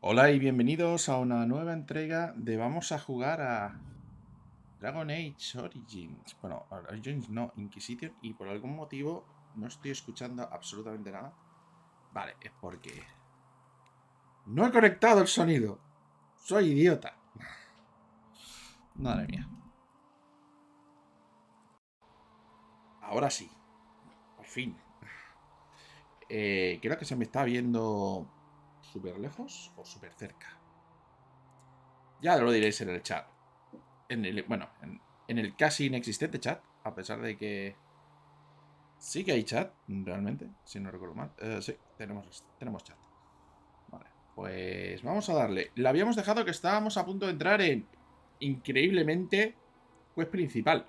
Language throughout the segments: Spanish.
Hola y bienvenidos a una nueva entrega de Vamos a jugar a Dragon Age Origins. Bueno, Origins no, Inquisition. Y por algún motivo no estoy escuchando absolutamente nada. Vale, es porque no he conectado el sonido. Soy idiota. Madre mía. Ahora sí. Por fin. Creo que se me está viendo súper lejos o súper cerca. Ya lo diréis en el chat. En el casi inexistente chat. A pesar de que sí que hay chat, realmente, si no recuerdo mal. Sí, tenemos chat. Vale, pues vamos a darle. Le habíamos dejado que estábamos a punto de entrar en, increíblemente, quest principal.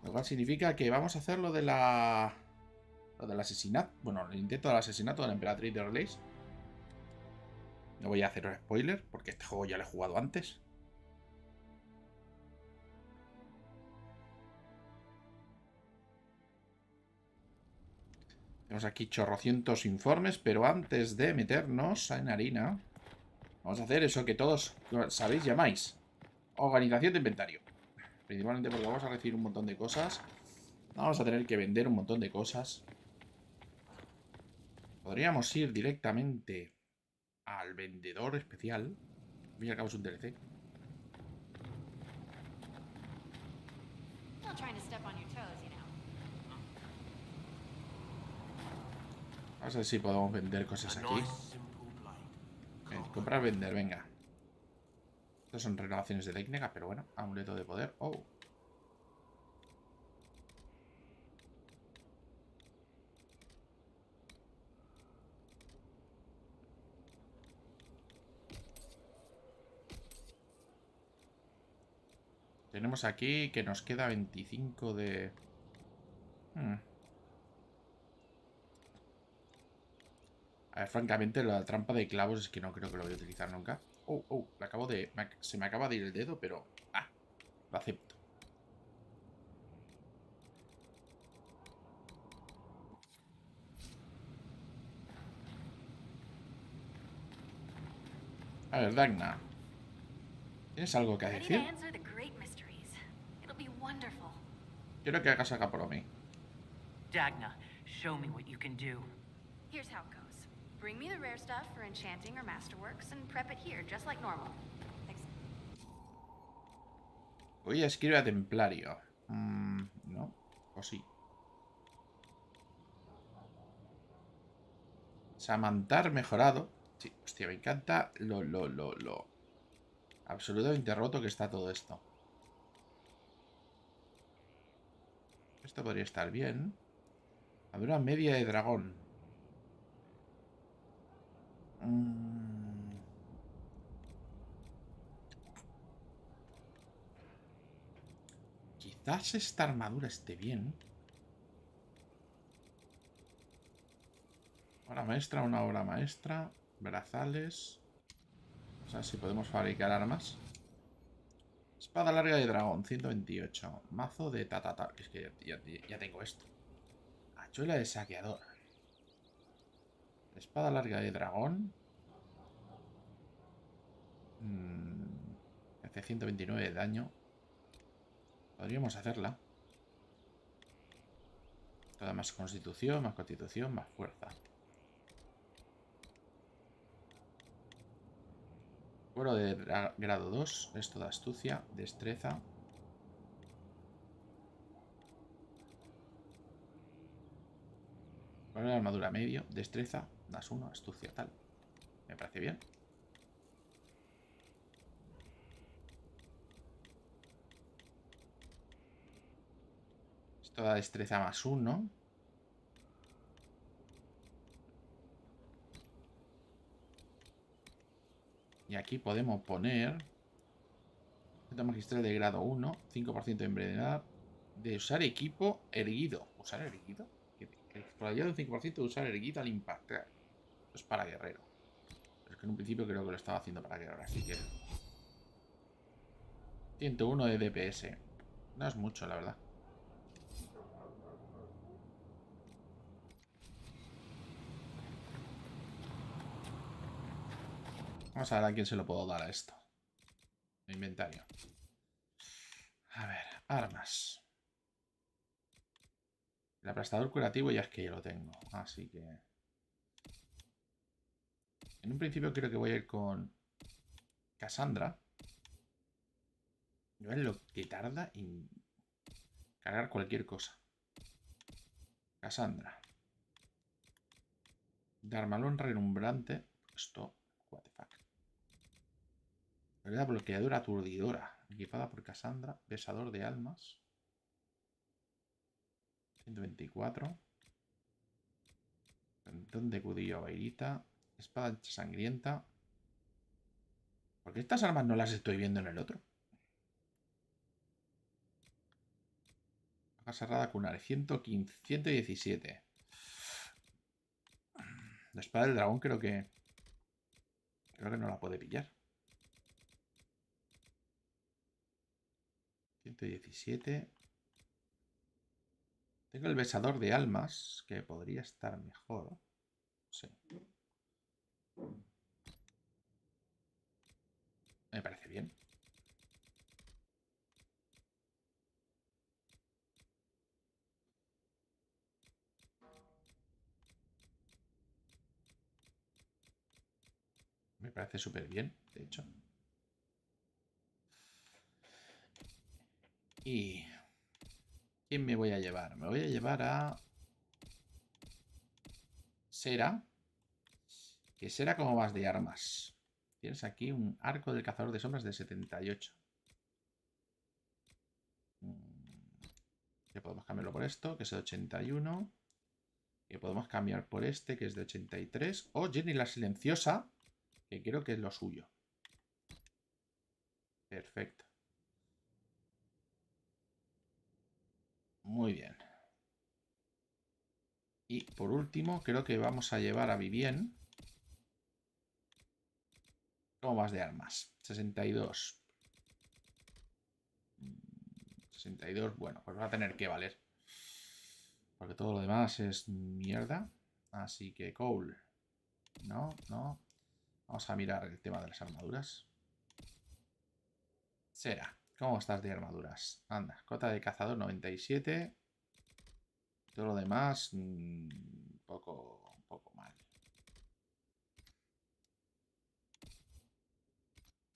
Lo cual significa que vamos a hacer lo de la... Lo del asesinato. Bueno, el intento del asesinato de la emperatriz de Orlesiana. No voy a hacer spoiler, porque este juego ya lo he jugado antes. Tenemos aquí chorrocientos informes, pero antes de meternos en harina, vamos a hacer eso que todos sabéis, llamáis organización de inventario. Principalmente porque vamos a recibir un montón de cosas. Vamos a tener que vender un montón de cosas. Podríamos ir directamente al vendedor especial. Al fin y al cabo es un DLC. Vamos a ver si podemos vender cosas aquí. Comprar, vender, venga. Estas son renovaciones de técnica, pero bueno. Amuleto de poder. Oh. Tenemos aquí que nos queda 25 de... A ver, francamente, la trampa de clavos es que no creo que lo voy a utilizar nunca. Se me acaba de ir el dedo, pero... Ah, lo acepto. A ver, Dagna. ¿Tienes algo que decir? Quiero que hagas acá por mí. Dagna, show me what you can do. Here's how it goes. Bring me the rare stuff for enchanting or masterworks and prep it here, just like normal. Thanks. Voy a escribir a Templario. No, o sí. Samantar mejorado. Sí, hostia, me encanta lo absolutamente roto que está todo esto. Esto podría estar bien. Armadura media de dragón. Quizás esta armadura esté bien. Obra maestra, una obra maestra. Brazales. O sea, si podemos fabricar armas. Espada larga de dragón, 128. Mazo de tatata. Es que ya tengo esto. Hachuela de saqueador. Espada larga de dragón. Hace 129 de daño. Podríamos hacerla. Toda más constitución, más fuerza. Cuero de grado 2. Esto de astucia, destreza. Cuero de armadura medio, destreza, das 1, astucia, tal. Me parece bien. Esto da destreza más 1. Y aquí podemos poner... magistral de grado 1, 5% de envenenada. De usar equipo erguido. ¿Usar erguido? Probabilidad de un 5% de usar erguido al impactar. Esto es para guerrero. Pero es que en un principio creo que lo estaba haciendo para guerrero, así que... 101 de DPS. No es mucho, la verdad. Vamos a ver a quién se lo puedo dar a esto. Inventario. A ver, armas. El aplastador curativo ya es que yo lo tengo. Así que... En un principio creo que voy a ir con Cassandra. No es lo que tarda en cargar cualquier cosa. Cassandra. Darmalón relumbrante. Esto, what the fuck. La bloqueadora aturdidora. Equipada por Cassandra. Besador de almas. 124. Cantón de cudillo a vairita. Espada sangrienta. Porque estas armas no las estoy viendo en el otro. Hoja cerrada cunar. 115, 117. La espada del dragón creo que no la puede pillar. 117. Tengo el besador de almas, que podría estar mejor. Sí. Me parece bien. Me parece súper bien, de hecho. Y... ¿quién me voy a llevar? Me voy a llevar a... Sera. Que Sera como vas de armas. Tienes aquí un arco del cazador de sombras de 78. Que podemos cambiarlo por esto, que es de 81. Que podemos cambiar por este, que es de 83. O Jenny la silenciosa, que creo que es lo suyo. Perfecto. Muy bien. Y por último, creo que vamos a llevar a Vivien. ¿Cómo vas de armas? 62. 62, bueno, pues va a tener que valer. Porque todo lo demás es mierda. Así que Cole. No, no. Vamos a mirar el tema de las armaduras. Sera, ¿cómo estás de armaduras? Anda, cota de cazador 97. Todo lo demás, un poco mal.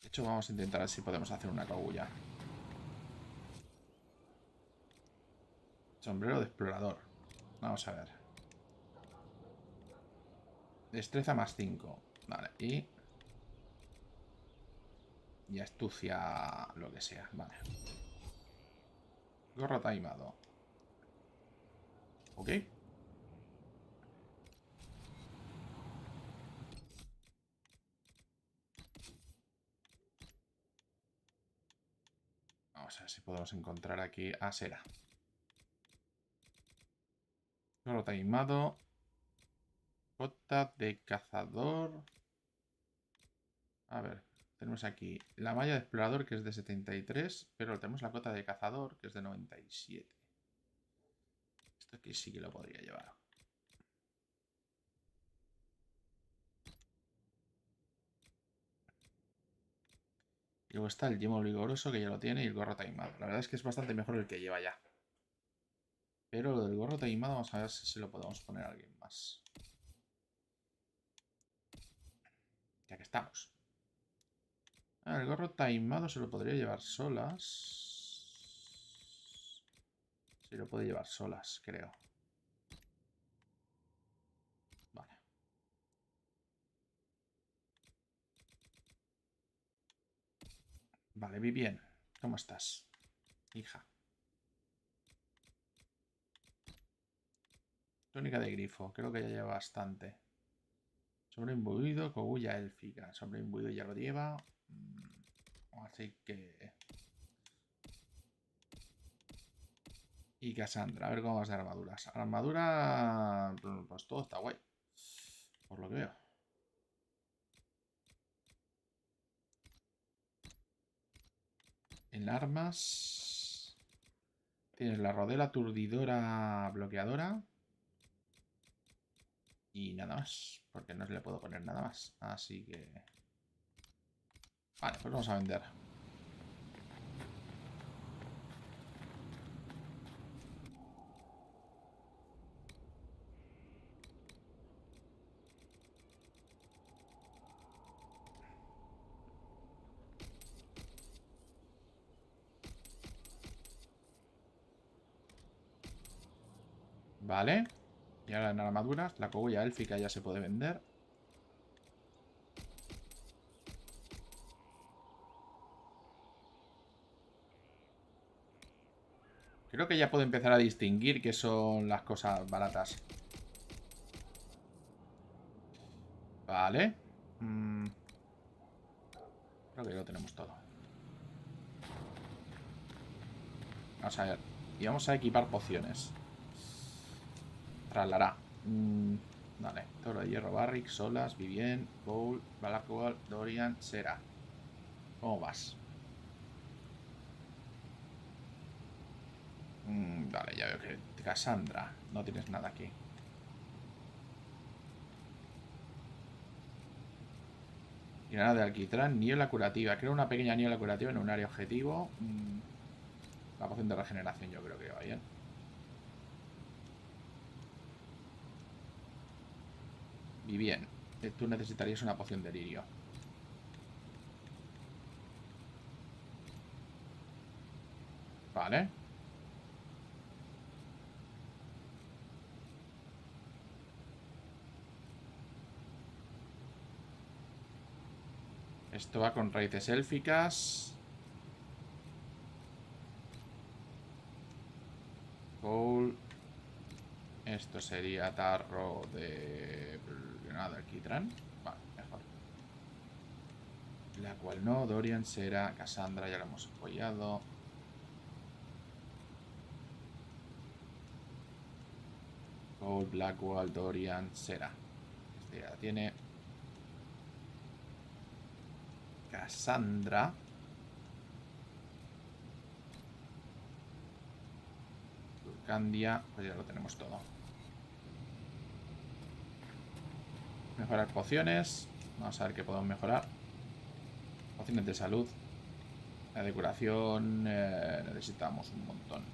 De hecho, vamos a intentar ver si podemos hacer una cogulla. Sombrero de explorador. Vamos a ver. Destreza más 5. Vale, y astucia, lo que sea. Vale. Gorro taimado. Ok. Vamos a ver si podemos encontrar aquí a Sera. Gorro taimado. Cota de cazador. A ver, tenemos aquí la malla de explorador, que es de 73, pero tenemos la cota de cazador, que es de 97. Esto aquí sí que lo podría llevar. Y luego está el yemo vigoroso, que ya lo tiene, y el gorro taimado. La verdad es que es bastante mejor el que lleva ya. Pero lo del gorro taimado vamos a ver si se lo podemos poner a alguien más. Ya que estamos. El gorro taimado se lo podría llevar solas. Sí, lo puede llevar solas, creo. Vale. Vale, Vivien. ¿Cómo estás, hija? Tónica de grifo. Creo que ya lleva bastante. Sobre imbuido, cogulla élfica. Sobre imbuido ya lo lleva. Así que... y Cassandra. A ver cómo vas de armaduras. Armadura... pues todo está guay. Por lo que veo. En armas... tienes la rodela aturdidora bloqueadora. Y nada más. Porque no le puedo poner nada más. Así que... Vale, pues vamos a vender. Vale. Y ahora en armaduras, la cogulla élfica ya se puede vender. Creo que ya puedo empezar a distinguir qué son las cosas baratas. Vale. Creo que ya lo tenemos todo. Vamos a ver. Y vamos a equipar pociones. Traslará. Vale. Toro de hierro, Barrick, Solas, Vivien, Bowl, Blackwall, Dorian, Sera. ¿Cómo vas? Vale, ya veo que Cassandra. No tienes nada aquí. Y nada de alquitrán. Niebla curativa. Creo una pequeña niebla curativa en un área objetivo. La poción de regeneración yo creo que va bien. Y bien. Tú necesitarías una poción de lirio. Vale. Esto va con raíces élficas. Gold. Esto sería tarro de... nada, alquitrán. Vale, mejor. La cual no, Dorian, Sera, Cassandra, ya lo hemos apoyado. Gold, Blackwall, Dorian, Sera. Este ya la tiene. Cassandra. Candia, pues ya lo tenemos todo. Mejorar pociones. Vamos a ver qué podemos mejorar. Pociones de salud. La de curación necesitamos un montón.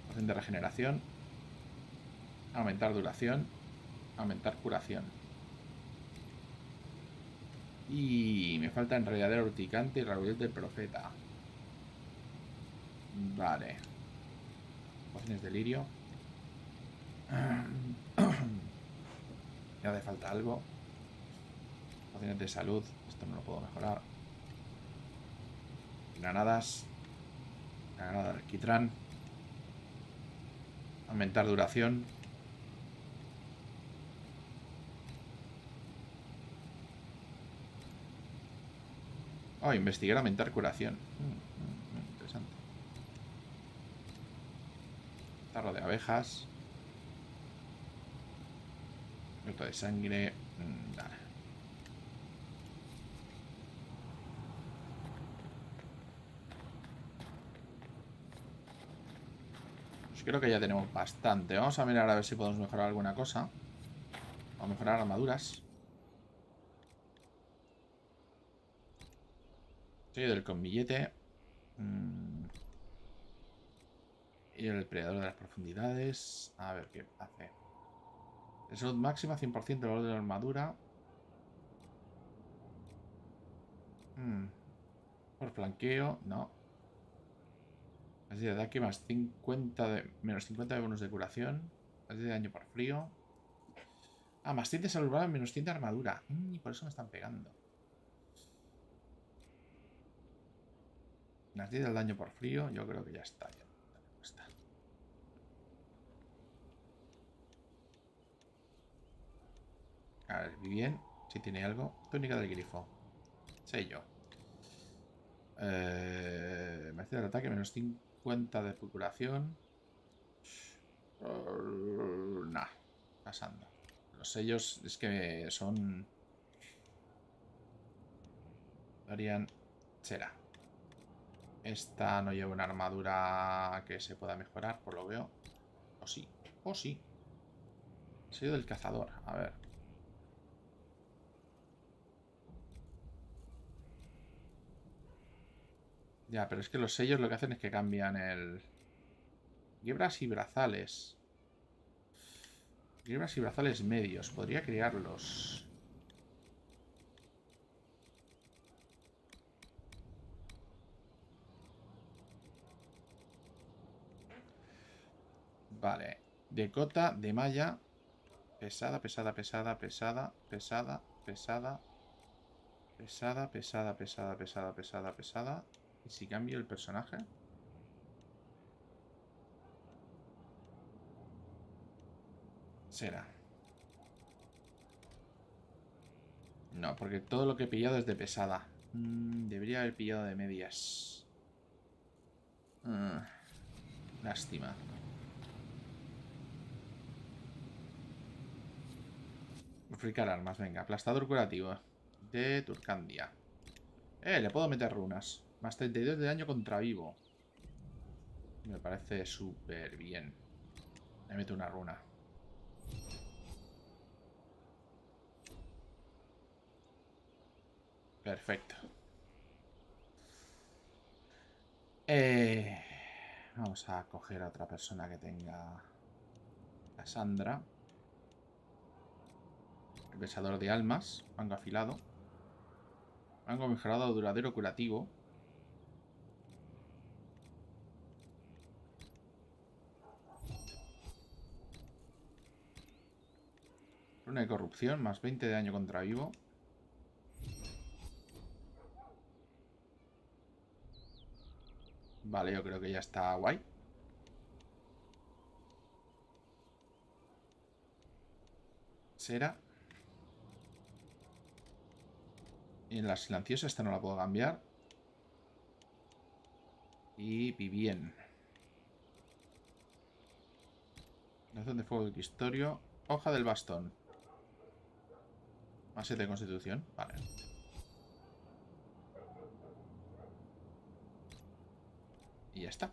Poción de regeneración. Aumentar duración. Aumentar curación. Y me falta enredadera urticante y raudil del profeta. Vale. Pociones de lirio. Ya hace falta algo. Pociones de salud. Esto no lo puedo mejorar. Granadas. Granada de alquitrán. Aumentar duración. Oh, investigar, aumentar curación. Interesante. Tarro de abejas. Fruto de sangre. Dale. Pues creo que ya tenemos bastante. Vamos a mirar a ver si podemos mejorar alguna cosa. Vamos a mejorar armaduras. Soy del con billete. Y el predador de las profundidades. A ver qué hace. De salud máxima, 100% de valor de la armadura. Por flanqueo, no. Así de ataque más 50 de... menos 50 de bonus de curación. Así de daño por frío. Ah, más 100 de salud, menos 100 de armadura. Y por eso me están pegando. Más 10 del daño por frío. Yo creo que ya está. Ya está. A ver, bien. Si tiene algo. Túnica del grifo. Sello. Me hace el ataque menos 50 de curación. Nah. Pasando. Los sellos es que son... Dorian Sera. Esta no lleva una armadura que se pueda mejorar, por lo veo. O sí. O sí. Sello del cazador. A ver. Ya, pero es que los sellos lo que hacen es que cambian el... Quiebras y brazales. Quiebras y brazales medios. Podría crearlos. Vale. De cota, de malla. Pesada, pesada, pesada, pesada, pesada, pesada. Pesada, pesada, pesada, pesada, pesada, pesada. ¿Y si cambio el personaje? Será. No, porque todo lo que he pillado es de pesada. Debería haber pillado de medias. Lástima. Fabricar armas, venga. Aplastador curativo. De Turcandia. Le puedo meter runas. Más 32 de daño contra vivo. Me parece súper bien. Le meto una runa. Perfecto. Vamos a coger a otra persona que tenga... Cassandra. El besador de almas. Mango afilado. Mango mejorado duradero curativo. Runa de corrupción. Más 20 de daño contra vivo. Vale, yo creo que ya está guay. Sera. Y en la silenciosa esta no la puedo cambiar. Y Vivien. Razón de fuego de Quistorio. Hoja del bastón. Más 7 de constitución. Vale. Y ya está.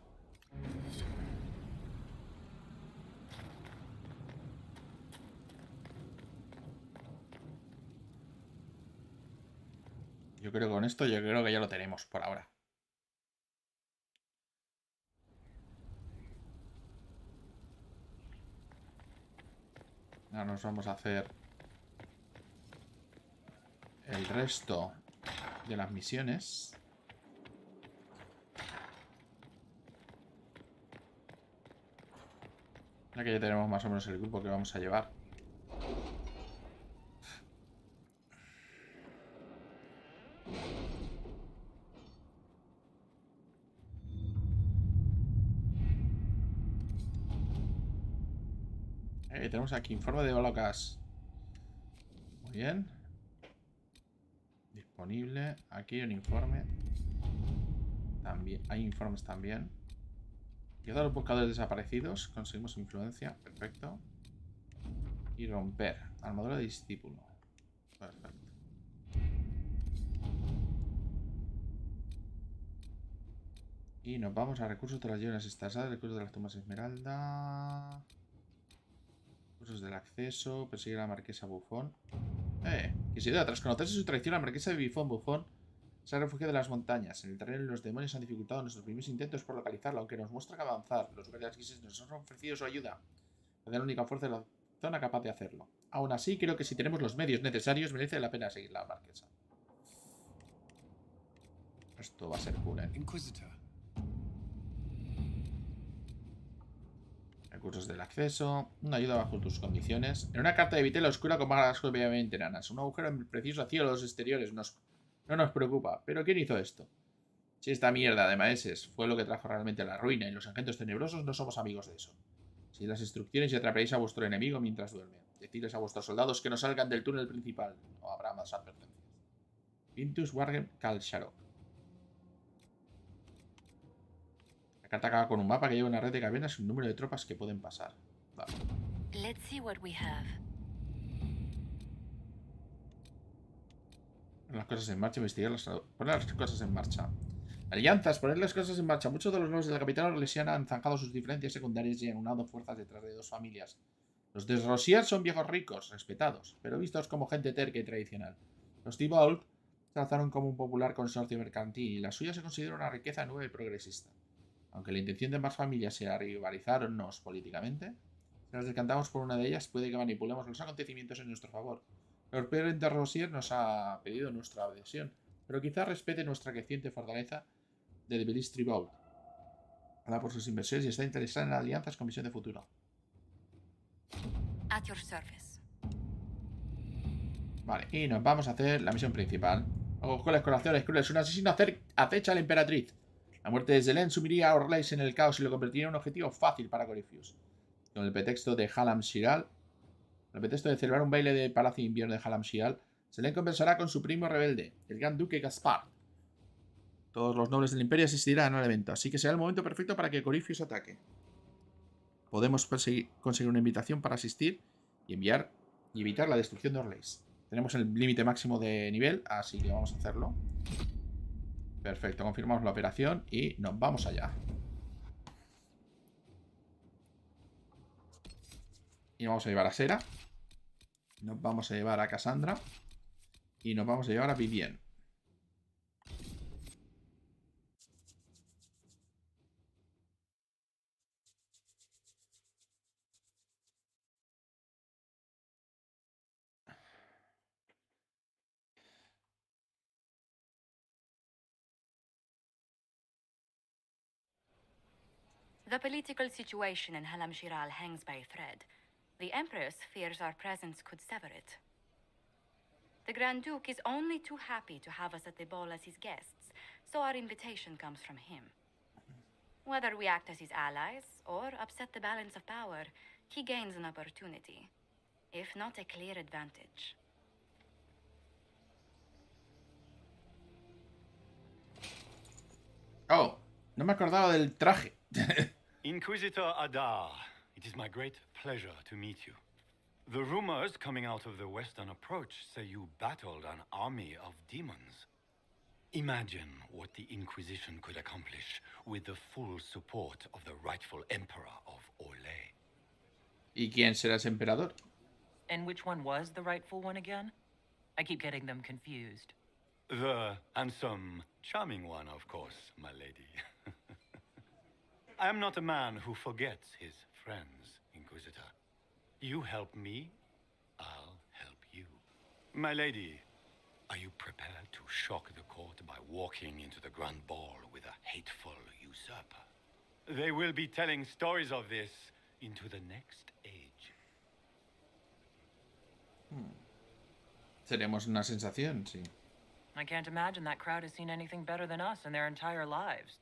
Yo creo que con esto yo creo que ya lo tenemos por ahora. Ahora nos vamos a hacer el resto de las misiones. Ya que ya tenemos más o menos el grupo que vamos a llevar. Tenemos aquí informe de Balocas. Muy bien. Disponible. Aquí hay un informe. También hay informes también. Ayudar a los buscadores desaparecidos. Conseguimos influencia. Perfecto. Y romper. Armadura de discípulo. Perfecto. Y nos vamos a recursos de las llaves estasadas, recursos de las tumbas esmeralda. Recursos del acceso. Perseguir a la marquesa Bufón. Quisiera, tras conocerse su traición, la marquesa de Bufón se ha refugiado en las montañas. En el terreno los demonios han dificultado nuestros primeros intentos por localizarla, aunque nos muestra que avanzar. Los guardias grises nos han ofrecido su ayuda. Es la única fuerza de la zona capaz de hacerlo. Aún así, creo que si tenemos los medios necesarios, merece la pena seguir la marquesa. Esto va a ser cool, ¿eh? Inquisitor. Recursos del acceso. Una ayuda bajo tus condiciones. En una carta de vitela oscura con balas obviamente enanas. Un agujero en el preciso hacia los exteriores no nos preocupa. ¿Pero quién hizo esto? Si esta mierda de maeses fue lo que trajo realmente la ruina y los engendros tenebrosos, no somos amigos de eso. Si las instrucciones y atraparéis a vuestro enemigo mientras duerme. Decidles a vuestros soldados que no salgan del túnel principal. No habrá más advertencias. Vintus Wargem Kalsharok. La carta acaba con un mapa que lleva una red de cavernas y un número de tropas que pueden pasar. Vale. Let's see what we have. Poner las cosas en marcha, poner las cosas en marcha. Alianzas, poner las cosas en marcha. Muchos de los nobles de la capital orlesiana han zanjado sus diferencias secundarias y han unado fuerzas detrás de dos familias. Los de Rosier son viejos ricos, respetados, pero vistos como gente terca y tradicional. Los Thibault Se alzaron como un popular consorcio mercantil y la suya se considera una riqueza nueva y progresista. Aunque la intención de ambas familias sea rivalizarnos políticamente, si nos decantamos por una de ellas, puede que manipulemos los acontecimientos en nuestro favor. El Lord Interrosier nos ha pedido nuestra adhesión, pero quizás respete nuestra creciente fortaleza de Devil's Vault. Habla por sus inversiones y está interesada en alianzas con visión de futuro. At your service. Vale, y nos vamos a hacer la misión principal. Ojueles corazones crueles. Un asesino acecha a la emperatriz. La muerte de Zelen sumiría a Orleis en el caos y lo convertiría en un objetivo fácil para Corypheus. Con el pretexto de Hallam Shiral, con el pretexto de celebrar un baile de Palacio de Invierno de Hallam Shiral, Zelen conversará con su primo rebelde, el gran duque Gaspar. Todos los nobles del imperio asistirán al evento, así que será el momento perfecto para que Corypheus ataque. Podemos conseguir una invitación para asistir y enviar y evitar la destrucción de Orleis. Tenemos el límite máximo de nivel, así que vamos a hacerlo. Perfecto, confirmamos la operación y nos vamos allá. Y nos vamos a llevar a Sera. Nos vamos a llevar a Cassandra. Y nos vamos a llevar a Vivien. The political situation in Halam Shiral hangs by a thread. The Empress fears our presence could sever it. The Grand Duke is only too happy to have us at the ball as his guests, so our invitation comes from him. Whether we act as his allies or upset the balance of power, he gains an opportunity, if not a clear advantage. Oh, no me acordaba del traje. Inquisitor Adar, it is my great pleasure to meet you. The rumors coming out of the Western Approach say you battled an army of demons. Imagine what the Inquisition could accomplish with the full support of the rightful Emperor of Orlais. ¿Y quién será ese emperador? And which one was the rightful one again? I keep getting them confused. The handsome, charming one, of course, my lady. I am not a man who forgets his friends, Inquisitor. You help me, I'll help you. My lady, are you prepared to shock the court by walking into the Grand Ball with a hateful usurper? They will be telling stories of this into the next age. Seremos una sensación, sí. I can't imagine that crowd has seen anything better than us in their entire lives.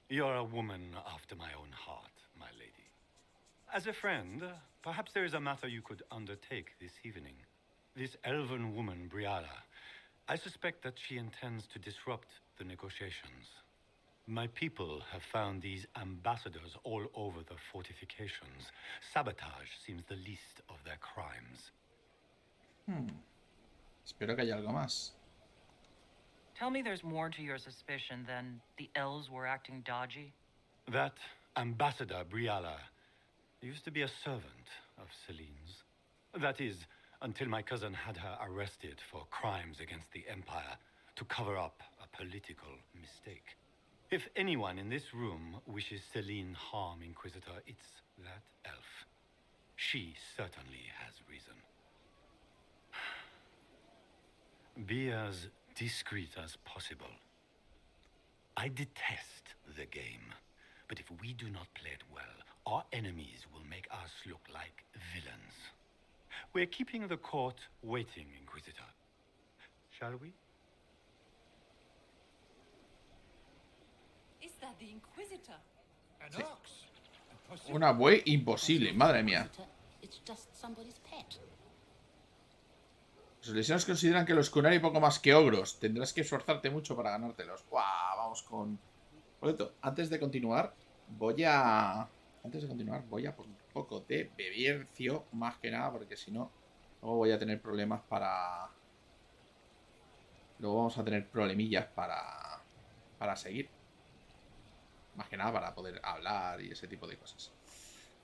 You're a woman after my own heart, my lady. As a friend, perhaps there is a matter you could undertake this evening. This elven woman, Briala, I suspect that she intends to disrupt the negotiations. My people have found these ambassadors all over the fortifications. Sabotage seems the least of their crimes. Espero que haya algo más. Tell me there's more to your suspicion than the elves were acting dodgy? That ambassador, Briala, used to be a servant of Celine's. That is, until my cousin had her arrested for crimes against the Empire to cover up a political mistake. If anyone in this room wishes Celine harm, Inquisitor, it's that elf. She certainly has reason. Be as discreet as possible. I detest the game, but if we do not play it well, our enemies will make us look like villains. We're keeping the court waiting, Inquisitor. Shall we? Is that the Inquisitor? An ox. Una buey imposible, madre mía. It's just somebody's pet. Los orlesianos consideran que los Kunari poco más que ogros. Tendrás que esforzarte mucho para ganártelos. ¡Guau! Vamos con... Por cierto, antes de continuar, voy a por un poco de bebiercio, más que nada, porque si no, luego voy a tener problemas para... Luego vamos a tener problemillas para seguir. Más que nada para poder hablar y ese tipo de cosas.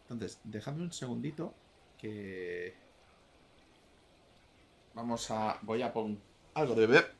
Entonces, dejadme un segundito que... voy a poner algo de beber.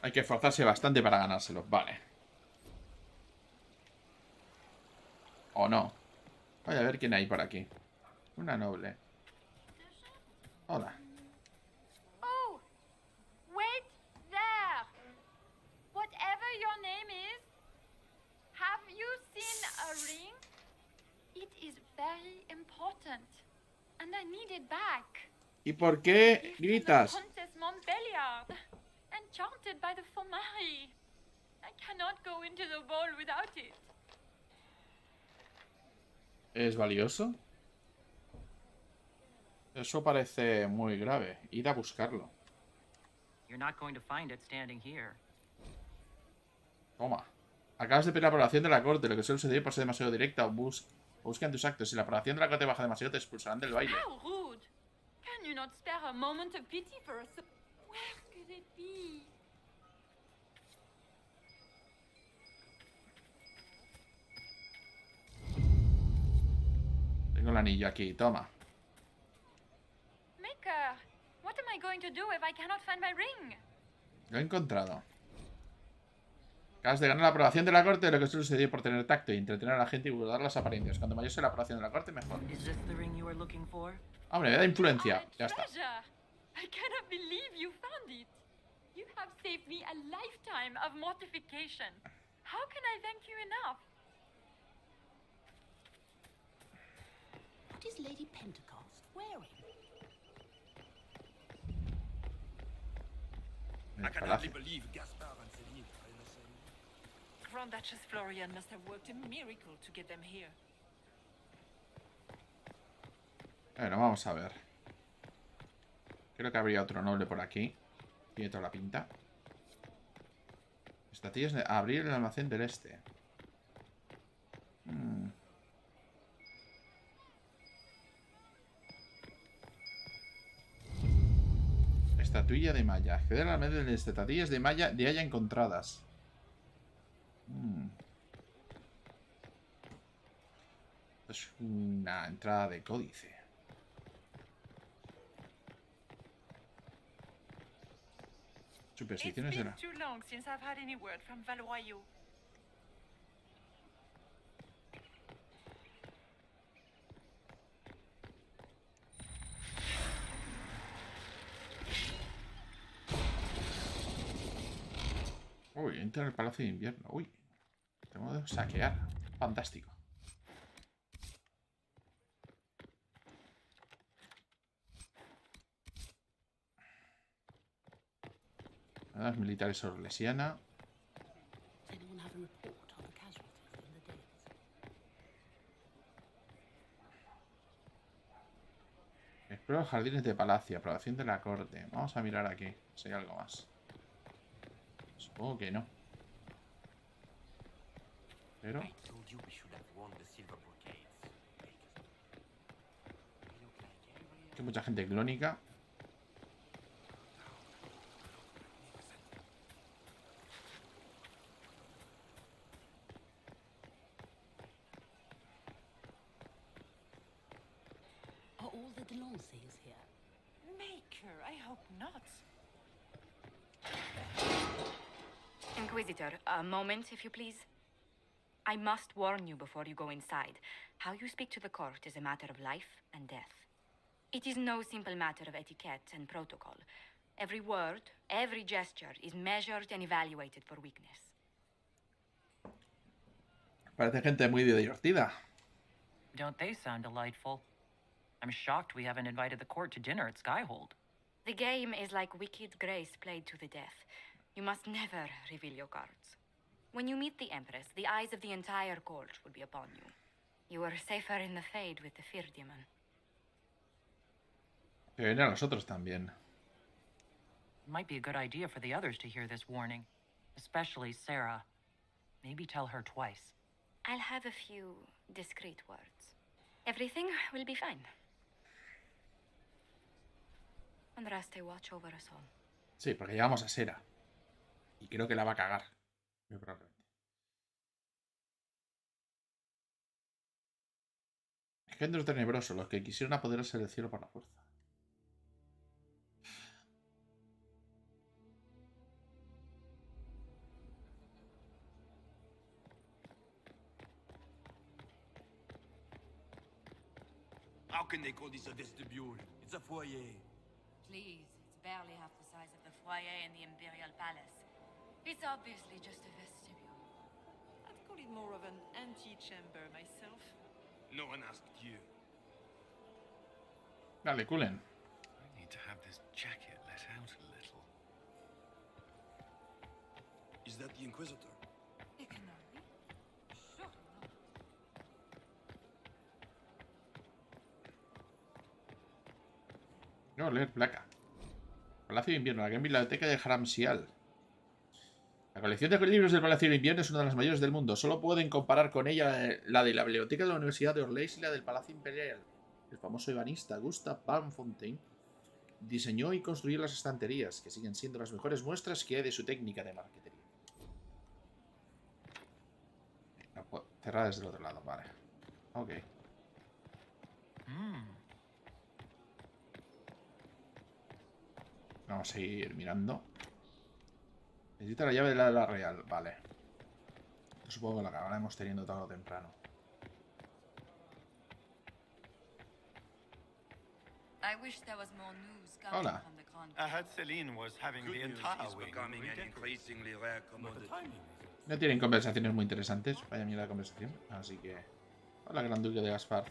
Hay que esforzarse bastante para ganárselo. Vale. O no. Voy a ver quién hay por aquí. Una noble. Hola. Oh, wait there. Whatever your name is, have you seen a ring? It is very important, and I need it back. ¿Y por qué Gift from the gritas? Countess Montbéliard, enchanted by the Fomari. I cannot go into the ball without it. ¿Es valioso? Eso parece muy grave. Id a buscarlo. You're not going to find it standing here. Toma. Acabas de pedir la aprobación de la corte, lo que suele suceder por ser demasiado directa o busca en tus actos. Si la aprobación de la corte baja demasiado, te expulsarán del baile. How rude! Can you not spare a moment of pity for us? Where could it be? Tengo el anillo aquí, toma. Maker, what am I going to do if I cannot find my ring? Lo he encontrado. Acabas de ganar la aprobación de la corte, lo que suele suceder por tener tacto y entretener a la gente y burlar las apariencias. Cuanto mayor sea la aprobación de la corte, mejor. Is this the ring you were looking for? Hombre, me da influencia. Oh, Ya está. treasure! I cannot believe you found it. You have saved me a lifetime of mortification. How can I thank you enough? What is Lady Pentecost wearing? En I el can hardly palacio. believe Gaspard and Celine are in the same. Grand Duchess Florian must have worked a miracle to get them here. Bueno, vamos a ver. Creo que habría otro noble por aquí. Tiene toda la pinta. Estatillas de abrir el almacén del este. Estatuilla de malla. Acceder a la media de estatuillas de malla de haya encontradas. Es una entrada de códice. It's Supersticiones de been la... too long since I've had any word from Valoyaux. Uy, entra en el Palacio de Invierno. Uy, tengo que saquear. Fantástico. Las militares Orlesiana. Does anyone have a report on the casualties and the deaths? Exploro jardines de palacio. Aprobación de la corte. Vamos a mirar aquí. Si hay algo más. Supongo que no. Pero... I told you we should have worn the silver brocades. Hay mucha gente clónica. Are all the Delancey's here? Maker, I hope not. Inquisitor, a moment, if you please. I must warn you before you go inside. How you speak to the court is a matter of life and death. It is no simple matter of etiquette and protocol. Every word, every gesture is measured and evaluated for weakness. Parece gente muy divertida. Don't they sound delightful? I'm shocked we haven't invited the court to dinner at Skyhold. The game is like Wicked Grace played to the death. You must never reveal your cards. When you meet the Empress, the eyes of the entire court will be upon you. You are safer in the Fade with the Fear Demon. Que vienen a los otros también. Might be a good idea for the others to hear this warning. Especially Sarah. Maybe tell her twice. I'll have a few discreet words. Everything will be fine. Andraste, watch over us all. Sí, porque llevamos a Sera. Y creo que la va a cagar. Muy probablemente. Engendros tenebrosos, los que quisieron apoderarse del cielo por la fuerza. How can they call this a vestibule? It's a foyer. Please, it's barely half the size of the foyer in the Imperial Palace. It's obviously just a vestibule. I'd call it more of an antechamber myself. No one asked you. Dale, Cullen. I need to have this jacket let out a little. Is that the Inquisitor? It cannot be. Sure not. No, leer placa. Palacio de Invierno, la gran biblioteca de Haram Sial. La colección de libros del Palacio de Invierno es una de las mayores del mundo. Solo pueden comparar con ella la de la biblioteca de la Universidad de Orlesiana y la del Palacio Imperial. El famoso ebanista Gustav Palmfontein diseñó y construyó las estanterías, que siguen siendo las mejores muestras que hay de su técnica de marquetería. No puedo cerrar desde el otro lado, vale. Ok. Vamos a ir mirando. Necesita la llave de la real, vale. Yo supongo que la acabaremos teniendo tarde o temprano. I wish there was more news coming Hola. from the Grand I heard Celine was having Good the news entire is wing becoming an redecorated. increasingly rare But the commodity. timing is No tienen conversaciones muy interesantes. Vaya mierda de conversación. Así que... Hola, Gran Duque de Gaspar.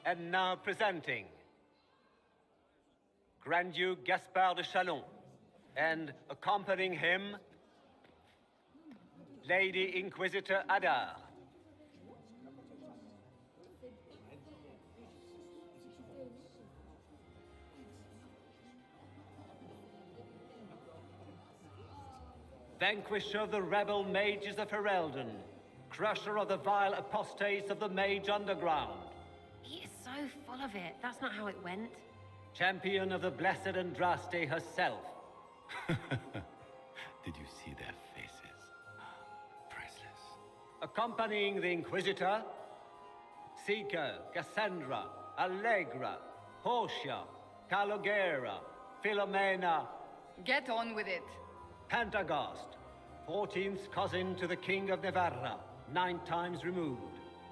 And now presenting Grand Duke Gaspard de Chalon, and accompanying him, Lady Inquisitor Adar. Vanquisher of the rebel mages of Ferelden, crusher of the vile apostates of the mage underground, He is so full of it. That's not how it went. champion of the blessed Andraste herself. Did you see their faces? Priceless. Accompanying the Inquisitor, Seeker, Cassandra, Allegra, Portia, Calogera, Philomena, Get on with it. Pantagast, 14th cousin to the King of Navarra, 9 times removed,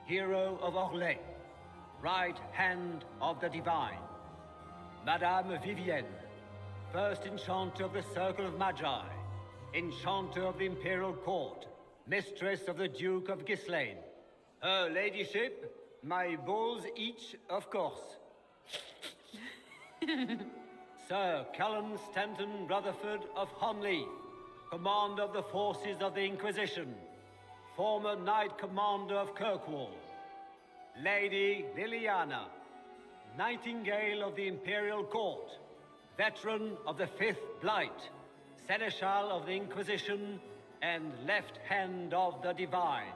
hero of Orlais, right hand of the Divine. Madame Vivienne, first enchanter of the Circle of Magi, enchanter of the Imperial Court, mistress of the Duke of Ghislaine. Her ladyship, my bulls each, of course. Sir Callum Stanton Rutherford of Honleith, commander of the forces of the Inquisition, former Knight Commander of Kirkwall. Lady Liliana, Nightingale of the Imperial Court, veteran of the Fifth Blight, Seneschal of the Inquisition, and left hand of the Divine.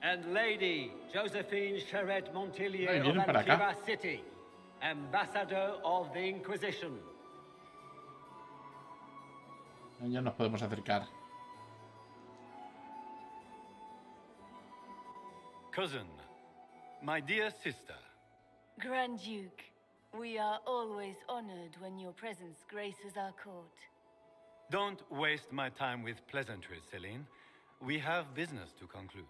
And Lady Josephine Charette Montilier Ay, of vienen para acá. Antiva City, Ambassador of the Inquisition. Ya nos podemos acercar. Cousin, my dear sister, Grand Duke, we are always honored when your presence graces our court. don't waste my time with pleasantries, Celine. We have business to conclude.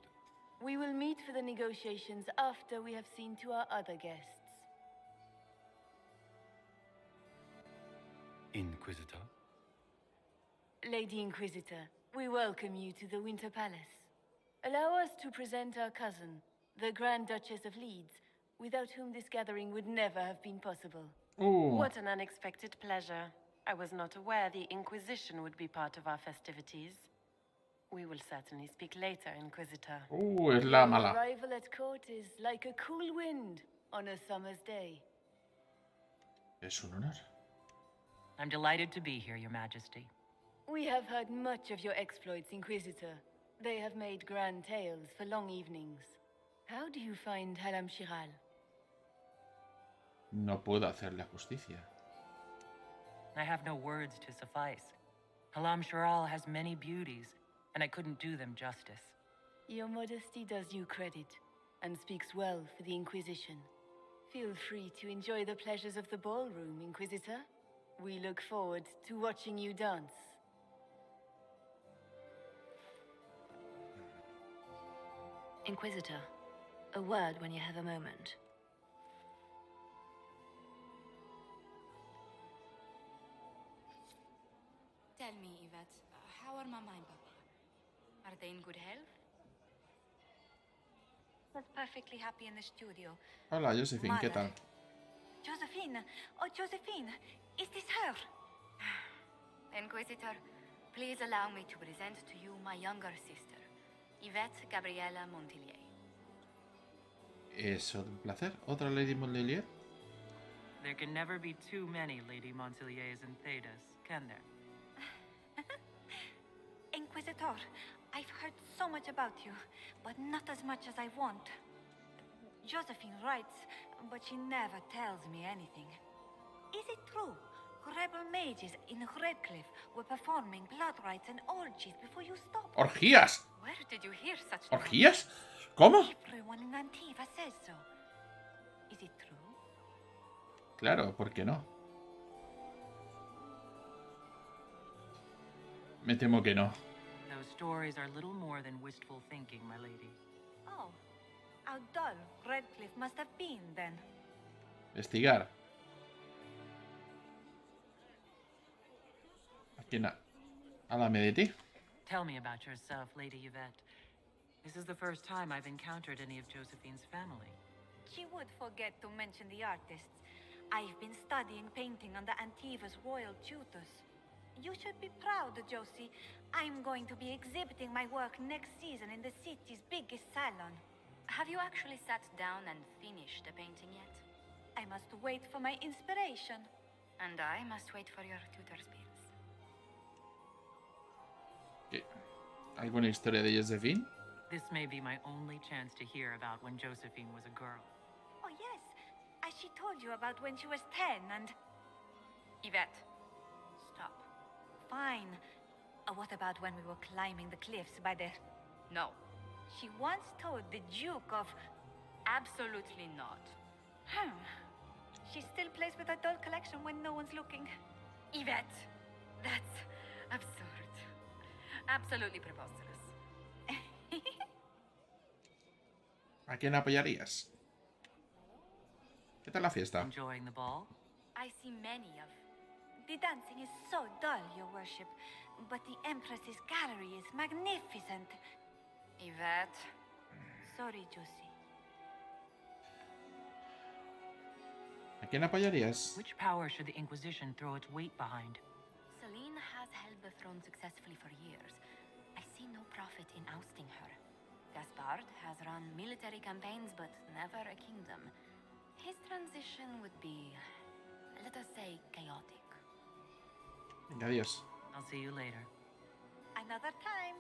We will meet for the negotiations after we have seen to our other guests. Inquisitor? Lady Inquisitor, we welcome you to the Winter Palace. Allow us to present our cousin, the Grand Duchess of Leeds, without whom this gathering would never have been possible. What an unexpected pleasure. I was not aware the Inquisition would be part of our festivities. We will certainly speak later, Inquisitor. Es la Your mala. arrival at court is like a cool wind on a summer's day. Es un honor. I'm delighted to be here, Your Majesty. We have heard much of your exploits, Inquisitor. They have made grand tales for long evenings. How do you find Halam Shiral? No puedo hacerle justicia. I have no words to suffice. Halam Shiral has many beauties, and I couldn't do them justice. Your modesty does you credit, and speaks well for the Inquisition. Feel free to enjoy the pleasures of the ballroom, Inquisitor. We look forward to watching you dance. Inquisitor, a word when you have a moment. Tell me, Yvette, how are Mama and Papa? Are they in good health? Was perfectly happy in the studio. Hola, Josephine, ¿qué tal? Josephine! Oh, Josephine! Is this her? Inquisitor, please allow me to present to you my younger sister, Yvette Gabriela Montillier. Es un placer. ¿Otra Lady Montpellier? There can never be too many Lady Montilliers and Thedas, can there? Inquisitor, I've heard so much about you, but not as much as I want. Josephine writes, but she never tells me anything. Is it true? Rebel mages in Redcliffe were performing blood rites and orgies before you stopped. ¡Orgías! Where did you hear such ¿Orgías? ¿Cómo? Everyone in Antiva says so. Is it true? Claro, ¿por qué no? Me temo que no. Those stories are little more than wistful thinking, my lady. Oh, how dull Redcliffe must have been then. Investigar. ¿A quién? Háblame de ti. Tell me about yourself, Lady Yvette. This is the first time I've encountered any of Josephine's family. She would forget to mention the artists. I've been studying painting under Antiva's royal tutors. You should be proud, Josie. I'm going to be exhibiting my work next season in the city's biggest salon. Have you actually sat down and finished the painting yet? I must wait for my inspiration. And I must wait for your tutor's bills. ¿Qué? ¿Alguna historia de Josephine? This may be my only chance to hear about when Josephine was a girl. Oh, yes. As she told you about when she was 10 and... Yvette, stop. Fine. What about when we were climbing the cliffs by the... No. She once told the Duke of... Absolutely not. She still plays with her doll collection when no one's looking. Yvette, that's absurd. Absolutely preposterous. ¿A quién apoyarías? ¿Qué tal la fiesta? Enjoying the ball? I see many of. The dancing is so dull, Your Worship, but the Empress's gallery is magnificent. Yvette. Sorry, Josie. ¿A quién apoyarías? Which power should the Inquisition throw its weight behind? Celine has held the throne successfully for years. I see no profit in ousting her. Gaspard has run military campaigns, but never a kingdom. His transition would be, let us say, chaotic. Venga, adiós. I'll see you later. Another time.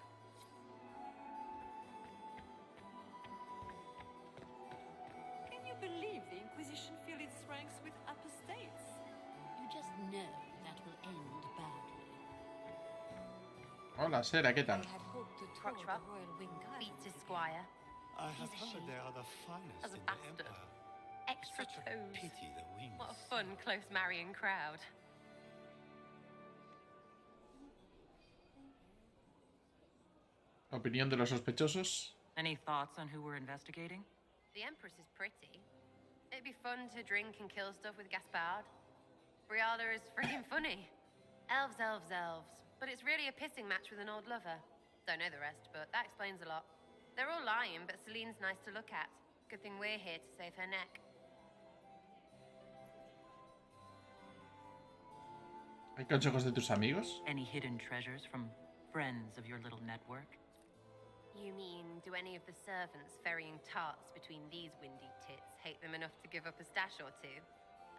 Can you believe the Inquisition fill its ranks with apostates? You just know that will end badly. Hola, Sera, ¿qué tal? I had hoped to tour the royal wing garden. Beats Esquire. I He's have a heard she. they are the finest As a in the bastard. Empire. Extra Such a toes. pity the wings. What a fun, close marrying crowd. ¿Opinión de los sospechosos? Any thoughts on who we're investigating? The Empress is pretty. It'd be fun to drink and kill stuff with Gaspard. Briala is friggin' funny. Elves, elves, elves. But it's really a pissing match with an old lover. Don't know the rest, but that explains a lot. They're all lying, but Celine's nice to look at. Good thing we're here to save her neck. ¿Hay consejos de tus amigos? Any hidden treasures from friends of your little network? You mean, do any of the servants ferrying tarts between these windy tits hate them enough to give up a stash or two?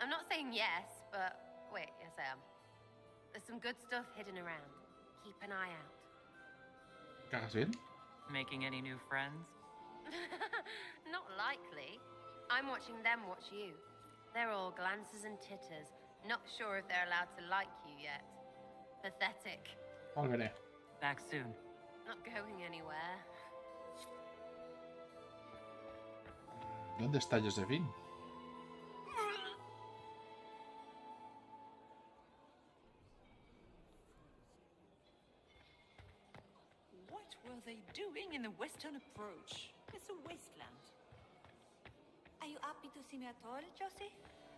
I'm not saying yes, but wait, yes I am. There's some good stuff hidden around. Keep an eye out. ¿Cagas bien? Making any new friends? Not likely. I'm watching them watch you. They're all glances and titters. Not sure if they're allowed to like you yet. Pathetic. Volveré. Back soon. Not going anywhere. ¿Dónde está Josephine? What were they doing in the western approach? It's a wasteland. Are you happy to see me at all, Josie?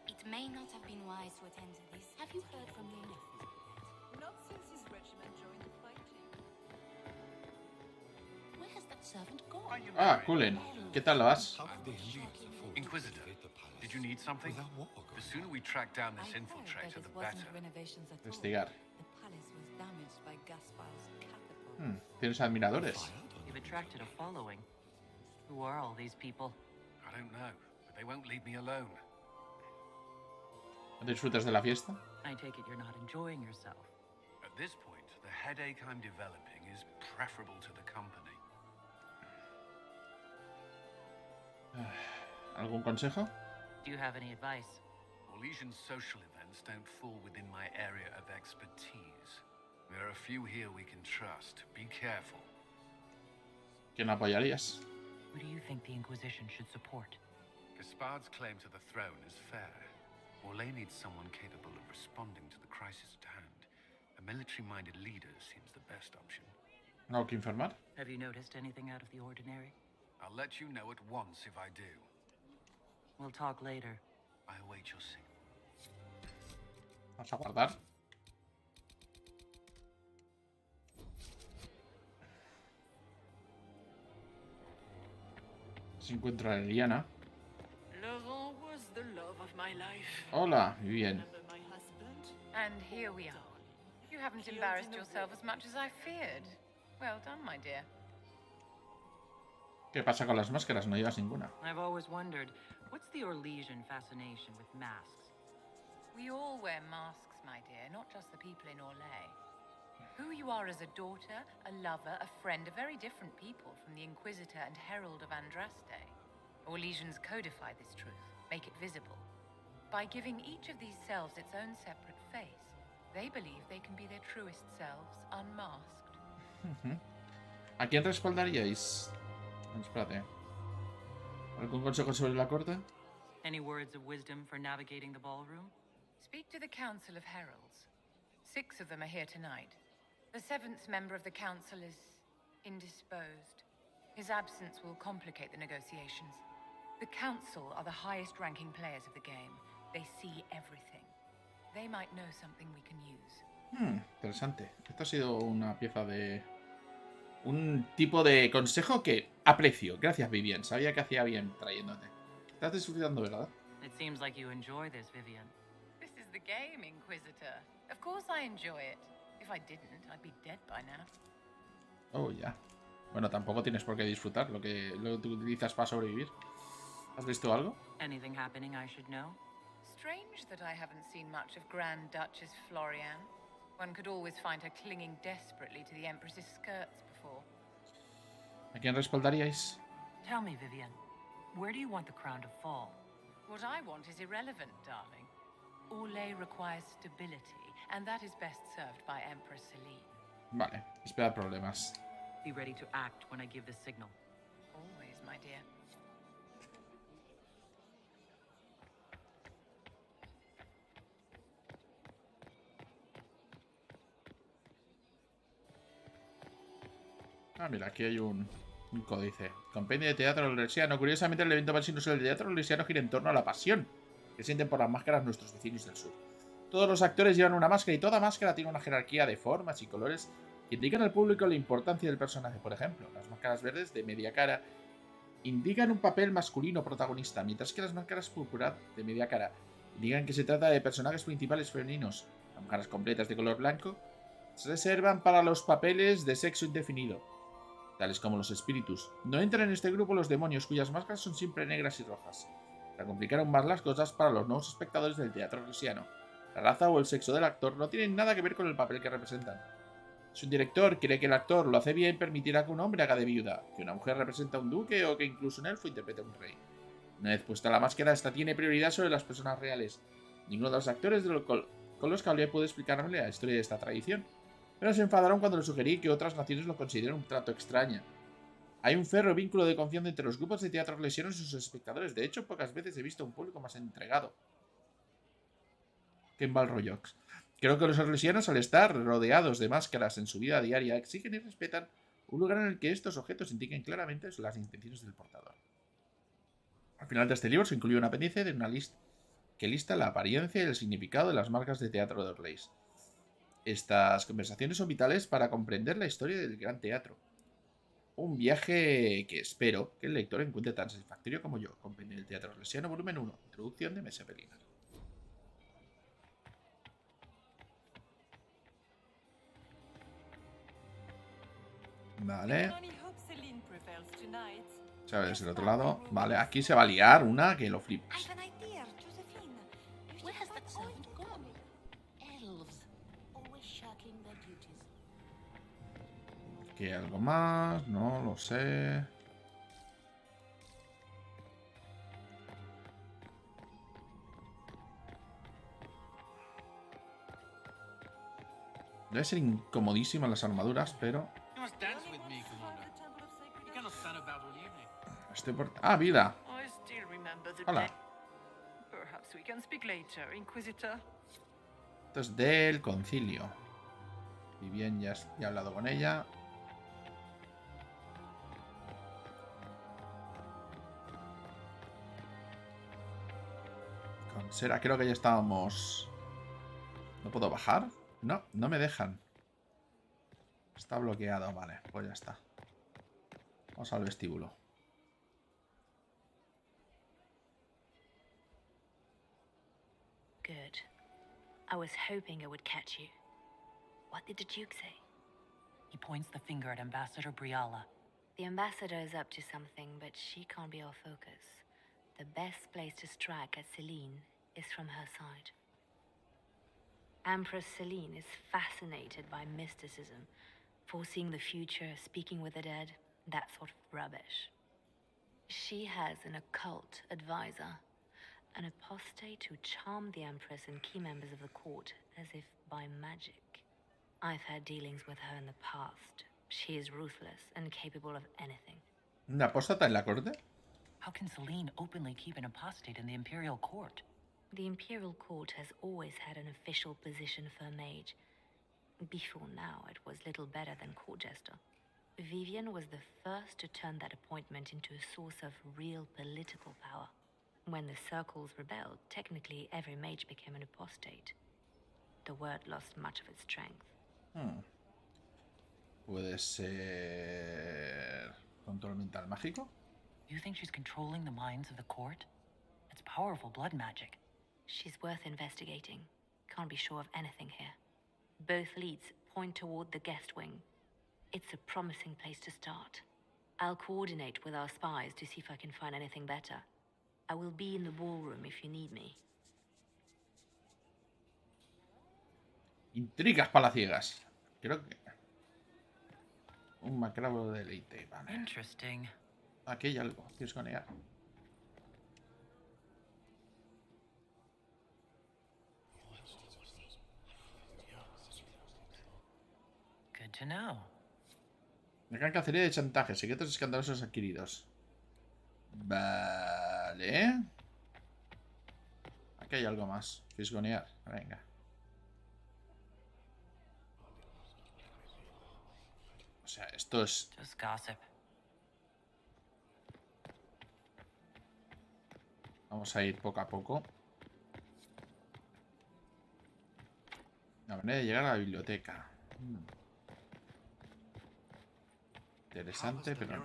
It may not have been wise to attend this. Have you heard from your nephew? Not since his regiment joined the fighting. Where has that servant gone? Ah, Cullen. ¿Qué tal vas? Inquisitor, did you need something? The sooner we track down this infiltrator, the better. Investigar. The palace was damaged by Gaspar's catapult. ¿Tienes admiradores? You've attracted a following. Who are all these people? I don't know, but they won't leave me alone. ¿No disfrutas de la fiesta? I take it you're not enjoying yourself. At this point, the headache I'm developing is preferable to the company. ¿Algún consejo? Do you have any advice? Orlesian's social events don't fall within my area of expertise. There are a few here we can trust. Be careful. ¿Quién apoyarías? Who do you think the Inquisition should support? Gaspard's claim to the throne is fair. Orlais needs someone capable of responding to the crisis at hand. A military-minded leader seems the best option. ¿Algo que informar? Have you noticed anything out of the ordinary? I'll let you know at once if I do. We'll talk later. I await your signal. Vamos a guardar. Se encuentra Liliana. Laurent was the love of my life. Hola, bien. Remember my husband? And here we are. You haven't embarrassed yourself as much as I feared. Well done, my dear. ¿Qué pasa con las máscaras? No llevas ninguna. I've always wondered, what's the Orlesian fascination with masks? We all wear masks, my dear, not just the people in Orlais. Who you are as a daughter, a lover, a friend are very different people from the Inquisitor and Herald of Andraste. Orlesians codify this truth, make it visible. By giving each of these selves its own separate face, they believe they can be their truest selves, unmasked. ¿A quién respaldaríais? Espérate. ¿Algún consejo sobre la corte? Any words of wisdom for navigating the ballroom? Speak to the Council of Heralds. 6 of them are here tonight. The 7th member of the council is indisposed. His absence will complicate the negotiations. The council are the highest-ranking players of the game. They see everything. They might know something we can use. Interesante. Esto ha sido una pieza de... un tipo de consejo que aprecio. Gracias, Vivian. Sabía que hacía bien trayéndote. Estás disfrutando, ¿verdad? It seems like you enjoy this, Vivian. This is the game, Inquisitor. Of course I enjoy it. If I didn't, I'd be dead by now. Oh, ya. Bueno, tampoco tienes por qué disfrutar lo que tú utilizas para sobrevivir. ¿Has visto algo? Anything happening I should know? Strange that I haven't seen much of Grand Duchess Florian. One could always find her clinging desperately to the Empress's skirts before. ¿A quién respaldaríais? Tell me, Vivian, where do you want the crown to fall? What I want is irrelevant, darling. Orlais requires stability, and that is best served by Empress Celine. Vale, esperar problemas. Be ready to act when I give the signal. Always, my dear. Ah, mira, aquí hay un códice. Compendio de teatro orlesiano. Curiosamente, el evento más inusual del teatro orlesiano gira en torno a la pasión que sienten por las máscaras nuestros vecinos del sur. Todos los actores llevan una máscara y toda máscara tiene una jerarquía de formas y colores que indican al público la importancia del personaje. Por ejemplo, las máscaras verdes de media cara indican un papel masculino protagonista, mientras que las máscaras púrpuras de media cara indican que se trata de personajes principales femeninos. Las máscaras completas de color blanco se reservan para los papeles de sexo indefinido, tales como los espíritus. No entran en este grupo los demonios, cuyas máscaras son siempre negras y rojas. Para complicar aún más las cosas para los nuevos espectadores del teatro orlesiano, la raza o el sexo del actor no tienen nada que ver con el papel que representan. Si un director quiere que el actor lo hace bien, permitirá que un hombre haga de viuda, que una mujer represente a un duque o que incluso un elfo interprete a un rey. Una vez puesta la máscara, esta tiene prioridad sobre las personas reales. Ninguno de los actores con los que hablé puede explicarme la historia de esta tradición, pero se enfadaron cuando le sugerí que otras naciones lo consideren un trato extraño. Hay un férreo vínculo de confianza entre los grupos de teatro orlesianos y sus espectadores. De hecho, pocas veces he visto a un público más entregado que en Balroyox. Creo que los orlesianos, al estar rodeados de máscaras en su vida diaria, exigen y respetan un lugar en el que estos objetos indiquen claramente las intenciones del portador. Al final de este libro se incluye un apéndice de una lista que lista la apariencia y el significado de las marcas de teatro de Orleans. Estas conversaciones son vitales para comprender la historia del gran teatro. Un viaje que espero que el lector encuentre tan satisfactorio como yo. Compendio del Teatro Orlesiano, volumen 1. Introducción de Mesa Pelinar. Vale. ¿Sabes? El otro lado. Vale, aquí se va a liar una que lo flipas. Aquí hay algo más. No lo sé. Debe ser incomodísimas las armaduras, pero... Estoy por... Ah, vida. Hola. Esto es del concilio. Y bien, ya he hablado con ella. Con Sera, creo que ya estábamos... ¿No puedo bajar? No, no me dejan. Está bloqueado, vale, pues ya está. Vamos al vestíbulo. Good. I was hoping I would catch you. What did the Duke say? He points the finger at Ambassador Briala. The ambassador is up to something, but she can't be our focus. The best place to strike at Celine is from her side. Empress Celine is fascinated by mysticism, foreseeing the future, speaking with the dead, that sort of rubbish. She has an occult advisor, an apostate who charmed the Empress and key members of the court as if by magic. I've had dealings with her in the past. She is ruthless and capable of anything. ¿Una apóstata en la corte? How can Celine openly keep an apostate in the Imperial Court? The Imperial Court has always had an official position for a mage. Before now, it was little better than court jester. Vivian was the first to turn that appointment into a source of real political power. When the circles rebelled, technically every mage became an apostate. The word lost much of its strength. Puede ser... ¿Control mental mágico? You think she's controlling the minds of the court? It's powerful blood magic. She's worth investigating. Can't be sure of anything here. Both leads point toward the guest wing. It's a promising place to start. I'll coordinate with our spies to see if I can find anything better. I will be in the ballroom if you need me. Intrigas palaciegas. Creo que... Un macabro deleite, vale. Interesting. Aquí hay algo. Tienes que negar. Good to know. La gran cacería de chantaje. Secretos escandalosos adquiridos. Vale. Aquí hay algo más. Fisgonear. Venga. O sea, esto es... Just gossip. Vamos a ir poco a poco. La manera de llegar a la biblioteca. Interesante, pero...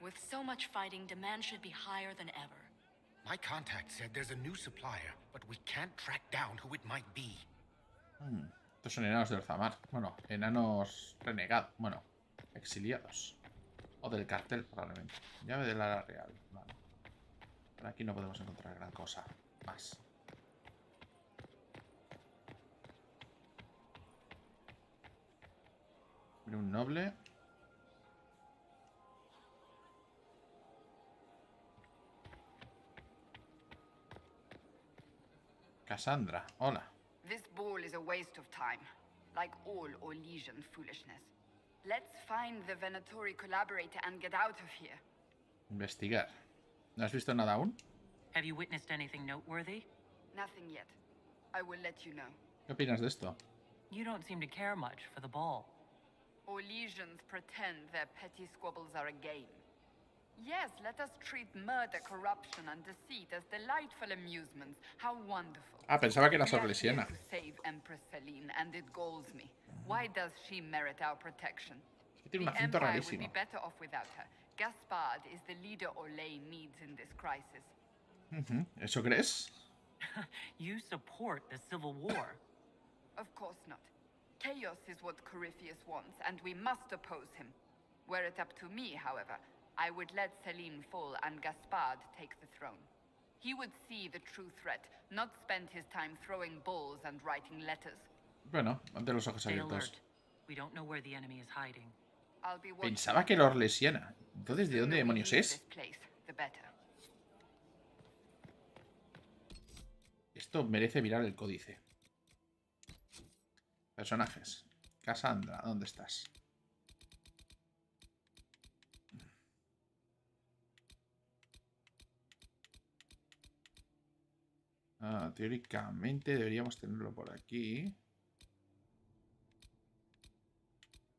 With so much fighting, demand should be higher than ever. My contact said there's a new supplier, but we can't track down who it might be. Estos son enanos del Zamar. Bueno, enanos renegados. Bueno, exiliados. O del cartel, probablemente. Llave del ala real. Vale. Por aquí no podemos encontrar gran cosa más. Un noble. Cassandra, hola. This ball is a waste of time, like all Orlesian foolishness. Let's find the Venatori collaborator and get out of here. Investigar. ¿No has visto nada aún? Have you witnessed anything noteworthy? Nothing yet. I will let you know. ¿Qué opinas de esto? You don't seem to care much for the ball. Orlesians pretend their petty squabbles are a game. Yes, let us treat murder, corruption, and deceit as delightful amusements. How wonderful. Ah, pensaba que eras We are Orlesiana. here to save Empress Celine, and it galls me. Why does she merit our protection? Es que tiene un The acento Empire would be rarísimo. better off without her. Gaspard is the leader Orlais needs in this crisis. ¿Eso crees? You support the Civil War. Of course not. Chaos is what Corypheus wants, and we must oppose him. Were it up to me, however, I would let Celine fall and Gaspard take the throne. He would see the true threat, not spend his time throwing balls and writing letters. Bueno, mantén los ojos Stay abiertos. alert. We don't know where the enemy is hiding. I'll be watching. Pensaba que era Orlesiana. Entonces, ¿de dónde demonios Leave es? this place, the better. Esto merece mirar el códice. Personajes. Cassandra, ¿dónde estás? Teóricamente deberíamos tenerlo por aquí.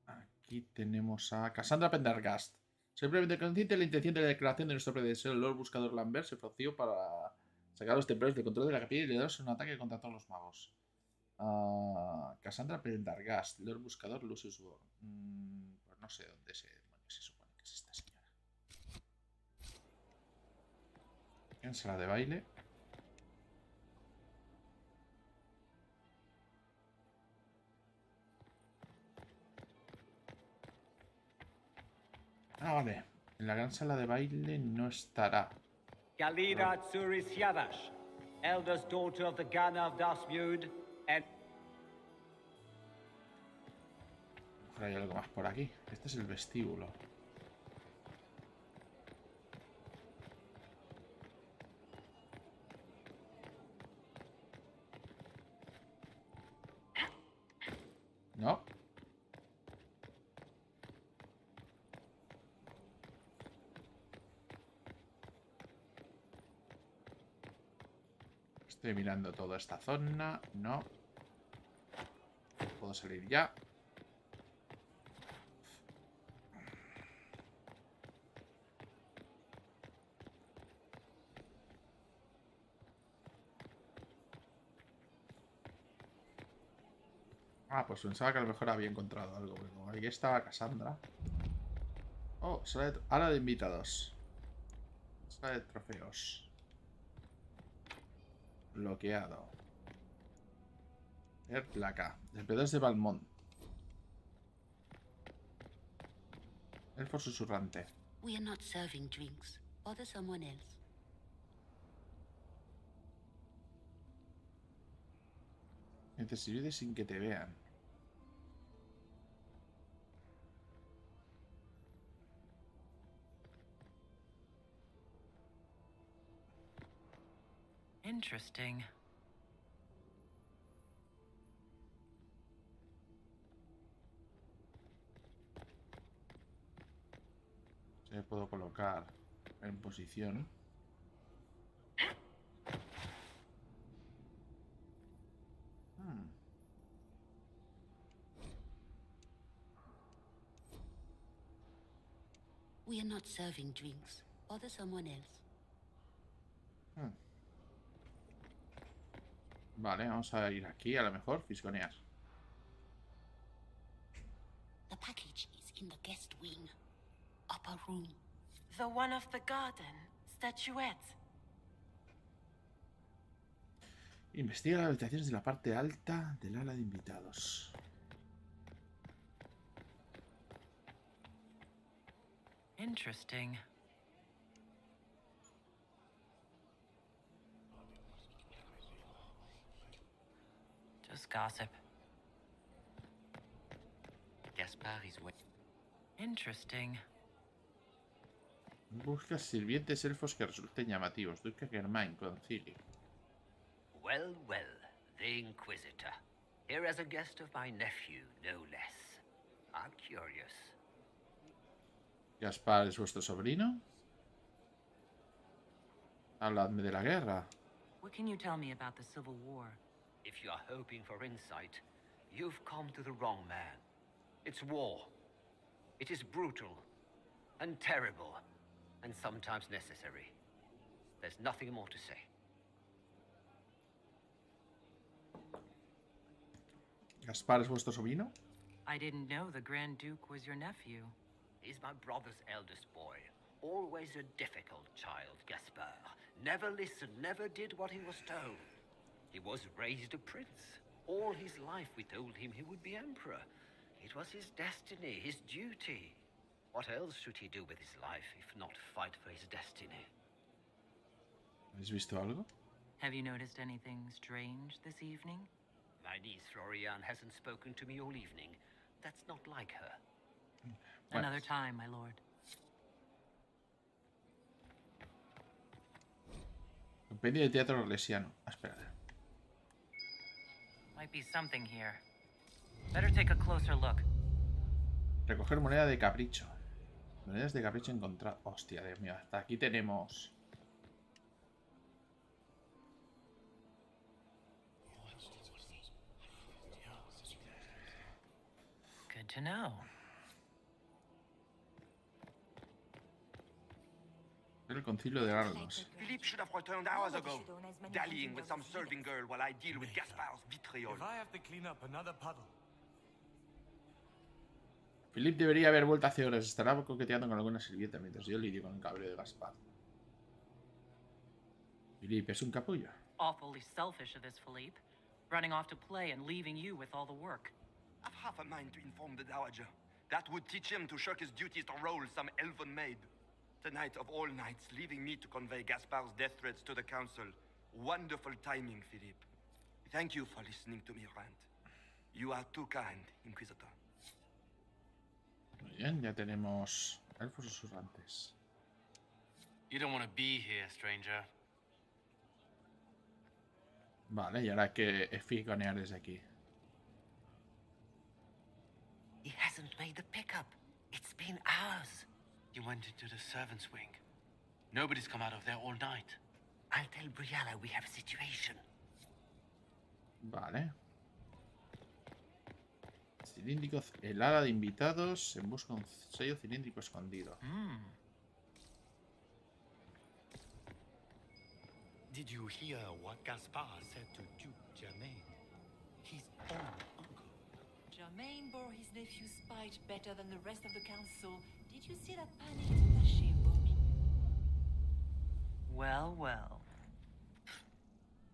Aquí tenemos a Cassandra Pendergast. Simplemente consciente de la intención de la declaración de nuestro predecesor, el Lord Buscador Lambert, se ofreció para sacar a los templarios del control de la capilla y liderarse un ataque contra todos los magos. Cassandra Pendergast, Lord Buscador Lucius Bor. Pues no sé dónde se supone que es esta señora. En sala de baile. Ah, vale. En la gran sala de baile no estará. Galira Tsuris Yavash, eldest daughter of the Ghana of Dasmud, and... Mejor hay algo más por aquí. Este es el vestíbulo. No. Estoy mirando toda esta zona. No. Puedo salir ya. Ah, pues pensaba que a lo mejor había encontrado algo. Porque como ahí estaba Cassandra. Oh, sala de invitados. Sala de trofeos. Bloqueado. Ver placa. Despedazos de Balmont. Elfo susurrante. We are not serving drinks. Bother someone else. Necesito sin que te vean. Interesting. Se puedo colocar en posición. We are not serving drinks. Bother someone else. Vale, vamos a ir aquí, a lo mejor, fisgonear. The package is in the guest wing. Upper room. The one of the garden. Statuette. Investiga las habitaciones de la parte alta del ala de invitados. Interesting. Just gossip. Gaspard? Gaspard is waiting. Interesting. Busca sirvientes elfos que resulten llamativos. Duque Germain, concilio. Well, well, the Inquisitor. Here as a guest of my nephew, no less. I'm curious. Gaspar es vuestro sobrino. Habladme de la guerra. What can you tell me about the Civil War? If you are hoping for insight, you've come to the wrong man. It's war. It is brutal, and terrible, and sometimes necessary. There's nothing more to say. ¿Gaspar es vuestro sobrino? I didn't know the Grand Duke was your nephew. He's my brother's eldest boy. Always a difficult child, Gaspard. Never listened, never did what he was told. He was raised a prince. All his life we told him he would be emperor. It was his destiny, his duty. What else should he do with his life if not fight for his destiny? ¿Habéis visto algo? Have you noticed anything strange this evening? My niece Florian hasn't spoken to me all evening. That's not like her. Another time, my lord. Compendio de teatro orlesiano. Espérate. Might be something here. Better take a closer look. Recoger moneda de capricho. Monedas de capricho encontradas. Hostia, Dios mío. Hasta aquí tenemos. Good to know. El concilio de Argos. Philippe should have returned hours ago, dallying with some serving girl while I deal with Gaspard's vitriol. If I have to clean up another puddle. Philippe debería haber vuelto hace horas. Estará coqueteando con alguna sirvienta mientras yo lidio con el cabreo de Gaspard. Philippe es un capullo. Awfully selfish of this, Philippe. Running off to play and leaving you with all the work. I've half a mind to inform the Dowager. That would teach him to shirk his duties to roll some elven maid. Tonight of all nights, leaving me to convey Gaspard's death threats to the council. Wonderful timing, Philippe. Thank you for listening to me rant. You are too kind, Inquisitor. Muy bien, ya tenemos elfos susurrantes. You don't want to be here, stranger. Vale, y ahora hay que efigonear desde aquí. He hasn't made the pickup. It's been hours. You went into the servants' wing. Nobody's come out of there all night. I'll tell Briala we have a situation. Vale. Cilíndrico, el ala de invitados en busca de un sello cilíndrico escondido. Did you hear what Gaspard said to Duke Germain? His own uncle. Germain bore his nephew's spite better than the rest of the council. Did you see that panicked attaché booming? Well, well.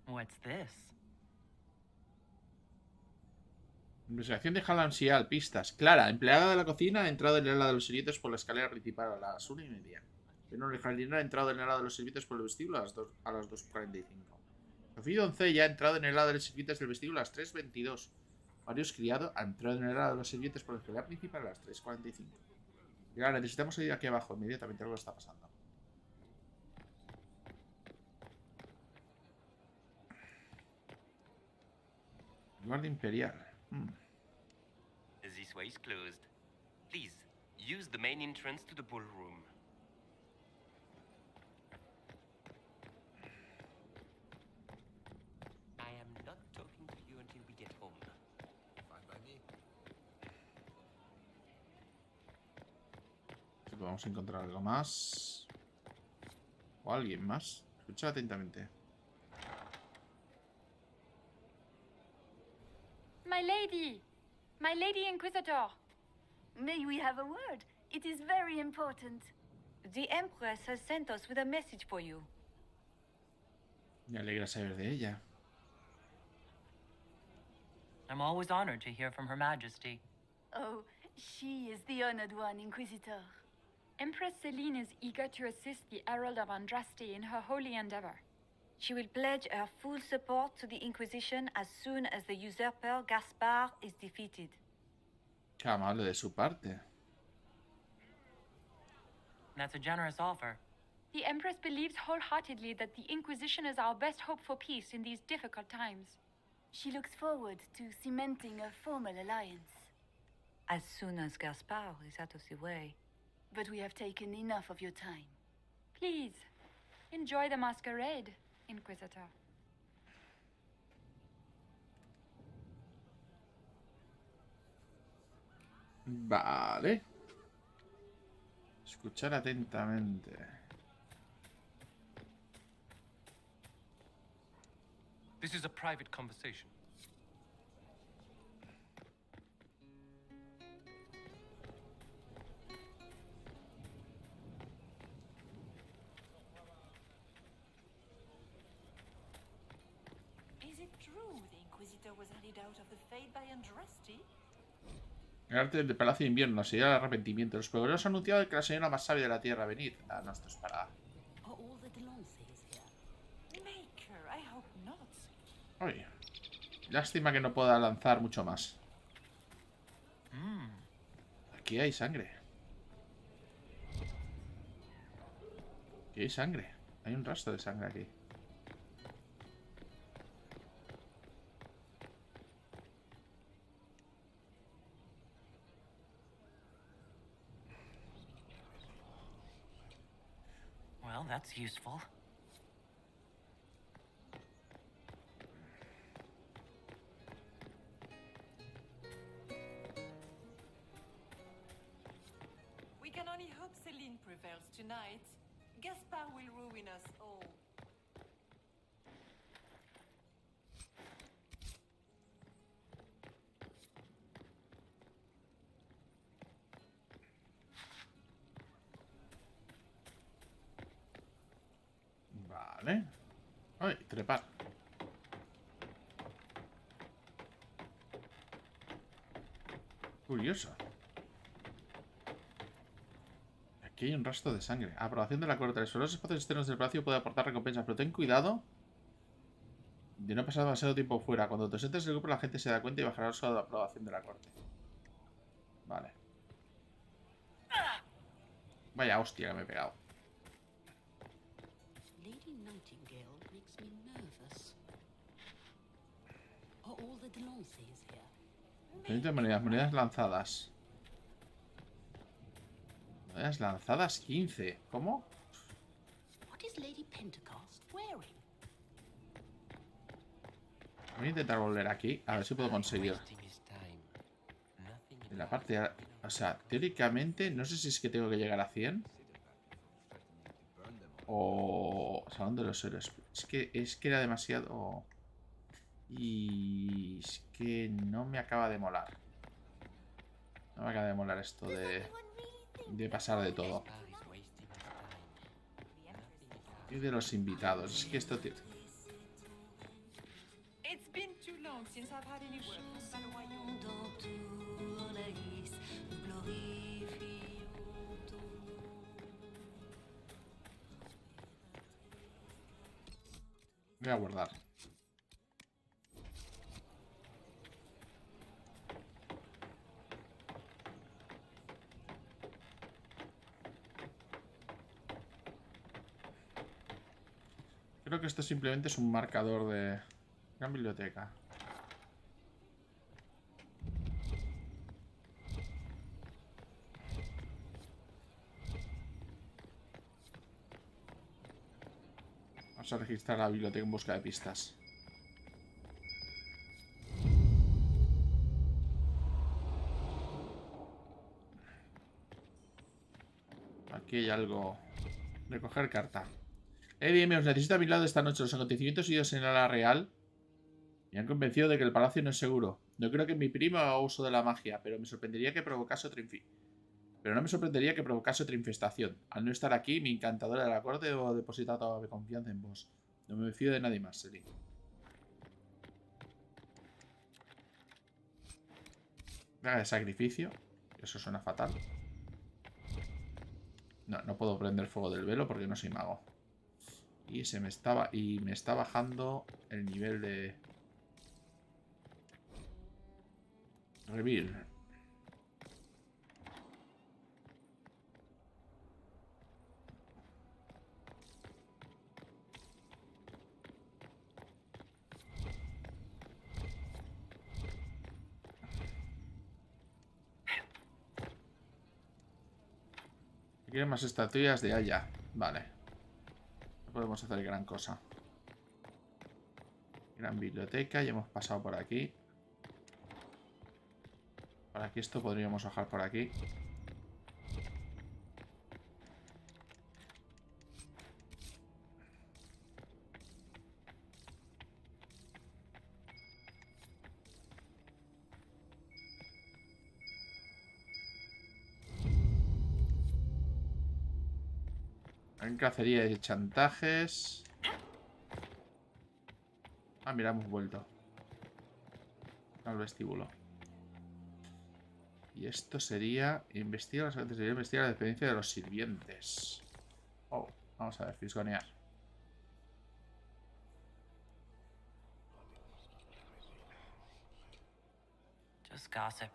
What's this? Investigación de Hallam Sial, pistas. Clara, empleada de la cocina, ha entrado en el ala de los servicios por la escalera principal a las 1:30. Pero el jardinero ha entrado en el ala de los servicios por el vestíbulo a las 2:45. Sofía Doncella ha entrado en el ala de los servicios del vestíbulo a las 3:22. Varios criados han entrado en el ala de los servicios por la escalera principal a las 3:45. Ya, necesitamos ir aquí abajo inmediatamente, algo está pasando. Guardia Imperial. This way is closed. Please, use the main entrance to the ballroom. I am not talking to you until we get home. Fine by me. Si podemos encontrar algo más. O alguien más. Escucha atentamente. My lady! My lady Inquisitor! May we have a word? It is very important. The Empress has sent us with a message for you. Me alegra saber de ella. I'm always honored to hear from Her Majesty. Oh, she is the honored one, Inquisitor. Empress Celine is eager to assist the Herald of Andraste in her holy endeavor. She will pledge her full support to the Inquisition as soon as the usurper Gaspard is defeated. Qué amable de su parte. That's a generous offer. The Empress believes wholeheartedly that the Inquisition is our best hope for peace in these difficult times. She looks forward to cementing a formal alliance. As soon as Gaspard is out of the way. But we have taken enough of your time. Please, enjoy the masquerade, Inquisitor. Vale. Escuchar atentamente. This is a private conversation. Is it true the Inquisitor was handed out of the Fate by Andraste? El arte del Palacio de Invierno sería el arrepentimiento. Los pueblos han anunciado que la señora más sabia de la tierra venid. Ah, no, esto es para... Are all the Delances here? Maker, I hope not. Oye, lástima que no pueda lanzar mucho más. Aquí hay sangre. Aquí hay sangre. Hay un rastro de sangre aquí. Well, that's useful. We can only hope Celine prevails tonight. Gaspard will ruin us all. Vale. Ay, trepar. Curioso. Aquí hay un rastro de sangre. Aprobación de la corte. Los espacios externos del palacio puede aportar recompensas, pero ten cuidado de no pasar demasiado tiempo fuera. Cuando te sientes en el grupo, la gente se da cuenta y bajará solo la aprobación de la corte. Vale. Vaya hostia que me he pegado. Lady Nightingale makes me nervous. Are all the Delances here? 20 monedas, monedas lanzadas. Monedas lanzadas 15. ¿Cómo? What is Lady Pentecost wearing? Voy a intentar volver aquí. A ver si puedo conseguir. En la parte... O sea, teóricamente... No sé si es que tengo que llegar a 100. O... Salón de los héroes. Es que era demasiado... Y... Es que no me acaba de molar. No me acaba de molar esto de pasar de todo. Y de los invitados. Es que esto... It's been too long since I've had any word from Baloyant. Voy a guardar. Creo que esto simplemente es un marcador de... Gran biblioteca. Vamos a registrar la biblioteca en busca de pistas. Aquí hay algo. Recoger carta. Dime, os necesito a mi lado esta noche. Los acontecimientos idos en la real me han convencido de que el palacio no es seguro. No creo que mi primo haga uso de la magia, pero me sorprendería que provocase otra Pero no me sorprendería que provocase otra infestación. Al no estar aquí, mi encantadora de la corte debo depositar toda mi confianza en vos. No me fío de nadie más, Selin. Haga de sacrificio. Eso suena fatal. No, no puedo prender fuego del velo porque no soy mago. Y me está bajando el nivel de... Reveal. Quieren más estatuillas de Haya. Vale. No podemos hacer gran cosa. Gran biblioteca. Ya hemos pasado por aquí. Por aquí esto podríamos bajar por aquí. En cacería de chantajes. Ah, mira, hemos vuelto al vestíbulo. Y esto sería... Investiga la dependencia de los sirvientes. Oh, vamos a ver, fisgonear. Just gossip.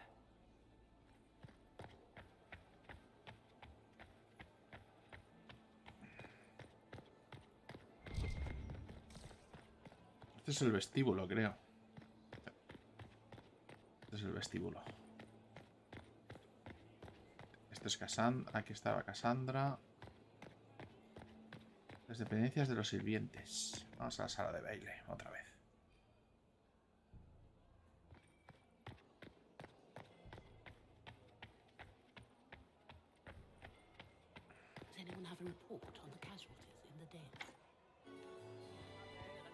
Este es el vestíbulo, creo. Este es el vestíbulo. Este es Cassandra. Aquí estaba Cassandra. Las dependencias de los sirvientes. Vamos a la sala de baile, otra vez. Does anyone have a report on the casualties in the den?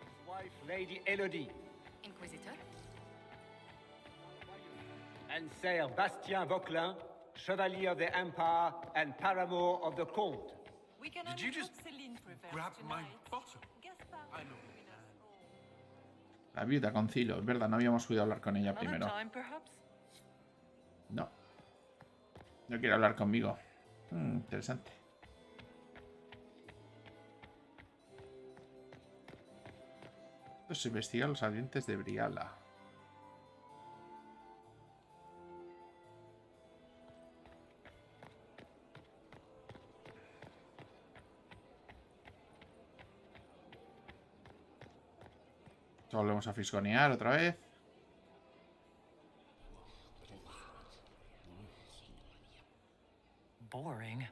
His wife, Lady Elodie. Inquisitor? And Sir Bastien Vauquelin, Chevalier of the Empire and paramour of the Comte. We can Did you just grab my bottle? I know. La viuda con Cilo. Es verdad, no habíamos podido hablar con ella Another primero. time, perhaps? No. No quiere hablar conmigo. Interesante. Esto se investiga los salientes de Briala. Volvemos a fisgonear otra vez. Boring.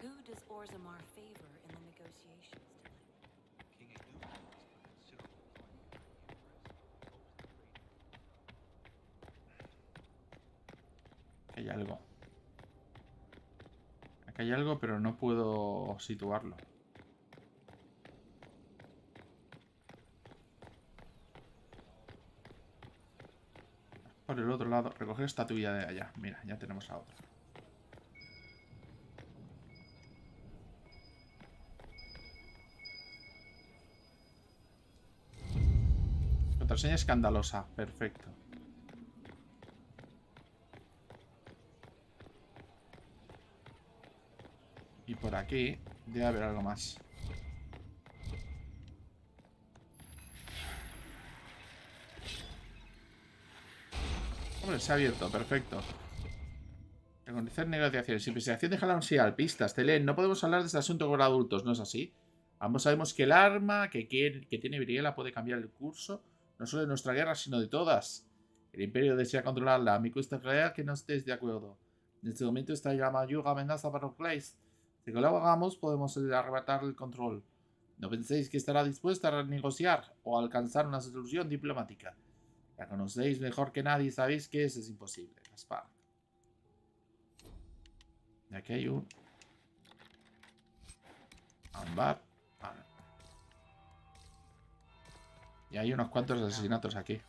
Who does Orzammar favor in the negotiations tonight? Aquí hay algo. Aquí hay algo, pero no puedo situarlo. Por el otro lado, recoger estatuilla de allá. Mira, ya tenemos la otra. Contraseña escandalosa. Perfecto. Y por aquí debe haber algo más. Hombre, se ha abierto, perfecto. Reconocer negociaciones. Investigación de Halam pistas. Telen, no podemos hablar de este asunto con adultos, ¿no es así? Ambos sabemos que el arma que tiene Briella puede cambiar el curso, no solo de nuestra guerra, sino de todas. El Imperio desea controlarla. Me cuesta creer que no estés de acuerdo. En este momento esta mayor amenaza para Orclais. Si lo hagamos, podemos arrebatar el control. ¿No penséis que estará dispuesta a renegociar o a alcanzar una solución diplomática? La conocéis mejor que nadie, sabéis que eso es imposible. Gaspar. Y aquí hay un... ámbar. Vale. Y hay unos cuantos asesinatos aquí.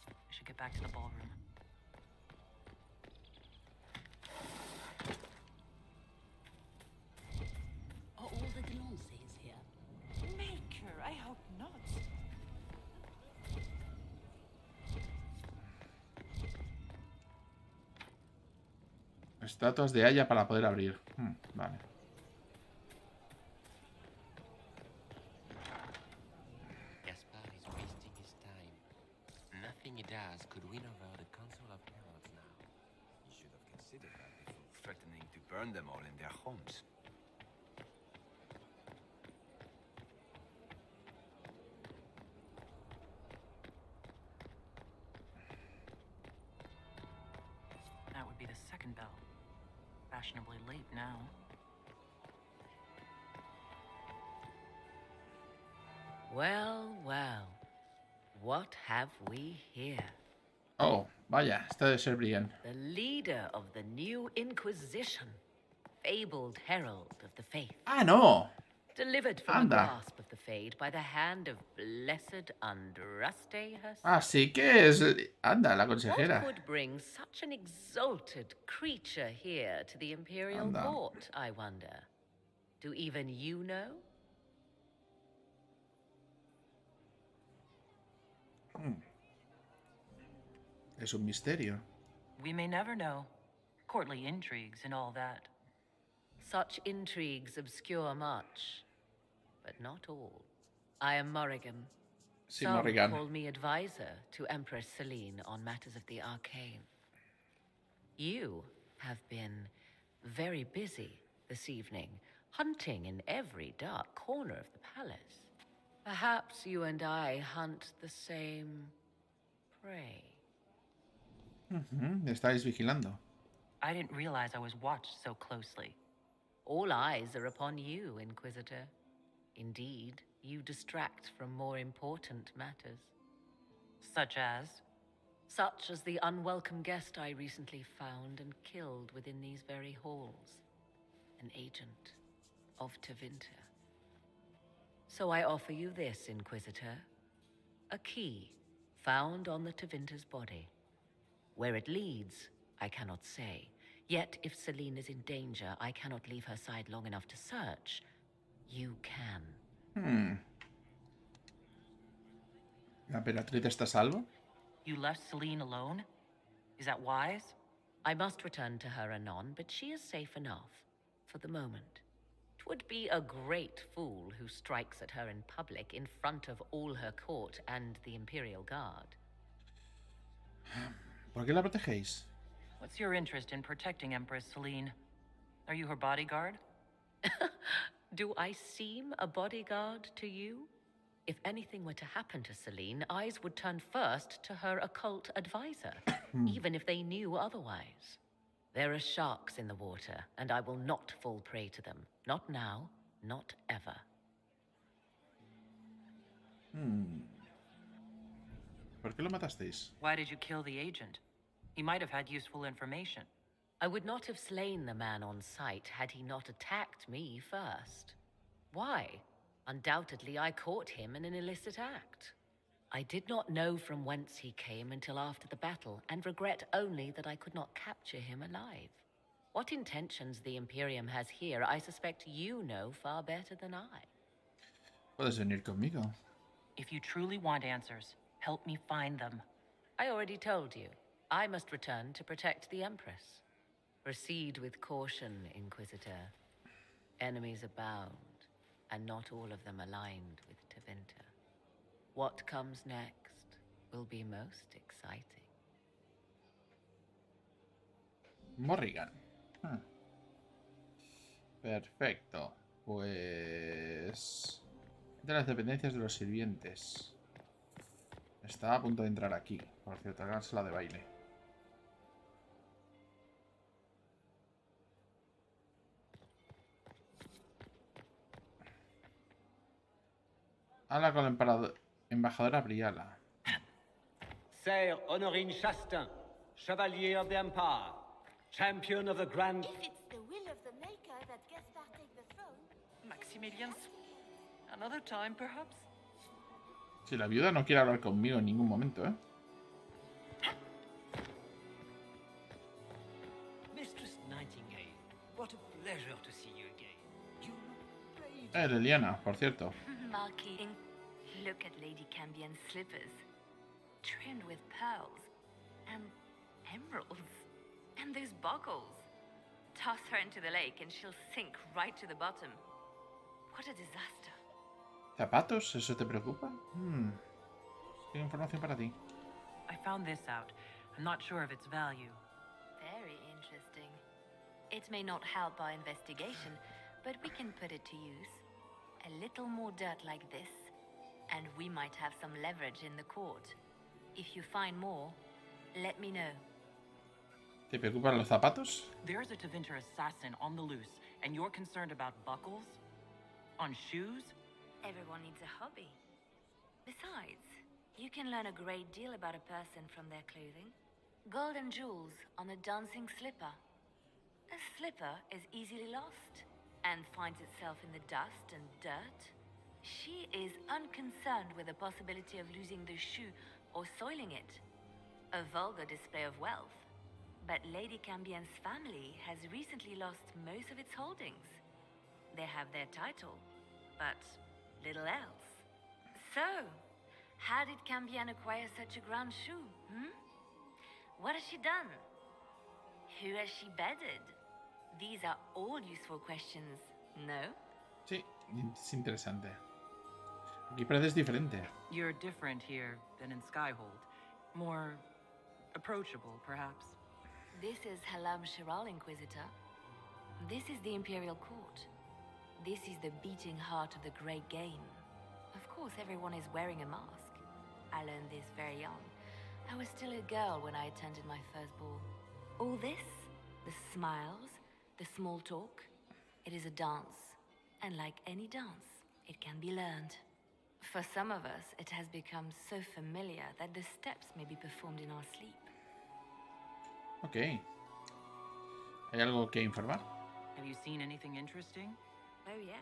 Are all the Delancey's here? Maker, I hope not. Estatuas de Haya para poder abrir. Vale. Gaspar is wasting his time. Nothing he does could win over the Council of Heralds now. You should have considered that before threatening to burn them all in their homes. That would be the second bell. Fashionably late now. Well, well. What have we here? Oh, vaya, esta debe ser Brienne. The leader of the new Inquisition. Fabled herald of the faith. Ah, no. Delivered from the grasp of the Fade by the hand of blessed Andraste herself. Así que es... Anda, la consejera. What could bring such an exalted creature here to the Imperial Court, I wonder? Do even you know? Es un misterio. We may never know. Courtly intrigues and all that. Such intrigues obscure much, but not all. I am Morrigan. Sí, Some Morrigan. call me advisor to Empress Celine on matters of the arcane. You have been very busy this evening, hunting in every dark corner of the palace. Perhaps you and I hunt the same prey. Estáis vigilando. I didn't realize I was watched so closely. All eyes are upon you, Inquisitor. Indeed, you distract from more important matters. Such as? Such as the unwelcome guest I recently found and killed within these very halls. An agent of Tevinter. So I offer you this, Inquisitor. A key found on the Tevinter's body. Where it leads, I cannot say. Yet, if Celine is in danger, I cannot leave her side long enough to search. You can. ¿La Emperatriz está a salvo? You left Celine alone? Is that wise? I must return to her anon, but she is safe enough. For the moment. 'Twould be a great fool who strikes at her in public in front of all her court and the Imperial Guard. ¿Por qué la protegéis? What's your interest in protecting Empress Celine? Are you her bodyguard? Do I seem a bodyguard to you? If anything were to happen to Celine, eyes would turn first to her occult advisor, even if they knew otherwise. There are sharks in the water, and I will not fall prey to them. Not now, not ever. ¿Por qué lo matasteis? Why did you kill the agent? He might have had useful information. I would not have slain the man on sight had he not attacked me first. Why? Undoubtedly, I caught him in an illicit act. I did not know from whence he came until after the battle, and regret only that I could not capture him alive. What intentions the Imperium has here, I suspect you know far better than I. Puedes venir conmigo. If you truly want answers, help me find them. I already told you. I must return to protect the Empress. Proceed with caution, Inquisitor. Enemies abound, and not all of them aligned with Tevinter. What comes next will be most exciting. Morrigan. Perfecto. Pues... De las dependencias de los sirvientes. Está a punto de entrar aquí. Por cierto, la sala de baile. Habla con la embajadora Briala. Sir Honorine Chastain, Chevalier of the Empire, Champion of the Grand... If it's the will of the Maker that Gaspard take the throne... Maximilian, another time, perhaps? Si la viuda no quiere hablar conmigo en ningún momento, ¿eh? Mistress Nightingale, what a pleasure to see you again. You look radiant. Orlesiana, por cierto. Marquis, look at Lady Cambion's slippers. Trimmed with pearls. And emeralds. And those buckles. Toss her into the lake and she'll sink right to the bottom. What a disaster. ¿Zapatos? ¿Eso te preocupa? Tengo información para ti. I found this out. I'm not sure of its value. Very interesting. It may not help our investigation, but we can put it to use. A little more dirt like this, and we might have some leverage in the court. If you find more, let me know. ¿Te preocupan los zapatos? There's a Tevinter assassin on the loose, and you're concerned about buckles? On shoes? Everyone needs a hobby. Besides, you can learn a great deal about a person from their clothing. Gold and jewels on a dancing slipper. A slipper is easily lost and finds itself in the dust and dirt. She is unconcerned with the possibility of losing the shoe or soiling it. A vulgar display of wealth. But Lady Cambien's family has recently lost most of its holdings. They have their title, but little else. So, how did Cambien acquire such a grand shoe, What has she done? Who has she bedded? These are all useful questions, no? Sí, es interesante. Aquí pareces diferente. You're different here than in Skyhold. More approachable, perhaps. This is Halam Shiral, Inquisitor. This is the Imperial Court. This is the beating heart of the Great Game. Of course, everyone is wearing a mask. I learned this very young. I was still a girl when I attended my first ball. All this, the smiles, the small talk, it is a dance. And like any dance, it can be learned. For some of us, it has become so familiar that the steps may be performed in our sleep. Ok. ¿Hay algo que informar? Have you seen anything interesting? Oh yes.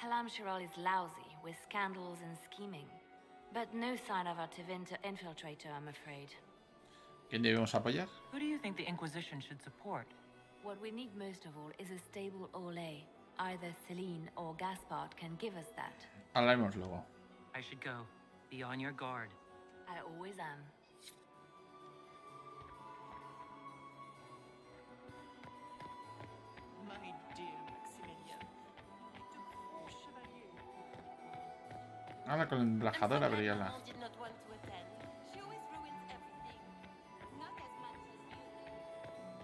Halam Shiral is lousy with scandals and scheming. But no sign of a Tevinter infiltrator, I'm afraid. ¿Quién debemos apoyar? Who do you think the Inquisition should support? What we need most of all is a stable Orlais. Either Celine or Gaspard can give us that. Hablaremos luego. I should go. Be on your guard. I always am. My dear Maximilian, like the whole chevalier. Habla con la embajadora Briala. Did not want to attend. She always ruins everything. Not as much as you.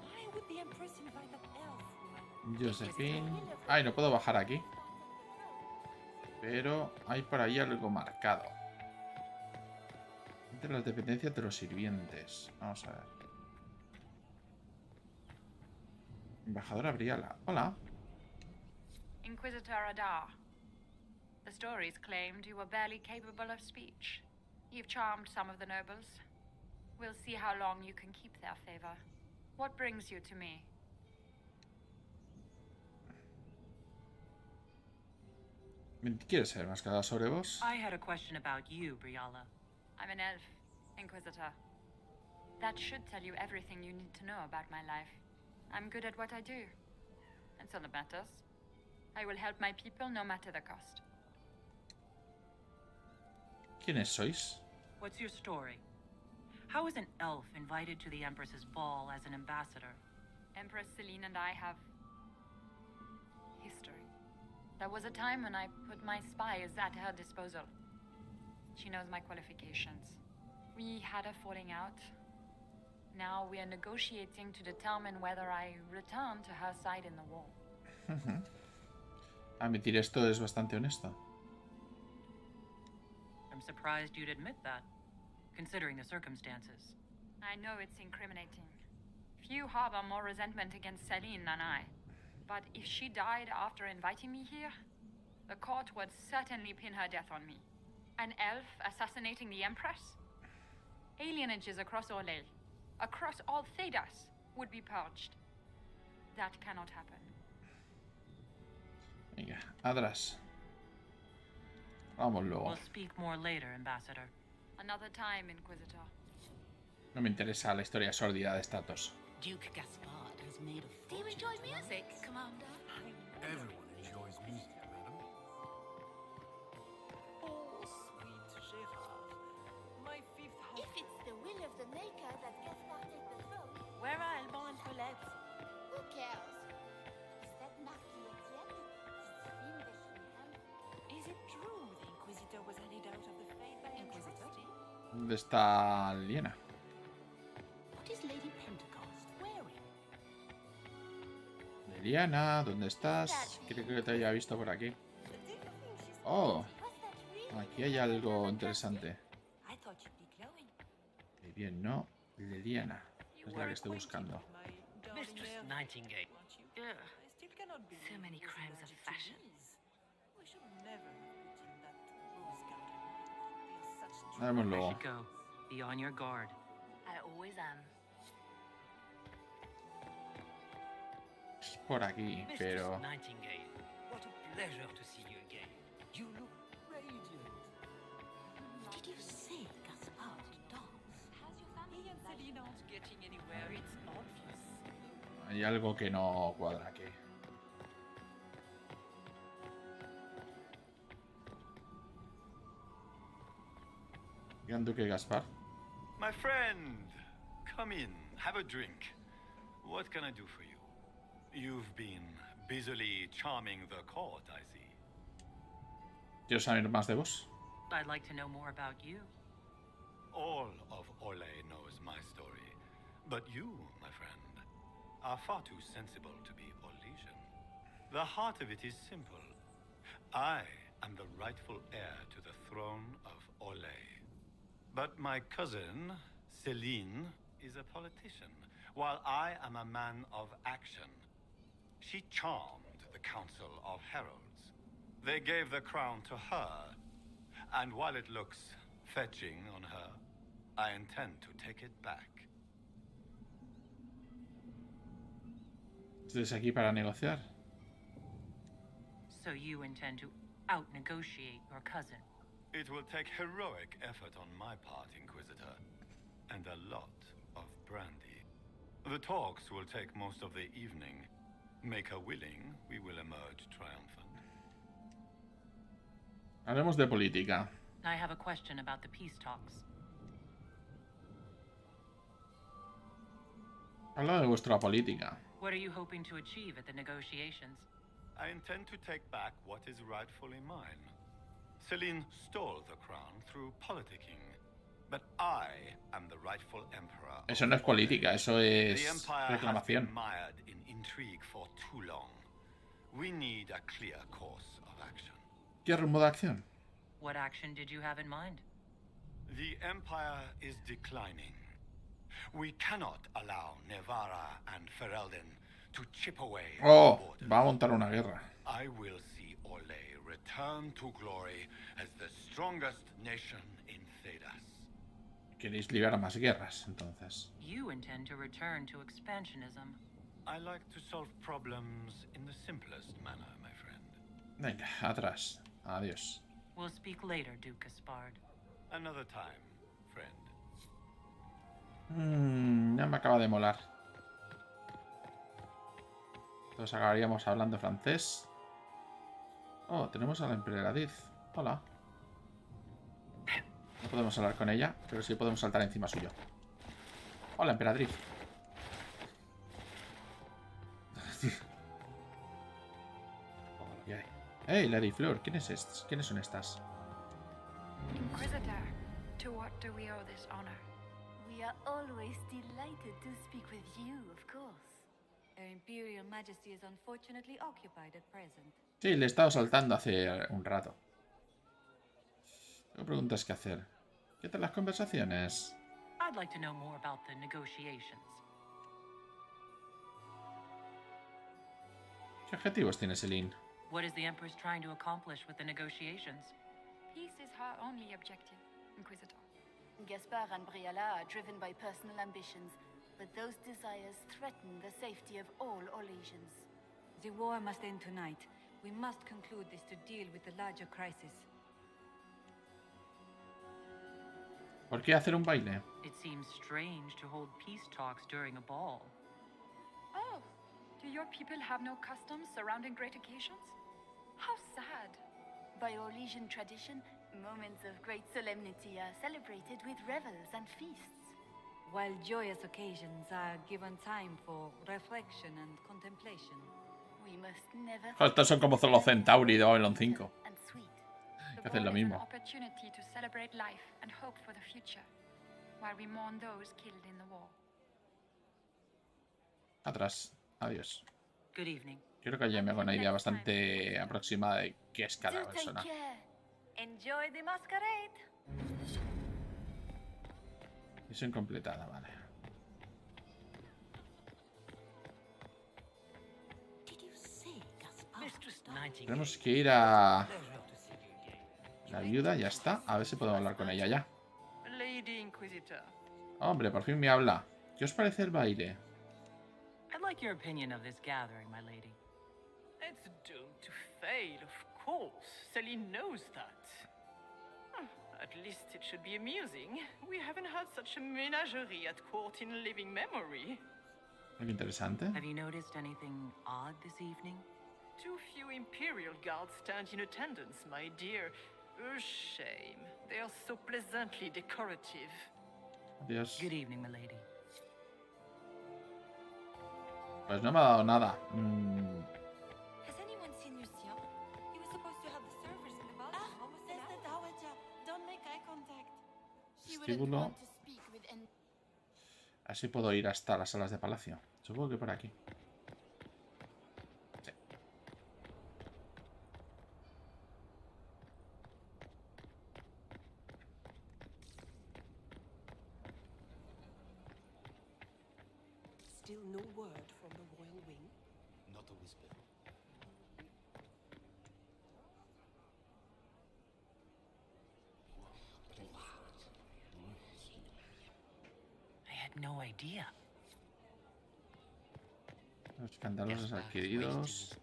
Why would the Empress invite that elf? Josephine. Ay, no puedo bajar aquí. Pero hay por ahí algo marcado. Entre las dependencias de los sirvientes. Vamos a ver. Embajadora Briala. Hola. Inquisitor Adar. The stories claimed you were barely capable of speech. You've charmed some of the nobles. We'll see how long you can keep their favor. What brings you to me? ¿Quieres saber más cosas sobre vos? I had a question about you, Briala. I'm an elf, Inquisitor. That should tell you everything you need to know about my life. I'm good at what I do. And so that matters. I will help my people no matter the cost. ¿Quiénes sois? What's your story? How is an elf invited to the Empress's ball as an ambassador? Empress Celine and I have history. There was a time when I put my spies at her disposal. She knows my qualifications. We had a falling out. Now we are negotiating to determine whether I return to her side in the war. Admitir esto es bastante honesto. I'm surprised you'd admit that, considering the circumstances. I know it's incriminating. Few harbor more resentment against Celine than I. But if she died after inviting me here, the court would certainly pin her death on me. An elf assassinating the Empress? Alienages across Orlais, across all Thedas, would be purged. That cannot happen. Venga, atrás. Vamos luego. We'll speak more later, Ambassador. Another time, Inquisitor. No me interesa la historia sórdida de Statos. Duke Gaspard has made a Do you enjoy music, Commander? Everyone enjoys music, madam. Oh, sweet Gerard. My fifth house. If it's the will of the Maker that Gaspard take the throne, Where are Alban and Paulette? who cares? Is that Marquis Etienne? It's him. Is it true the Inquisitor was handed out of the faith by Inquisitor? ¿Dónde está Liena? What is Lady Pentecost wearing? Liena, ¿dónde estás? Creo que te había visto por aquí. Oh, aquí hay algo interesante. I thought you'd be glowing. Muy bien, no. Liena. Es la que estoy buscando. Mistress Nightingale. Ugh. So many crimes of fashion. Vemos There luego. she go. Be on your guard. I always am. Es por aquí, pero... Mistress Nightingale, what a pleasure to see you again. You look radiant. Did you say Gaspard dance? Has your family and Celine aren't getting anywhere? It's obvious. Hay algo que no cuadra aquí. Gran Duque Gaspar. My friend, come in, have a drink. What can I do for you? You've been busily charming the court, I see. ¿Quiero saber más de vos? I'd like to know more about you. All of Orlais knows my story. But you, my friend, are far too sensible to be Orlesian. The heart of it is simple. I am the rightful heir to the throne of Orlais. But my cousin, Celine, is a politician, while I am a man of action. She charmed the Council of Heralds. They gave the crown to her, and while it looks fetching on her, I intend to take it back. ¿Estás aquí para negociar? So you intend to out-negotiate your cousin? It will take heroic effort on my part, Inquisitor, and a lot of brandy. The talks will take most of the evening. Make her willing, we will emerge triumphant. Hablemos de política. I have a question about the peace talks. Habla de vuestra política. What are you hoping to achieve at the negotiations? I intend to take back what is rightfully mine. Celine stole the crown through politicking, but I am the rightful emperor. Eso no es política, eso The es empire has reclamación. been mired in intrigue for too long. We need a clear course of action. ¿Qué rumbo de acción? What action did you have in mind? The empire is declining. We cannot allow Nevarra and Ferelden to chip away at Oh, the borders. va a montar una guerra. I will see Orlais return to glory as the strongest nation in Thedas. Queréis librar más guerras, entonces. You intend to return to expansionism. I like to solve problems in the simplest manner, my friend. Venga, atrás. Adiós. We'll speak later, Duke Gaspard. Another time, friend. Ya me acaba de molar. Entonces acabaríamos hablando francés. Oh, tenemos a la emperatriz. Hola. No podemos hablar con ella, pero sí podemos saltar encima suyo. Hola, emperatriz. Oh, ¿qué hay? Hey, Lady Fleur, ¿quiénes son estas? Inquisitor, to what do we owe this honor? We are always delighted to speak with you, of course. Her Imperial Majesty is unfortunately occupied at present. Sí, le he estado saltando hace un rato. Tengo preguntas que hacer. ¿Qué tal las conversaciones? I'd like to know more about the negotiations. ¿Qué objetivos tiene Celine? What is the Empress trying to accomplish with the negotiations? Peace is her only objective, Inquisitor. Gaspard and Briala are driven by personal ambitions, but those desires threaten the safety of all Orlesians. The war must end tonight. We must conclude this to deal with the larger crisis. ¿Por qué hacer un baile? It seems strange to hold peace talks during a ball. Oh, do your people have no customs surrounding great occasions? How sad. By Orlesian tradition, moments of great solemnity are celebrated with revels and feasts. While joyous occasions are given time for reflection and contemplation. We must never Estos son como los Centauri de Babylon 5. and sweet. The Que hacen lo ball is an mismo. opportunity to celebrate life and hope for the future, while we mourn those killed in the war. Atrás. Adiós. Good evening. Creo que ya me hago una idea bastante aproximada de qué es cada Do take persona. care. Enjoy the masquerade. Misión completada, vale. Tenemos que ir a... La viuda, ya está. A ver si puedo hablar con ella ya. Lady Inquisitor. Hombre, por fin me habla. ¿Qué os parece el baile? I'd like your opinion of this gathering, my lady. It's doomed to fail, of course. Celine knows that. At least it should be amusing. We haven't had such a menagerie at court in living memory. Muy interesante. Have you noticed anything odd this evening? Too few Imperial guards stand in attendance, my dear. A shame. They are so pleasantly decorative. Adiós. Good evening, my lady. Pues no me ha dado nada. Has anyone seen Lucien? He was supposed to have the servers in the bathroom almost an hour. Dowager. Don't make eye contact. Vestíbulo. Así puedo ir hasta las salas de palacio. Supongo que por aquí. Sí. Still no word from the royal wing? Not a whisper. I had no idea. Los escandalosos adquiridos.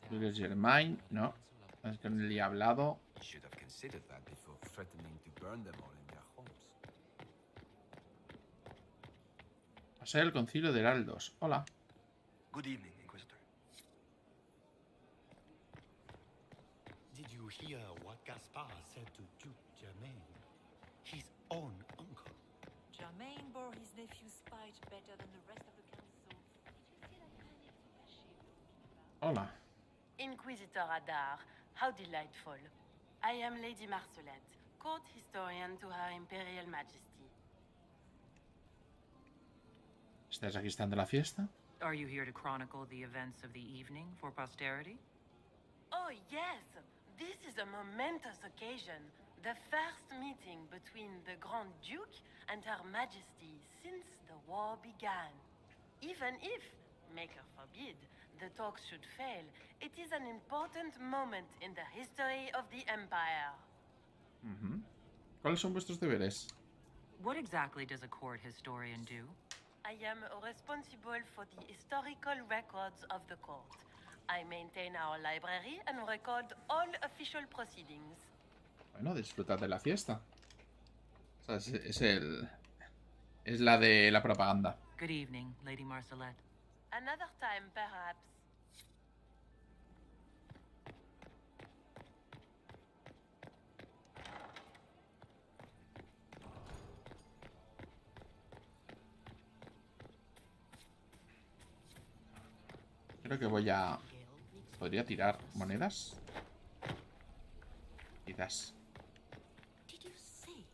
Jules Germain. No. Es que le he hablado. You should have considered that before threatening to burn them all in their homes. Pasar el concilio de heraldos. Hola. Good evening, Inquisitor. Did you hear what Gaspard said to Duke Germain? His own uncle. Germain bore his nephew's spite better than the rest of the council. Hola. Inquisitor Adar, how delightful. I am Lady Marcelette, court historian to Her Imperial Majesty. ¿Estás aquí estando la fiesta? Are you here to chronicle the events of the evening for posterity? Oh, yes. This is a momentous occasion. The first meeting between the Grand Duke and Her Majesty since the war began. Even if, Maker forbid, the talks should fail, it is an important moment in the history of the Empire. ¿Cuáles son vuestros deberes? What exactly does a court historian do? I am responsible for the historical records of the court. I maintain our library and record all official proceedings. Bueno, disfrutad de la fiesta. O sea, es la de la propaganda. Good evening, Lady Marcelette. Another time, perhaps. Creo que voy a... ¿Podría tirar monedas? Quizás. Did you see?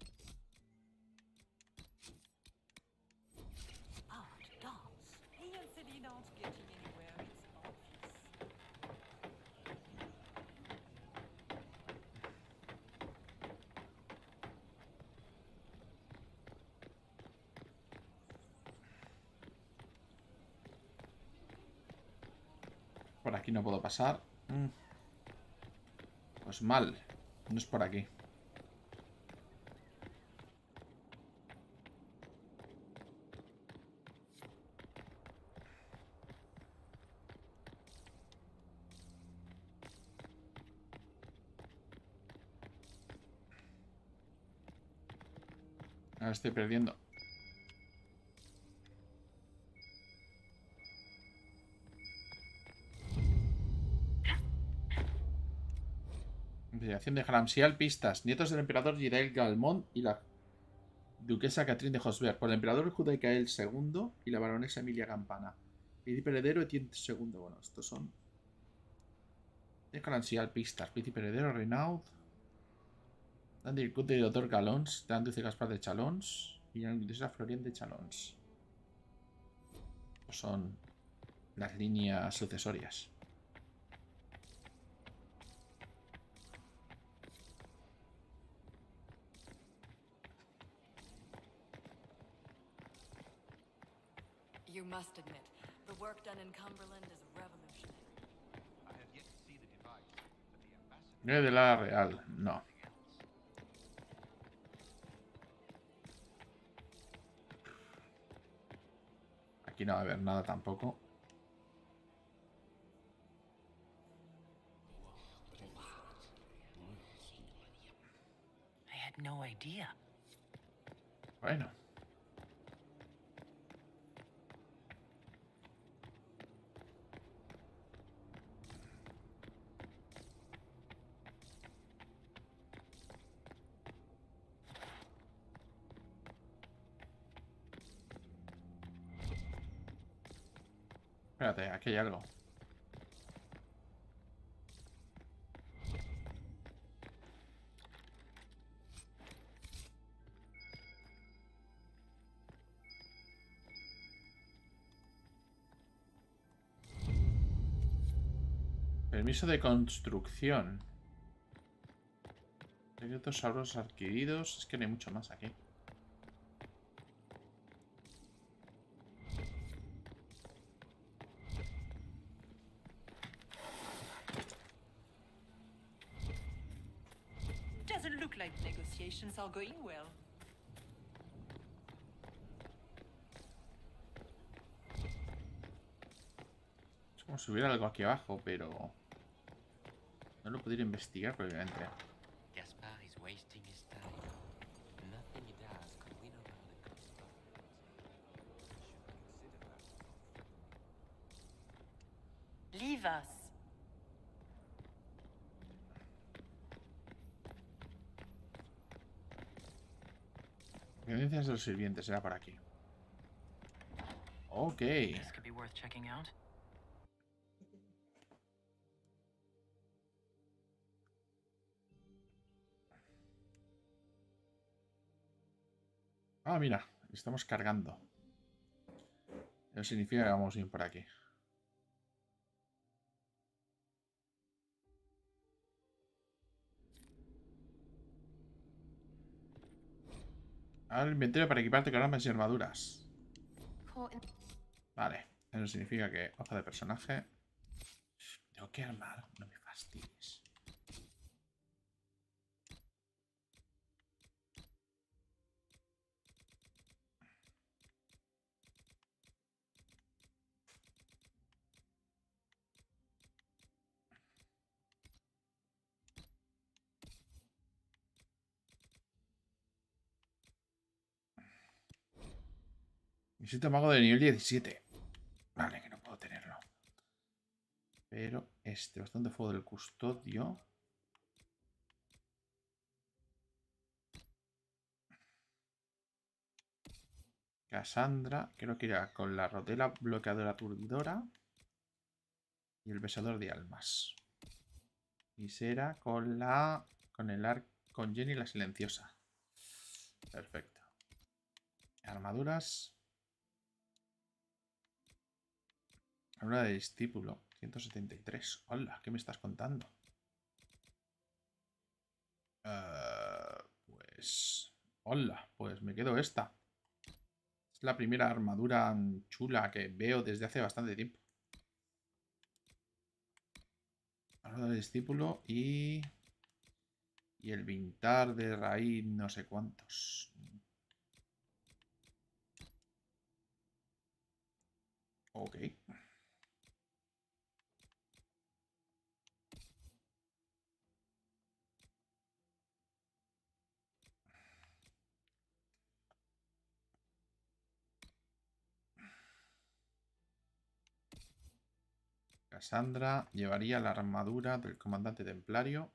Art dance. He and Celine aren't getting anywhere. It's obvious. Por aquí no puedo pasar. Pues mal. No es por aquí. Ahora estoy perdiendo. Investigación de Haramsial, pistas. Nietos del emperador Gidael Galmont y la duquesa Catherine de Hosberg. Por el emperador Judaikael II y la baronesa Emilia Campana. Príncipe heredero Etienne II. Bueno, estos son... De Haramsial, pistas. Príncipe heredero Renaud. Dandy Cut de Doctor Galons. Dan Duce Gaspar de Chalons. Y la duquesa Florian de Chalons. Estos son las líneas sucesorias. You must admit, the work done in Cumberland is revolutionary. De la real, no. Aquí no va a haber nada tampoco. I had no idea. Bueno. Espérate, aquí hay algo. Permiso de construcción. Secretos sabrosos adquiridos. Es que no hay mucho más aquí. Doesn't look like negotiations are going well. Es como si hubiera algo aquí abajo, pero no lo pudiera investigar previamente. Gaspar is wasting his time. Nothing he does could win over the custodians. Leave us. Evidencias de los sirvientes, era por aquí. Ok. This could be worth checking out. Ah, mira, estamos cargando. Eso significa que vamos bien por aquí. Ahora el inventario para equiparte con armas y armaduras. Vale, eso significa que hoja de personaje. Tengo que armar, no me fastidies. Necesito mago de nivel 17. Vale, que no puedo tenerlo. Pero bastante fuego del custodio. Cassandra, creo que irá con la rodela bloqueadora aturdidora. Y el besador de almas. Y Sera con la. Con Jenny la silenciosa. Perfecto. Armaduras. Armadura de discípulo. 173. Hola, ¿qué me estás contando? Pues. Hola, pues me quedo esta. Es la primera armadura chula que veo desde hace bastante tiempo. Armadura de discípulo y el vintar de raíz no sé cuántos. Ok. Cassandra llevaría la armadura del comandante templario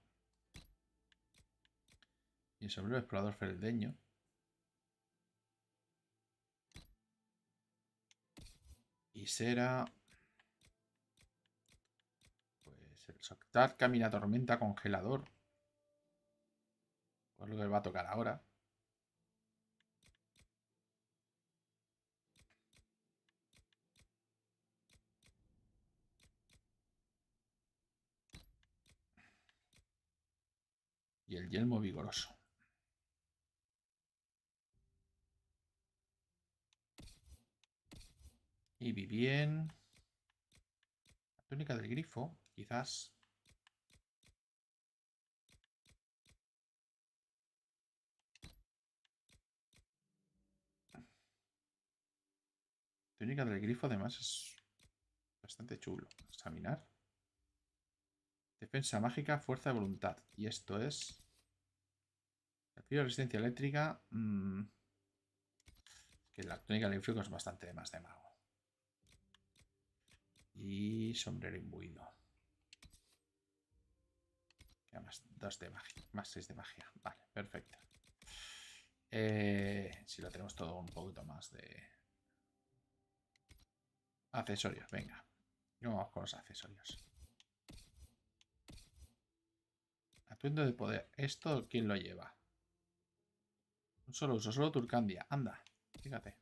y el sombrero explorador feldeño. Y Sera, pues el Soctar camina tormenta congelador. Pues lo que le va a tocar ahora. Y el yelmo vigoroso. Y Vivien. La túnica del grifo, quizás. Túnica del grifo además es bastante chulo. Examinar. Defensa mágica, fuerza de voluntad. Y esto es... Desafío de resistencia eléctrica. Que la túnica del grifo es bastante más de mago. Y sombrero imbuido. Queda más 2 de magia. Más 6 de magia. Vale, perfecto. Si lo tenemos todo un poquito más de... Accesorios, venga. Vamos con los accesorios. Atuendo de poder. ¿Esto quién lo lleva? Un solo uso, solo Turcandia. Anda, fíjate.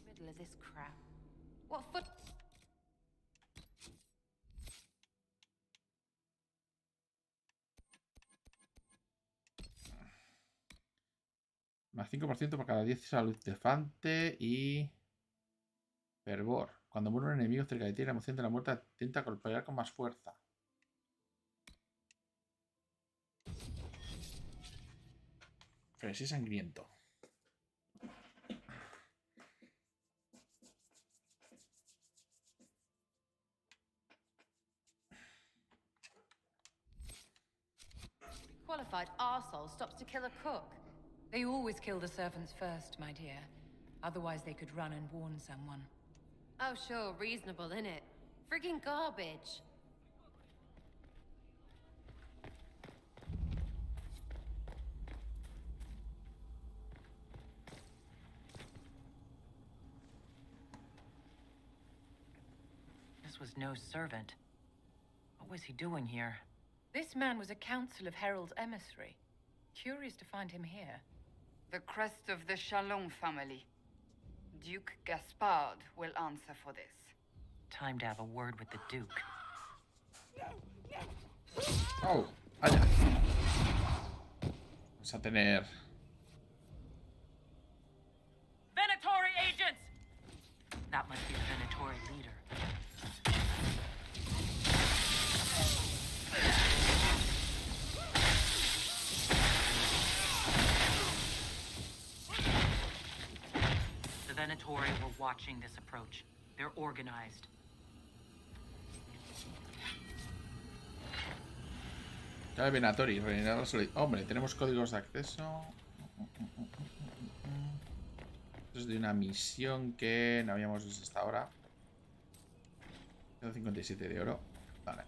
Middle of this crap. What foot? Más 5% por cada 10 salud defante y... Fervor. Cuando muere un enemigo cerca de ti, la emoción de la muerte intenta golpear con más fuerza. Frenesí sangriento. Qualified arsehole stops to kill a cook. They always kill the servants first, my dear. Otherwise they could run and warn someone. Oh, sure, reasonable, innit? Friggin' garbage. This was no servant. What was he doing here? This man was a council of Herald's emissary. Curious to find him here. The crest of the Chalon family. Duke Gaspard will answer for this. Time to have a word with the Duke. Oh, vaya. Vamos a tener... Venatori agents! That must be the Venatori leader. The Venatori were watching this approach. They're organized. Clave Venatori, rellenar la solicitud. Hombre, tenemos códigos de acceso. Esto es de una misión que no habíamos visto hasta ahora. 157 de oro. Vale.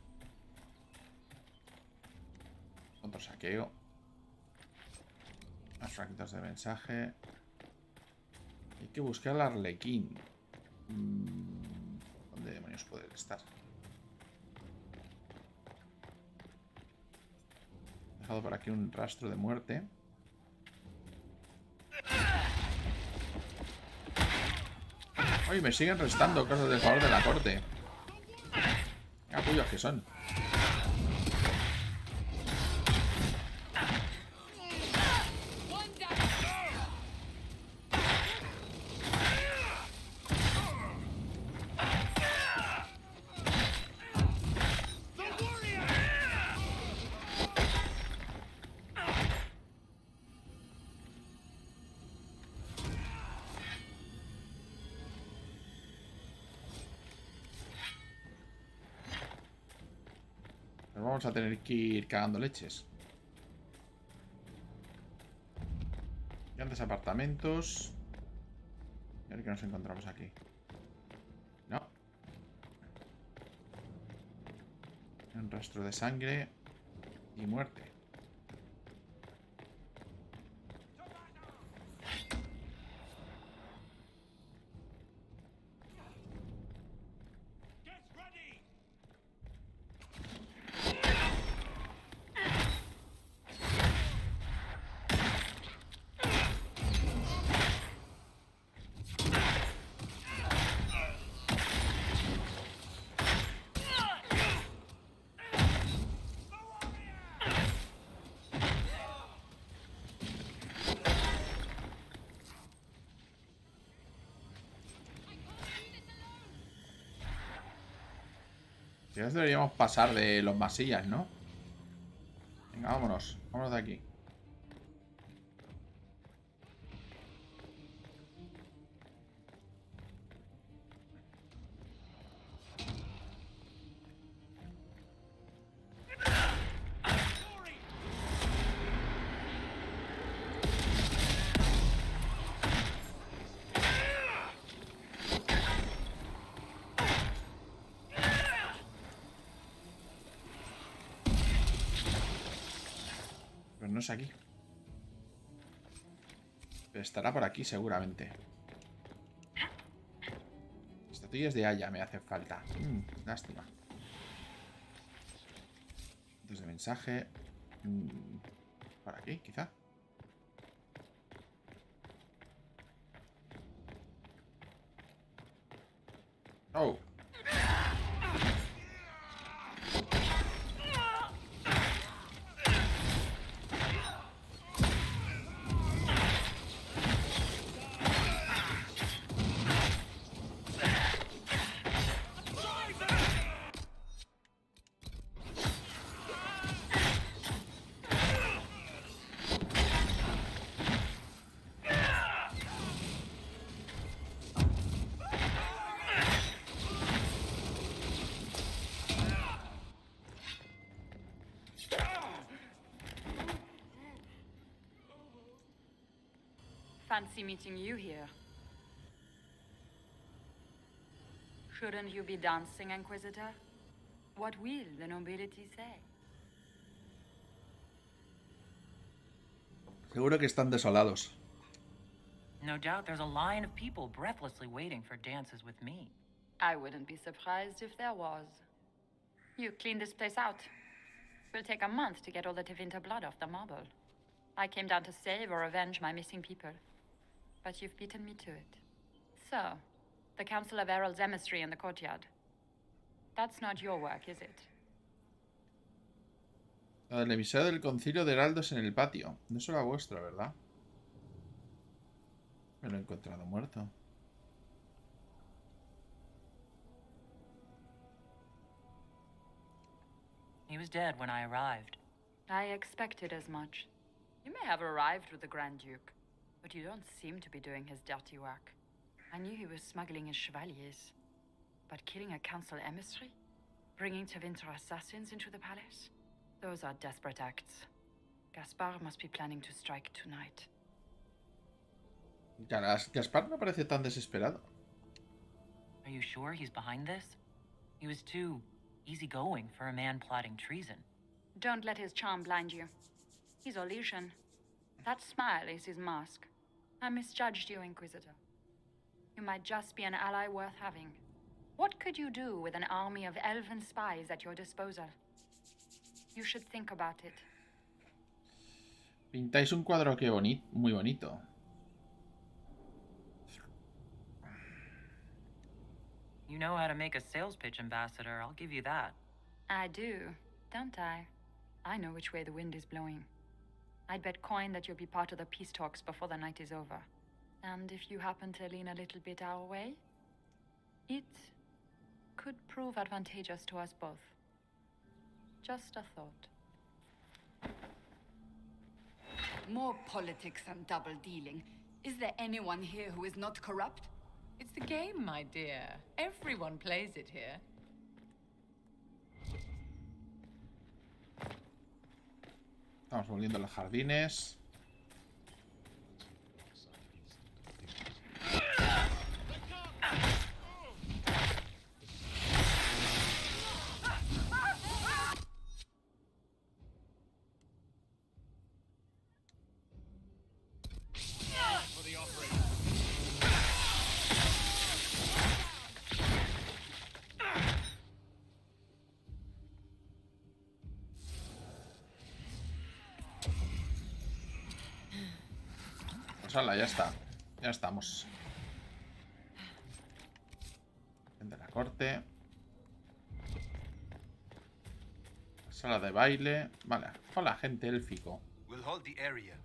Otro saqueo. Más fragmentos de mensaje. Hay que buscar al Arlequín. ¿Dónde demonios puede estar? He dejado por aquí un rastro de muerte. Oye, me siguen restando cosas del favor de la corte. Qué capullos que son. Vamos a tener que ir cagando leches. Grandes apartamentos. A ver qué nos encontramos aquí. No. Un rastro de sangre y muerte. Quizás deberíamos pasar de los masillas, ¿no? Venga, vámonos. Vámonos de aquí. Pero no es aquí. Pero estará por aquí seguramente. Estatuillas de haya me hacen falta. Lástima. Entonces de mensaje. Por aquí, quizá. Oh. Fancy meeting you here. Shouldn't you be dancing, Inquisitor? What will the nobility say? Seguro que están desolados. No doubt there's a line of people breathlessly waiting for dances with me. I wouldn't be surprised if there was. You cleaned this place out. Will take a month to get all the Tevinter blood off the marble. I came down to save or avenge my missing people. But you've beaten me to it. So, the Council of Herald's emissary in the courtyard. That's not your work, is it? El emisario del concilio de heraldos en el patio. No será vuestro, ¿verdad? Me lo he encontrado muerto. He was dead when I arrived. I expected as much. You may have arrived with the Grand Duke, but you don't seem to be doing his dirty work. I knew he was smuggling his chevaliers. But killing a council emissary? Bringing Tevinter assassins into the palace? Those are desperate acts. Gaspar must be planning to strike tonight. Gaspar no parece tan desesperado. Are you sure he's behind this? He was too easygoing for a man plotting treason. Don't let his charm blind you. He's Orlesian. That smile is his mask. I misjudged you, Inquisitor. You might just be an ally worth having. What could you do with an army of elven spies at your disposal? You should think about it. Pintáis un cuadro que muy bonito. You know how to make a sales pitch, Ambassador. I'll give you that. I do, don't I? I know which way the wind is blowing. I'd bet coin that you'll be part of the peace talks before the night is over. And if you happen to lean a little bit our way, it could prove advantageous to us both. Just a thought. More politics and double-dealing. Is there anyone here who is not corrupt? It's the game, my dear. Everyone plays it here. Estamos volviendo a los jardines. Pues hala, ya está. Ya estamos. De la corte. Sala de baile. Vale. Hola, gente élfico. We'll hold the area.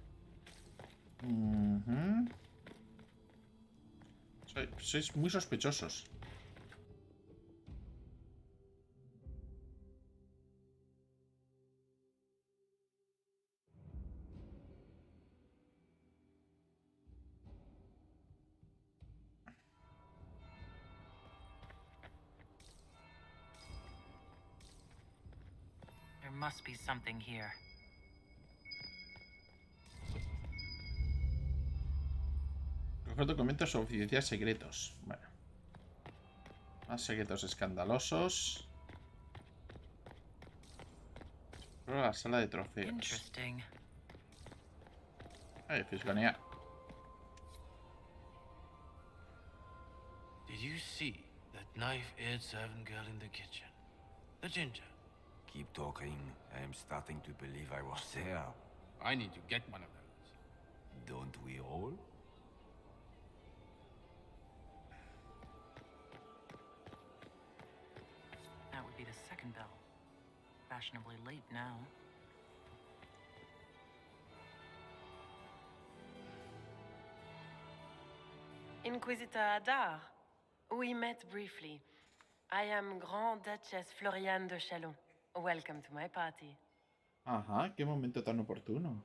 Sois muy sospechosos. There must be something here. Coger documentos oficiales secretos. Bueno. Más secretos escandalosos. Explora la sala de trofeos. Interesting. Fisgonear. Did you see that knife-edged servant girl in the kitchen? The ginger. Keep talking. I am starting to believe I was there. I need to get one of those. Don't we all? That would be the second bell. Fashionably late now. Inquisitor Adar, we met briefly. I am Grand Duchess Floriane de Chalon. Welcome to my party. Ajá, qué momento tan oportuno.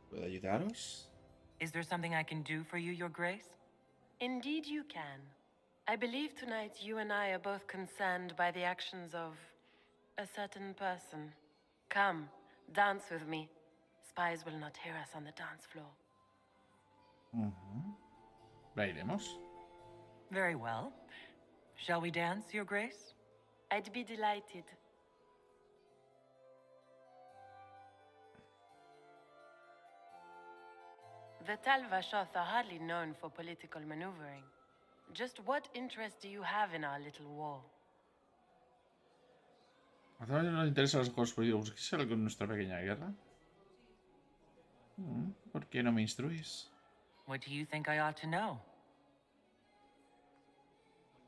¿Puedo ayudaros? Is there something I can do for you, Your Grace? Indeed you can. I believe tonight you and I are both concerned by the actions of a certain person. Come, dance with me. Spies will not hear us on the dance floor. Bailemos. Very well. Shall we dance, Your Grace? I'd be delighted. The Talvashoth are hardly known for political maneuvering. Just what interest do you have in our little war? ¿A todos nos interesan los juegos políticos? ¿Qué será con nuestra pequeña guerra? ¿Por qué no me instruís? What do you think I ought to know?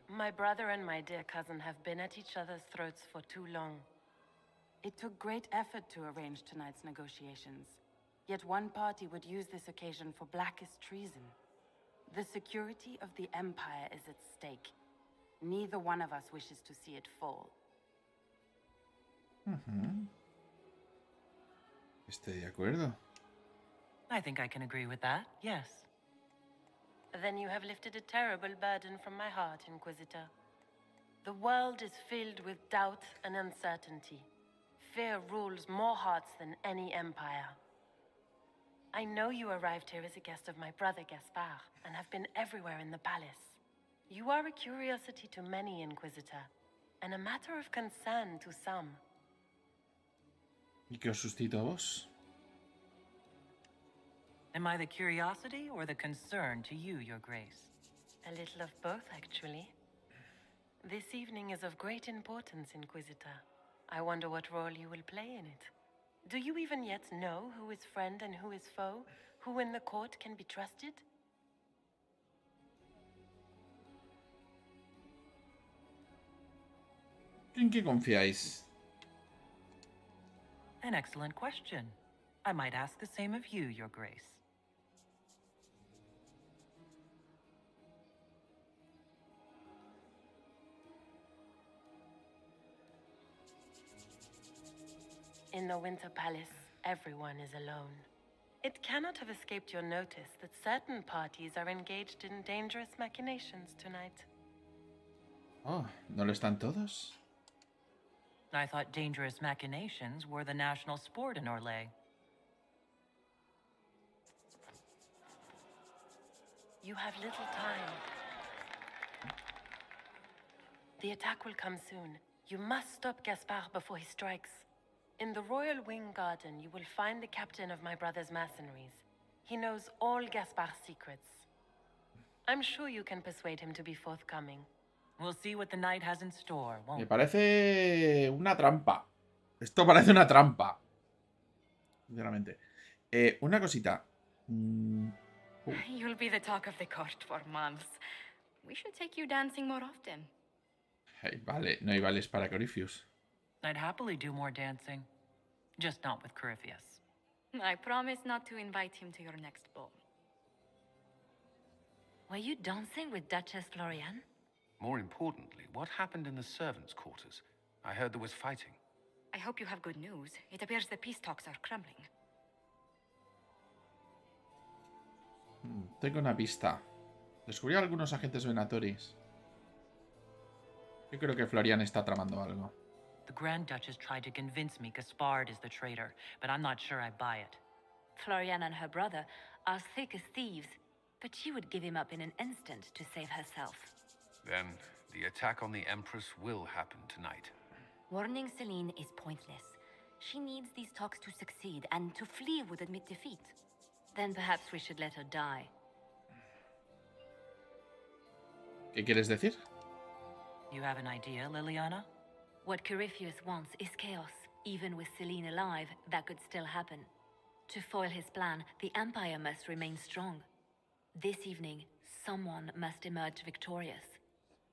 My brother and my dear cousin have been at each other's throats for too long. It took great effort to arrange tonight's negotiations. Yet one party would use this occasion for blackest treason. The security of the Empire is at stake. Neither one of us wishes to see it fall. Estoy de acuerdo. I think I can agree with that, yes. Then you have lifted a terrible burden from my heart, Inquisitor. The world is filled with doubt and uncertainty. Fear rules more hearts than any empire. I know you arrived here as a guest of my brother Gaspard, and have been everywhere in the palace. You are a curiosity to many, Inquisitor, and a matter of concern to some. ¿Y qué os suscita a vos? Am I the curiosity or the concern to you, Your Grace? A little of both, actually. This evening is of great importance, Inquisitor. I wonder what role you will play in it. Do you even yet know who is friend and who is foe? Who in the court can be trusted? ¿En qué confiáis? An excellent question. I might ask the same of you, Your Grace. In the Winter Palace, everyone is alone. It cannot have escaped your notice that certain parties are engaged in dangerous machinations tonight. Oh, ¿no lo están todos? I thought dangerous machinations were the national sport in Orlais. You have little time. The attack will come soon. You must stop Gaspard before he strikes. In the Royal Wing Garden, you will find the captain of my brother's mercenaries. He knows all Gaspard's secrets. I'm sure you can persuade him to be forthcoming. We'll see what the night has in store, won't Me parece una trampa. Esto parece una trampa. Sinceramente. Una cosita. You'll be the talk of the court for months. We should take you dancing more often. Hey, vale, no hay vales para Corypheus. I'd happily do more dancing. Just not with Corypheus. I promise not to invite him to your next ball. Were you dancing with Duchess Floriane? More importantly, what happened in the servants' quarters? I heard there was fighting. I hope you have good news. It appears the peace talks are crumbling. Tengo una pista. Descubrí a algunos agentes venatoris. Yo creo que Florian está tramando algo. The Grand Duchess tried to convince me Gaspard is the traitor, but I'm not sure I buy it. Floriana and her brother are thick as thieves, but she would give him up in an instant to save herself. Then the attack on the Empress will happen tonight. Warning Celine is pointless. She needs these talks to succeed, and to flee would admit defeat. Then perhaps we should let her die. ¿Qué quieres decir? You have an idea, Liliana? What Corypheus wants is chaos. Even with Celine alive, that could still happen. To foil his plan, the Empire must remain strong. This evening, someone must emerge victorious.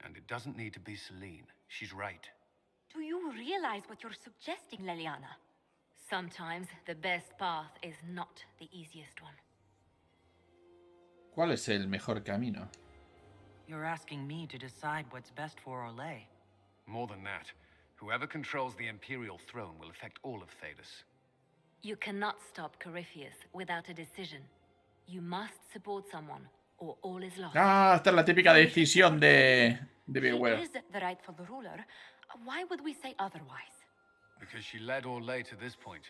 And it doesn't need to be Celine. She's right. Do you realize what you're suggesting, Liliana? Sometimes the best path is not the easiest one. ¿Cuál es el mejor camino? You're asking me to decide what's best for Orlais. More than that, whoever controls the Imperial throne will affect all of Thedas. You cannot stop Corypheus without a decision. You must support someone, or all is lost. Ah, esta es la típica decisión de Beware. She is the rightful ruler. Why would we say otherwise? Because she led Orlais to this point.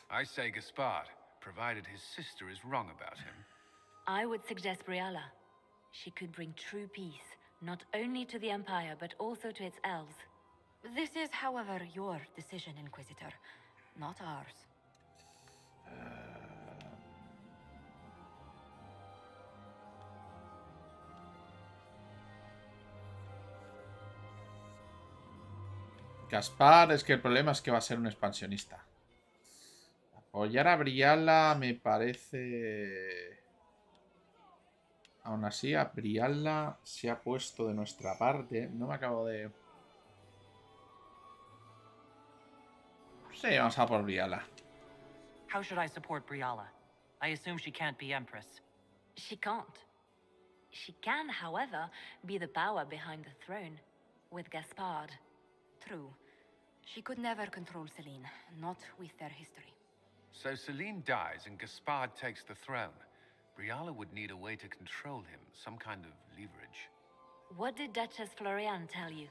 I say Gaspard, provided his sister is wrong about him. I would suggest Briala. She could bring true peace, not only to the Empire, but also to its elves. This is, however, your decision, Inquisitor, not ours. Gaspard, es que el problema es que va a ser un expansionista. Apoyar a Briala me parece... Aún así, a Briala se ha puesto de nuestra parte. No me acabo de... Sí, vamos a por Briala. How should I support Briala? I assume she can't be Empress. She can't. She can, however, be the power behind the throne, with Gaspard. True. She could never control Celine, not with their history. So Celine dies and Gaspard takes the throne. Briala would need a way to control him, some kind of leverage. What did Duchess Floriane tell you?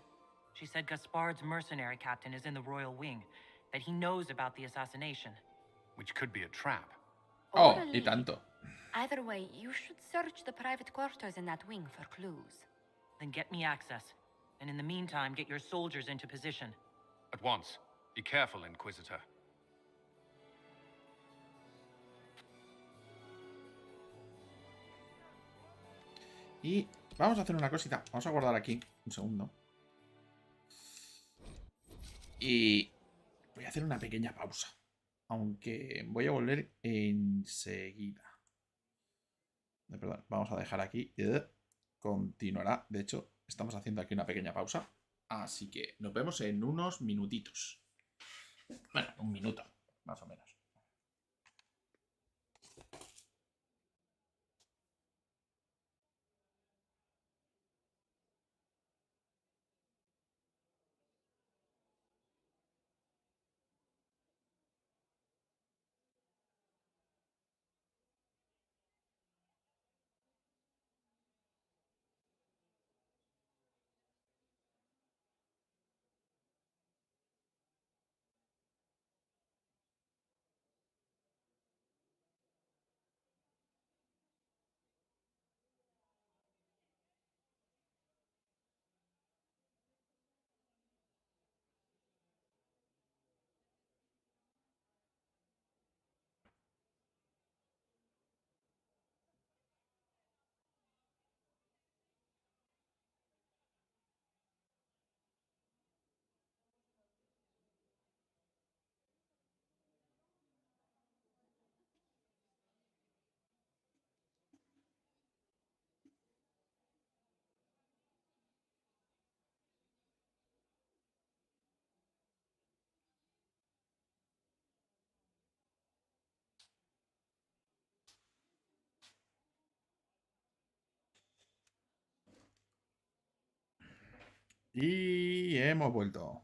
She said Gaspard's mercenary captain is in the royal wing, that he knows about the assassination. Which could be a trap. Oh, y tanto. Either way, you should search the private quarters in that wing for clues. Then get me access. And in the meantime, get your soldiers into position. At once. Be careful, Inquisitor. Y vamos a hacer una cosita. Vamos a guardar aquí un segundo. Y voy a hacer una pequeña pausa. Aunque voy a volver enseguida. Perdón, vamos a dejar aquí. Continuará. De hecho, estamos haciendo aquí una pequeña pausa. Así que nos vemos en unos minutitos. Bueno, un minuto, más o menos. Y hemos vuelto.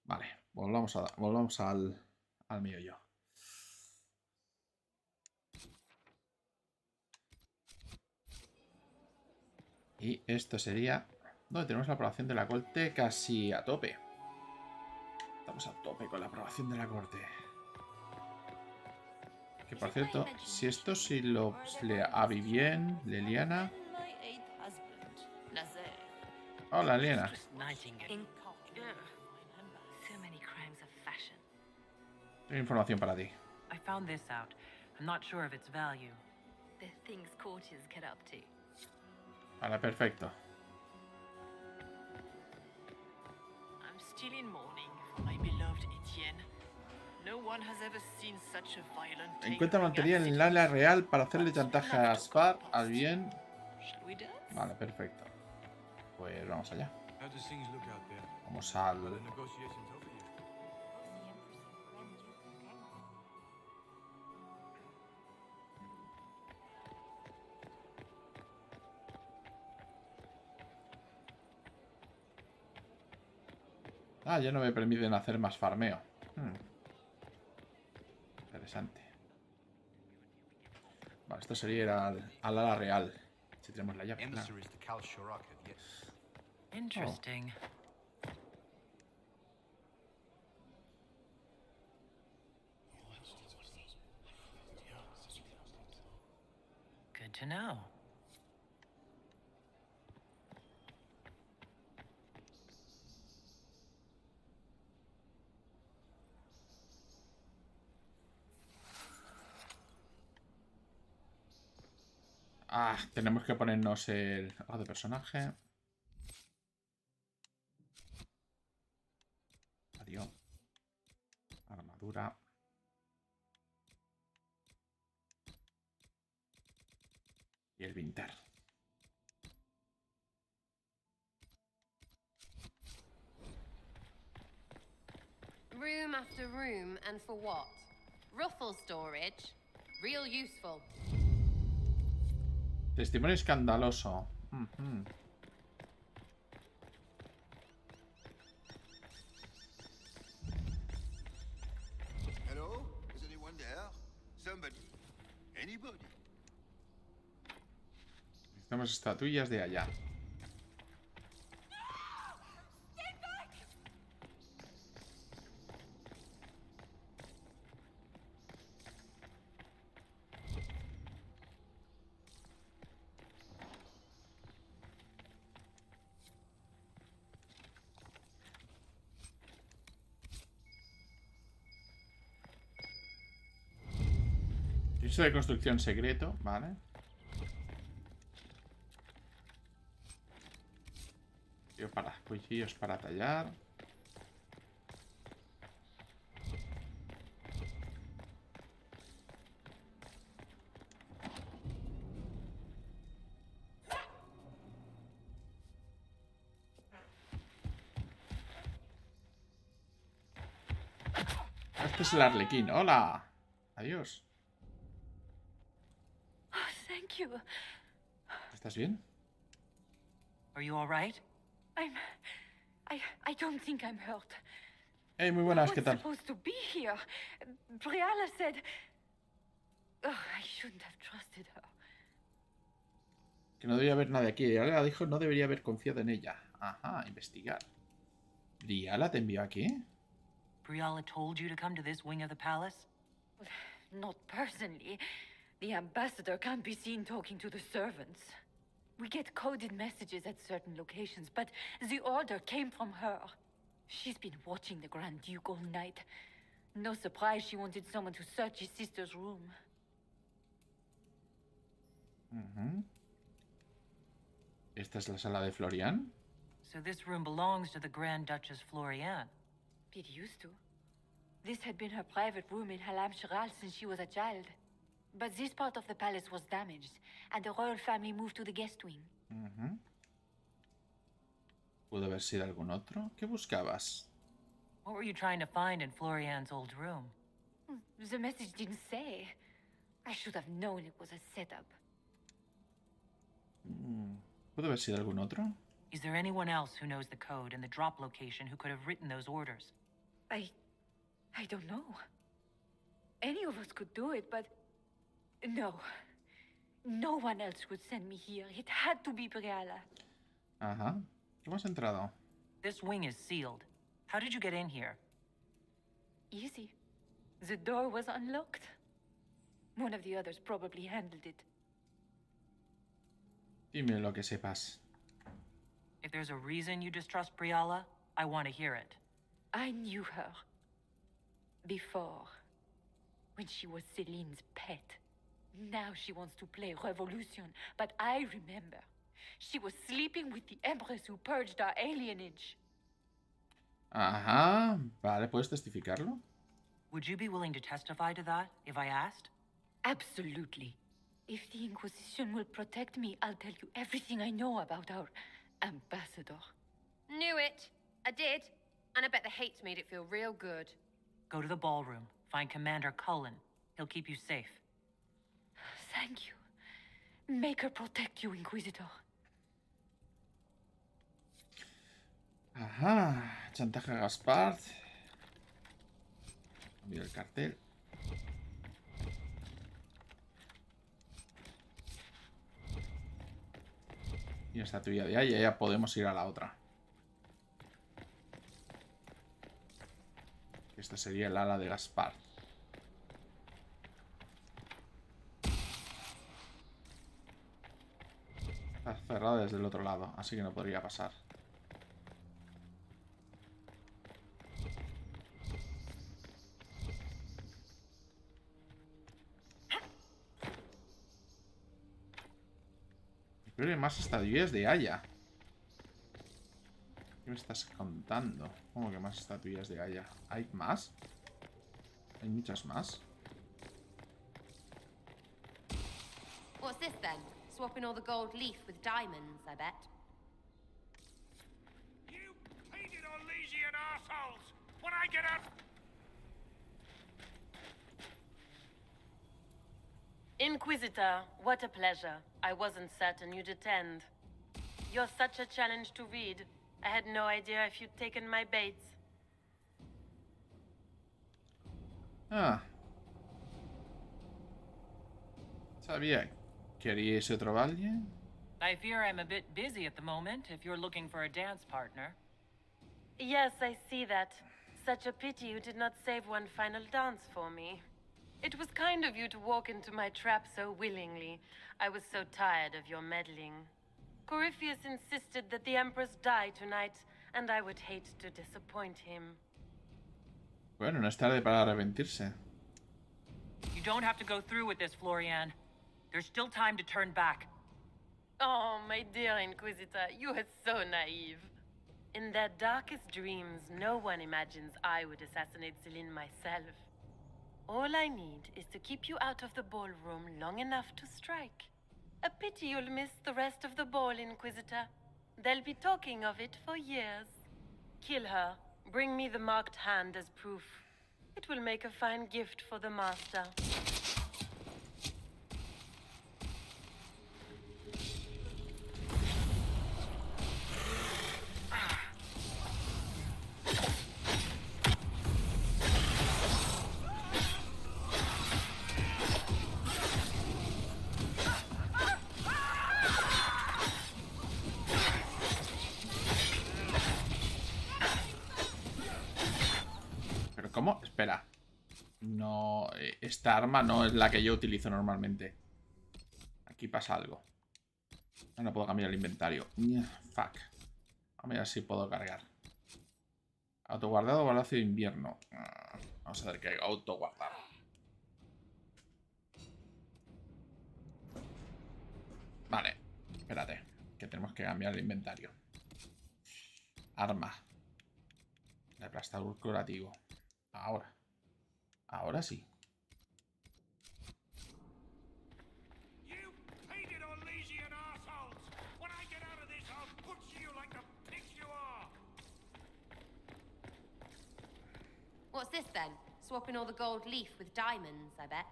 Vale, volvamos al meollo. Y esto sería donde tenemos la población de la corte casi a tope. Estamos a tope con la aprobación de la corte. Que por cierto, si esto sí lo le Abby bien, Leliana. Hola, Leliana. Tengo información para ti. I found this out. I'm not sure of its value. The things courtiers get up to. Vale, perfecto. I'm still in mourning for my beloved Etienne. No one has ever seen such a violent Encuentra material en el área real para hacerle chantaje a Gaspar al bien. Vale, perfecto. Pues vamos allá. Vamos al... Ah, ya no me permiten hacer más farmeo. Interesante. Vale, esto sería ir al ala real. Si tenemos la llave. Claro. Interesting. Good to know. Ah, tenemos que ponernos el algo de personaje. Adiós. Armadura. Y el vinter. Room after room, and for what? Ruffle storage? Real useful. Testimonio escandaloso. Hello? Is anyone there? Somebody? Anybody? Necesitamos estatuillas de allá. Piso de construcción secreto, vale. Cuchillos para tallar. Este es el arlequín. Hola. Adiós. Thank you. ¿Estás bien? Are you all right? I don't think I'm hurt. Hey, muy buenas, ¿qué I was tal? supposed to be here. Briala said... Oh, I shouldn't have trusted her. Que no debería haber nadie aquí. Ahora dijo no debería haber confiado en ella. Ajá, investigar. ¿Briala te envió aquí? Briala told you to come to this wing of the palace? Not personally. The ambassador can't be seen talking to the servants. We get coded messages at certain locations, but the order came from her. She's been watching the Grand Duke all night. No surprise she wanted someone to search his sister's room. ¿Esta es la sala de Florian? So this room belongs to the Grand Duchess Florian. It used to. This had been her private room in Halam Shiral since she was a child. But this part of the palace was damaged, and the royal family moved to the guest wing. ¿Pudo haber sido algún otro? ¿Qué buscabas? What were you trying to find in Florian's old room? The message didn't say. I should have known it was a setup. ¿Pudo haber sido algún otro? Is there anyone else who knows the code and the drop location who could have written those orders? I don't know. Any of us could do it, but... No. No one else would send me here. It had to be Briala. Ajá. ¿Cómo has entrado? This wing is sealed. How did you get in here? easy. The door was unlocked. One of the others probably handled it. Dime lo que sepas. If there's a reason you distrust Briala, I want to hear it. I knew her. Before. When she was Celine's pet. Now she wants to play Revolution, but I remember. She was sleeping with the Empress who purged our alienage. Ajá. Vale, ¿puedes testificarlo? Would you be willing to testify to that, if I asked? Absolutely. If the Inquisition will protect me, I'll tell you everything I know about our ambassador. Knew it. I did. And I bet the hates made it feel real good. Go to the ballroom. Find Commander Cullen. He'll keep you safe. Thank you. Make her protect you, Inquisitor. Ajá. Chantaje a Gaspard. Mira el cartel. Y estatuilla de ahí, ya podemos ir a la otra. Esta sería el ala de Gaspard. Está cerrada desde el otro lado, así que no podría pasar. Creo que hay más estatuillas de Haya. ¿Qué me estás contando? ¿Cómo que más estatuillas de Haya? ¿Hay más? ¿Hay muchas más? What's this then? Swapping all the gold leaf with diamonds, I bet. You painted Orlesian assholes! When I get up... Inquisitor, what a pleasure. I wasn't certain you'd attend. You're such a challenge to read. I had no idea if you'd taken my baits. Ah. Sabía que haría ese otro valle. I fear I'm a bit busy at the moment, if you're looking for a dance partner. Yes, I see that. Such a pity you did not save one final dance for me. It was kind of you to walk into my trap so willingly. I was so tired of your meddling. Corypheus insisted that the Empress die tonight, and I would hate to disappoint him. Bueno, no es tarde para arrepentirse. You don't have to go through with this, Florian. There's still time to turn back. Oh, my dear Inquisitor, you are so naive. In their darkest dreams, no one imagines I would assassinate Celine myself. All I need is to keep you out of the ballroom long enough to strike. A pity you'll miss the rest of the ball, Inquisitor. They'll be talking of it for years. Kill her. Bring me the marked hand as proof. It will make a fine gift for the Master. ¿Cómo? Espera. No, esta arma no es la que yo utilizo normalmente. Aquí pasa algo. No puedo cambiar el inventario. Fuck. A ver si puedo cargar. Autoguardado, balazo de invierno. Vamos a ver qué hay. Autoguardado. Vale. Espérate. Que tenemos que cambiar el inventario. Arma. El aplastador curativo. Ahora. Ahora sí. What's this then? Swapping all the gold leaf with diamonds, I bet.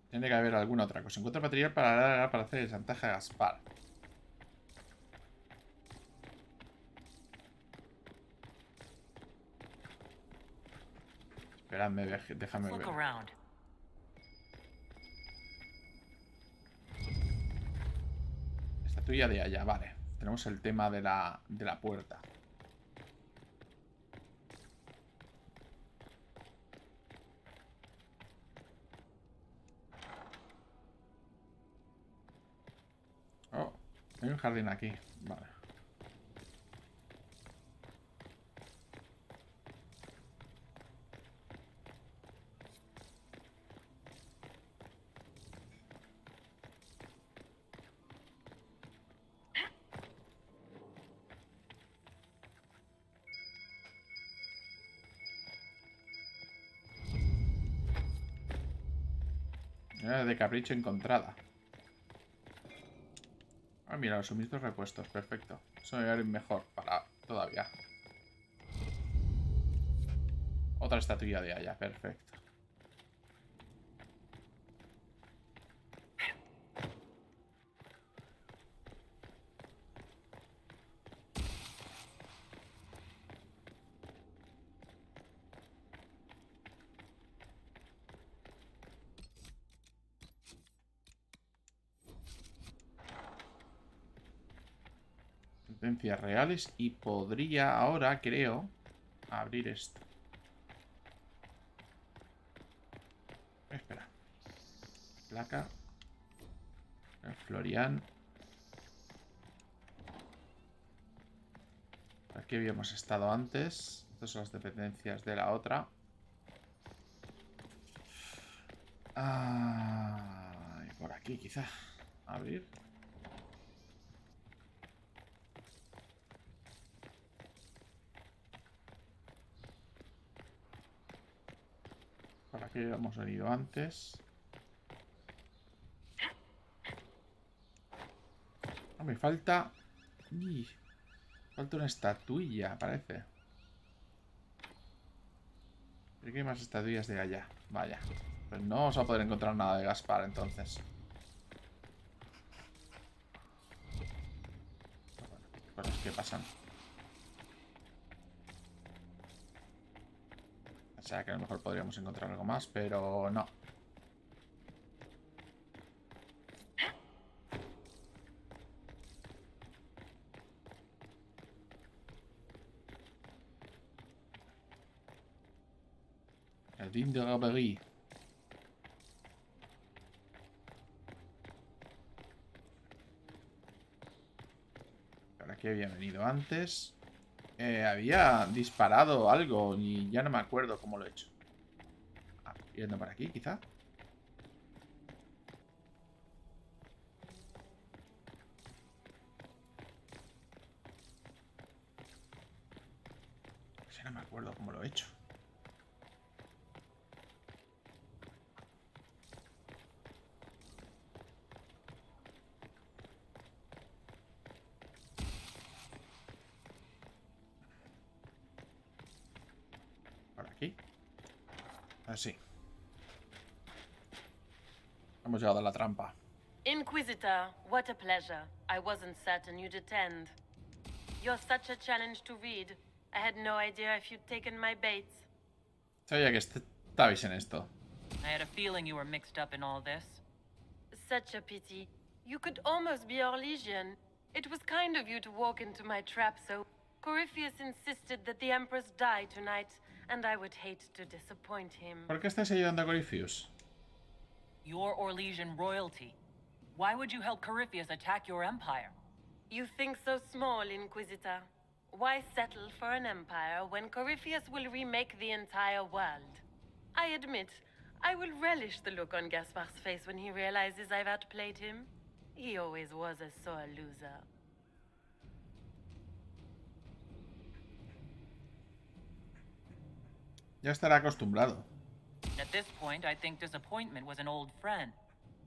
Tiene que haber alguna otra cosa. Encuentra material para hacer el chantaje a Gaspard. Esperadme, déjame ver. Estatuilla de allá, vale. Tenemos el tema de la puerta. Hay un jardín aquí. Vale. De capricho encontrada. Ah, mira, los suministros repuestos. Perfecto. Eso me va a ir mejor para todavía. Otra estatuilla de Aya. Perfecto. Sentencias reales. Y podría ahora, creo, abrir esto. Espera. Placa. Florian. Aquí habíamos estado antes. Estas son las dependencias de la otra. Y por aquí quizá. Abrir. Por aquí hemos venido antes. Me falta... Falta una estatuilla, parece. Creo que hay más estatuillas de allá. Vaya. Pues no vamos a poder encontrar nada de Gaspar, entonces. Bueno, cosas que pasan. O sea que a lo mejor podríamos encontrar algo más, pero no. Jardín de Raberie. Por aquí había venido antes. Había disparado algo y ya no me acuerdo cómo lo he hecho. Yendo por aquí, quizá. Ya no me acuerdo cómo lo he hecho. Así. Hemos llegado a la trampa. Inquisitor, what a pleasure. I wasn't certain you'd attend. You're such a challenge to read. I had no idea if you'd taken my bait. Sabía que estabais en esto. I had a feeling you were mixed up in all this. Such a pity. You could almost be Orlesian. It was kind of you to walk into my trap, so... Corypheus insisted that the Empress die tonight, and I would hate to disappoint him. ¿Por qué estás ayudando a Corypheus? You're Orlesian royalty. Why would you help Corypheus attack your empire? You think so small, Inquisitor. Why settle for an empire when Corypheus will remake the entire world? I admit, I will relish the look on Gaspar's face when he realizes I've outplayed him. He always was a sore loser. Ya estará acostumbrado. At this point, I think disappointment was an old friend.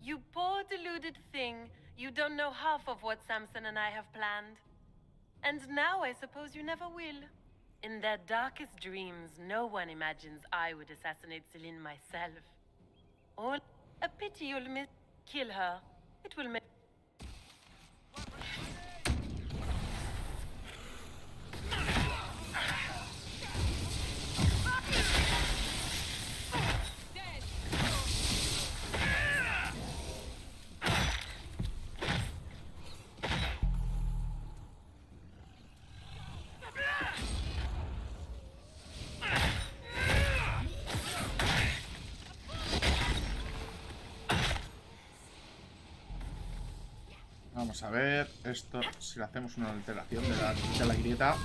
You poor deluded thing. You don't know half of what Samson and I have planned. And now I suppose you never will. In their darkest dreams, no one imagines I would assassinate Celine myself. Or a pity you'll kill her. It will make... Vamos a ver esto, si le hacemos una alteración de la grieta.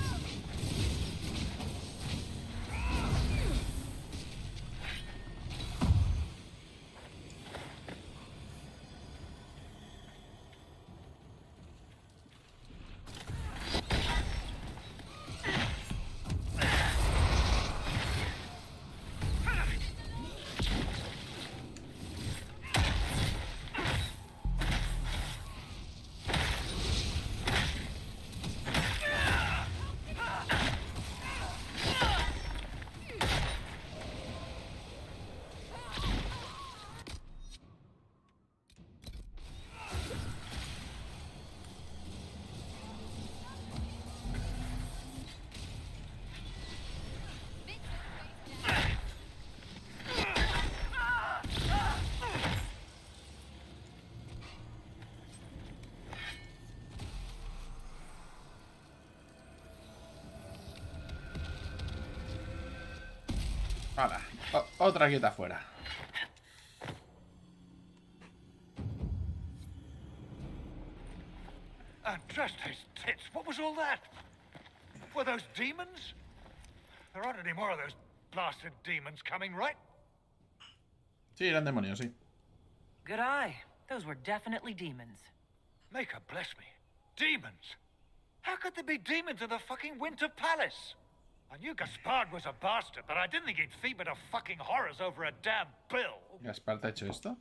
Ahora, otra quieta fuera. And just his tits. What was all that? Were those demons? There aren't any more of those blasted demons coming, right? Sí, eran demonios, sí. Good eye. Those were definitely demons. Maker bless me. Demons? How could there be demons in the fucking Winter Palace? I knew Gaspard was a bastard, but I didn't think he'd feed to fucking horrors over a damn bill. ¿Gaspard te ha hecho esto?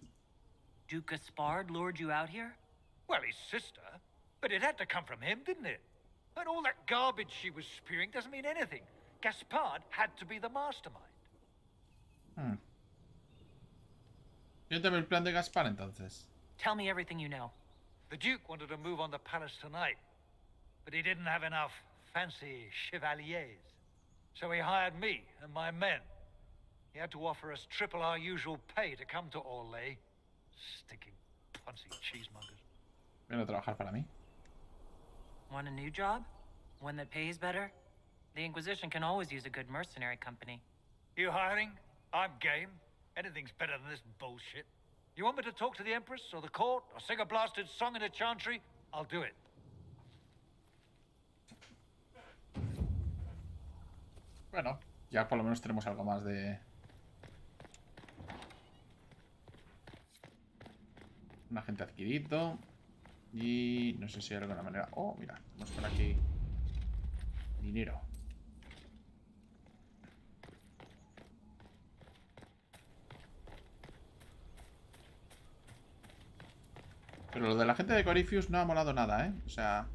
Duke Gaspard lured you out here? Well, his sister. But it had to come from him, didn't it? And all that garbage she was spewing doesn't mean anything. Gaspard had to be the mastermind. Cuéntame el plan de Gaspard, entonces. Tell me everything you know. The Duke wanted to move on the palace tonight, but he didn't have enough fancy chevaliers. So he hired me and my men. He had to offer us triple our usual pay to come to Orlais. Stinking punsy cheesemongers. Viene a trabajar para mí. Want a new job? One that pays better? The Inquisition can always use a good mercenary company. You hiring? I'm game. Anything's better than this bullshit. You want me to talk to the Empress or the court or sing a blasted song in a chantry? I'll do it. Bueno, ya por lo menos tenemos algo más de... Un agente adquirido. Y no sé si hay alguna manera... Oh, mira, tenemos por aquí... Dinero. Pero lo de la gente de Corypheus no ha molado nada, ¿eh? O sea...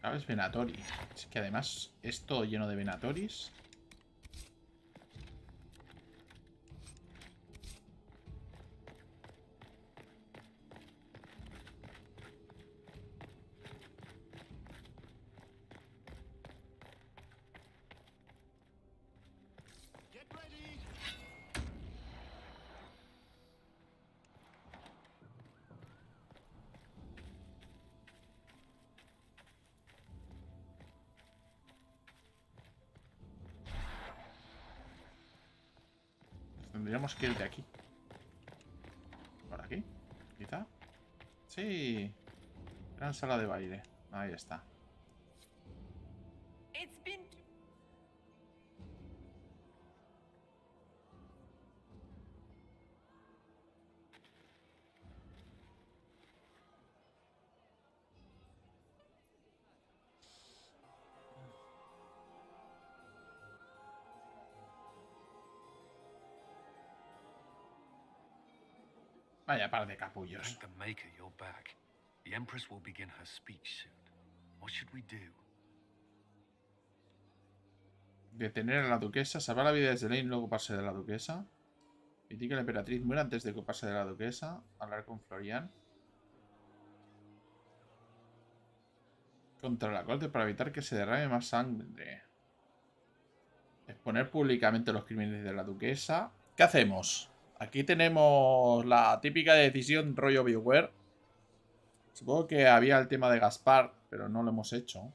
¿Sabes? Venatori. Es que además esto lleno de Venatoris. Tendríamos que ir de aquí. ¿Por aquí? ¿Quizá? Sí. Gran sala de baile. Ahí está. It's been... Vaya par de capullos. Thank the Maker you're back. The Empress will begin her speech soon. What should we do? Detener a la duquesa, salvar la vida de Selene y luego ocuparse de la duquesa. Permitir que la emperatriz muera antes de ocuparse de la duquesa. Hablar con Florian. Contra la corte para evitar que se derrame más sangre. Exponer públicamente los crímenes de la duquesa. ¿Qué hacemos? Aquí tenemos la típica decisión rollo BioWare. Supongo que había el tema de Gaspar, pero no lo hemos hecho.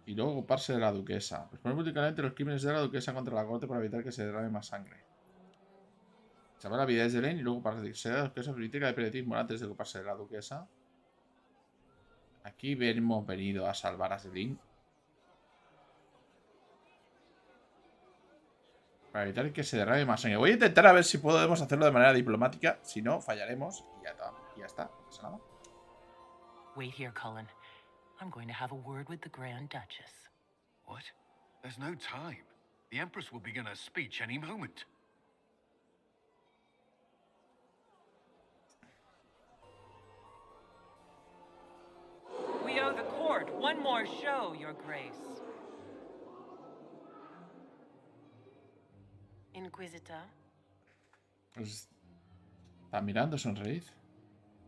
Y luego ocuparse de la duquesa. Exponer públicamente los crímenes de la duquesa contra la corte para evitar que se derrame más sangre. Salvar la vida de Lane y luego para que se de la duquesa. Permitir que el periodismo antes de ocuparse de la duquesa. Aquí hemos venido a salvar a Selene. Para evitar que se derrame más sangre. Voy a intentar a ver si podemos hacerlo de manera diplomática. Si no, fallaremos. Y ya está. No pasa nada. Wait here, Cullen. I'm going to have a word with the Grand Duchess. What? There's no time. The Empress will begin her speech any moment. We owe the court one more show, Your Grace. Inquisitor? Pues está mirando, sonreír.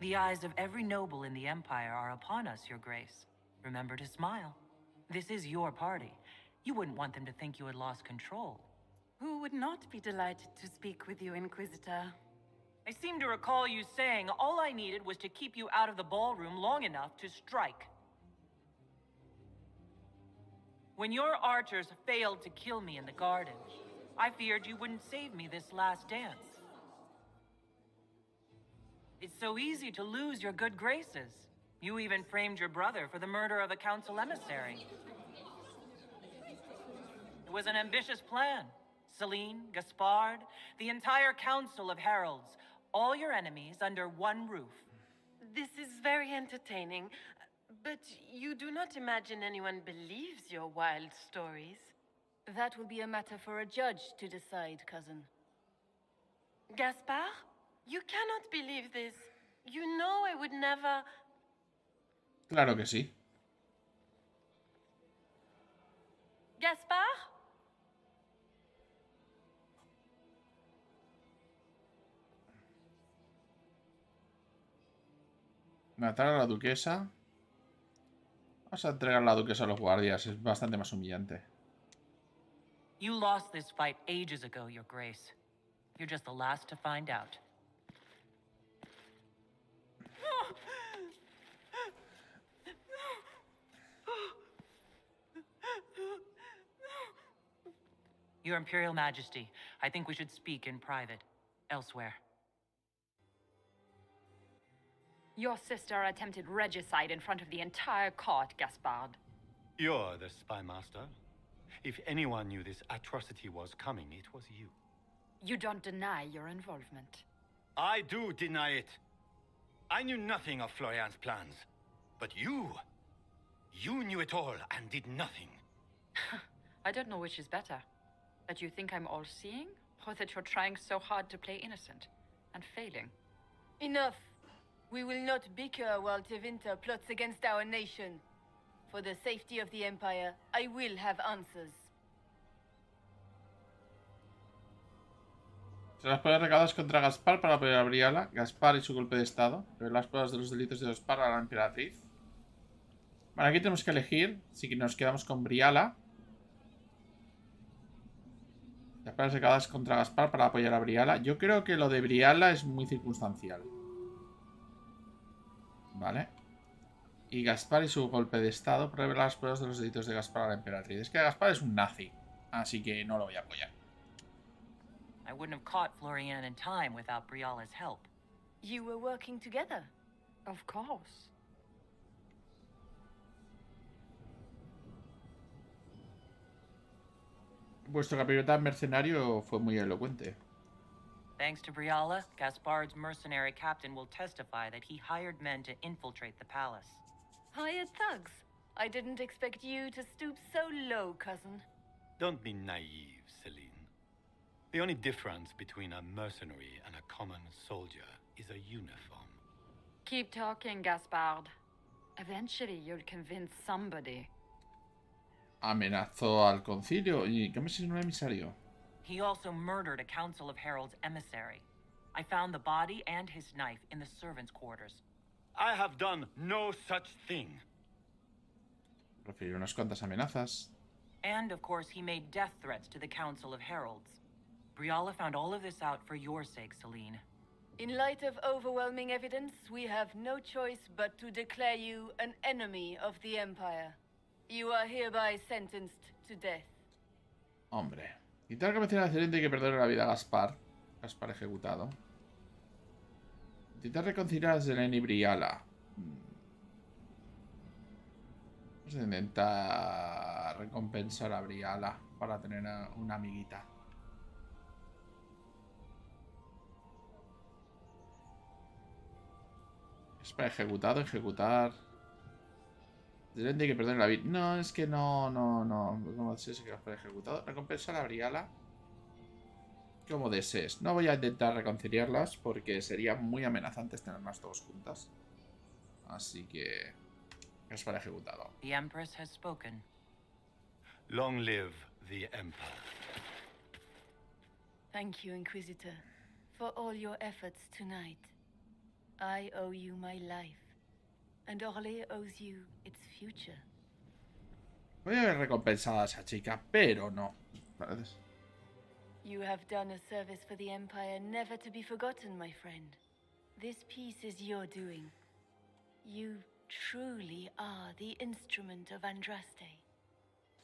The eyes of every noble in the Empire are upon us, Your Grace. Remember to smile. This is your party. You wouldn't want them to think you had lost control. Who would not be delighted to speak with you, Inquisitor? I seem to recall you saying all I needed was to keep you out of the ballroom long enough to strike. When your archers failed to kill me in the garden, I feared you wouldn't save me this last dance. It's so easy to lose your good graces. You even framed your brother for the murder of a council emissary. It was an ambitious plan. Selene, Gaspard, the entire council of heralds, all your enemies under one roof. This is very entertaining, but you do not imagine anyone believes your wild stories. That will be a matter for a judge to decide, cousin. Gaspard? You cannot believe this. You know I would never... Claro que sí. Gaspard? Matar a la duquesa. Vamos a entregar a la duquesa a los guardias. Es bastante más humillante. You lost this fight ages ago, Your Grace. You're just the last to find out. Your Imperial Majesty, I think we should speak in private, elsewhere. Your sister attempted regicide in front of the entire court, Gaspard. You're the spy master. If anyone knew this atrocity was coming, it was you. You don't deny your involvement. I do deny it. I knew nothing of Florian's plans. But you knew it all and did nothing. I don't know which is better. That you think I'm all-seeing, or that you're trying so hard to play innocent and failing. Enough. We will not bicker while Tevinter plots against our nation. For the safety of the Empire, I will have answers. Tras las pruebas recabadas contra Gaspar para apoyar a Briala, Gaspar y su golpe de estado, pero las pruebas de los delitos de Gaspar a la emperatriz. Bueno, aquí tenemos que elegir si nos quedamos con Briala. Las pruebas recabadas contra Gaspar para apoyar a Briala. Yo creo que lo de Briala es muy circunstancial. Vale. Y Gaspar y su golpe de estado prueba las pruebas de los delitos de Gaspar a la emperatriz. Es que Gaspar es un nazi, así que no lo voy a apoyar. I wouldn't have caught Florian in time without Briala's help. You were working together. Of course. Vuestro capitán mercenario fue muy elocuente. Thanks to Briala, Gaspard's mercenary captain will testify that he hired men to infiltrate the palace. Hired thugs? I didn't expect you to stoop so low, cousin. Don't be naive, Selene. The only difference between a mercenary and a common soldier is a uniform. Keep talking, Gaspard. Eventually you'll convince somebody. Amenazó al concilio. ¿Y qué me es un emisario? He also murdered a Council of Heralds emissary. I found the body and his knife in the servants' quarters. I have done no such thing. Profirió unas cuantas amenazas. And, of course, he made death threats to the Council of Heralds. Briala found all of this out for your sake, Celine. In light of overwhelming evidence, we have no choice but to declare you an enemy of the Empire. You are hereby sentenced to death. Hombre. Intentar convencer al excelente que perdone la vida a Gaspar. Gaspar ejecutado. Intentar reconciliar a Selene y Briala. Vamos a intentar recompensar a Briala para tener una amiguita. Es para ejecutar. Excelente que perdone la vida. No, es que no. ¿Cómo desees que para ejecutado? Recompensar a Briala. Como desees. No voy a intentar reconciliarlas porque sería muy amenazantes tenerlas todas juntas. Así que es para ejecutado. The Empress has spoken. Long live the Empire. Thank you, Inquisitor, for all your efforts tonight. I owe you my life, and Orlé owes you its future. Voy a haber recompensado a esa chica, pero no. You have done a service for the Empire never to be forgotten, my friend. This piece is your doing. You truly are the instrument of Andraste.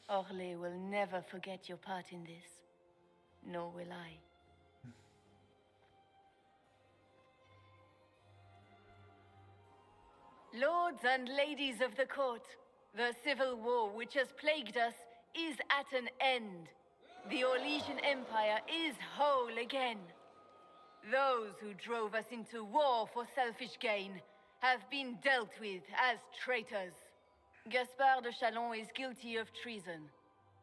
Orlé will never forget your part in this, nor will I. Lords and ladies of the court, the civil war which has plagued us is at an end. The Orlesian Empire is whole again. Those who drove us into war for selfish gain have been dealt with as traitors. Gaspard de Chalon is guilty of treason.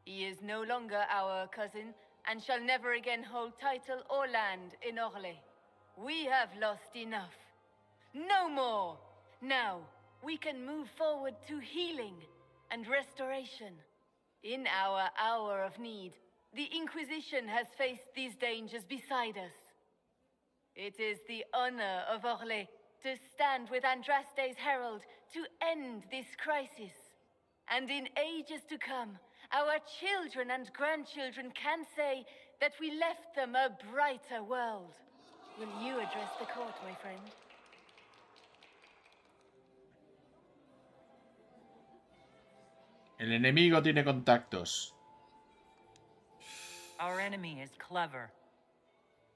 He is no longer our cousin and shall never again hold title or land in Orlé. We have lost enough. No more! Now, we can move forward to healing and restoration. In our hour of need, the Inquisition has faced these dangers beside us. It is the honor of Orlé to stand with Andraste's herald to end this crisis. And in ages to come, our children and grandchildren can say that we left them a brighter world. Will you address the court, my friend? El enemigo tiene contactos. Our enemy is clever.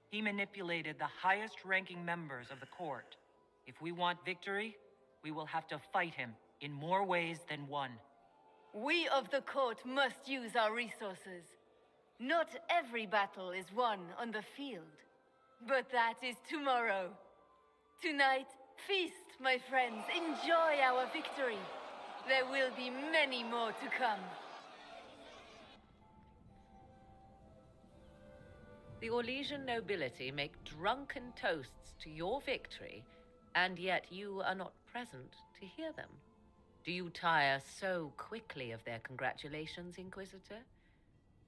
He manipulated the highest-ranking members of the court. If we want victory, we will have to fight him in more ways than one. We of the court must use our resources. Not every battle is won on the field. But that is tomorrow. Tonight, feast, my friends. Enjoy our victory. There will be many more to come. The Orlesian nobility make drunken toasts to your victory, and yet you are not present to hear them. Do you tire so quickly of their congratulations, Inquisitor?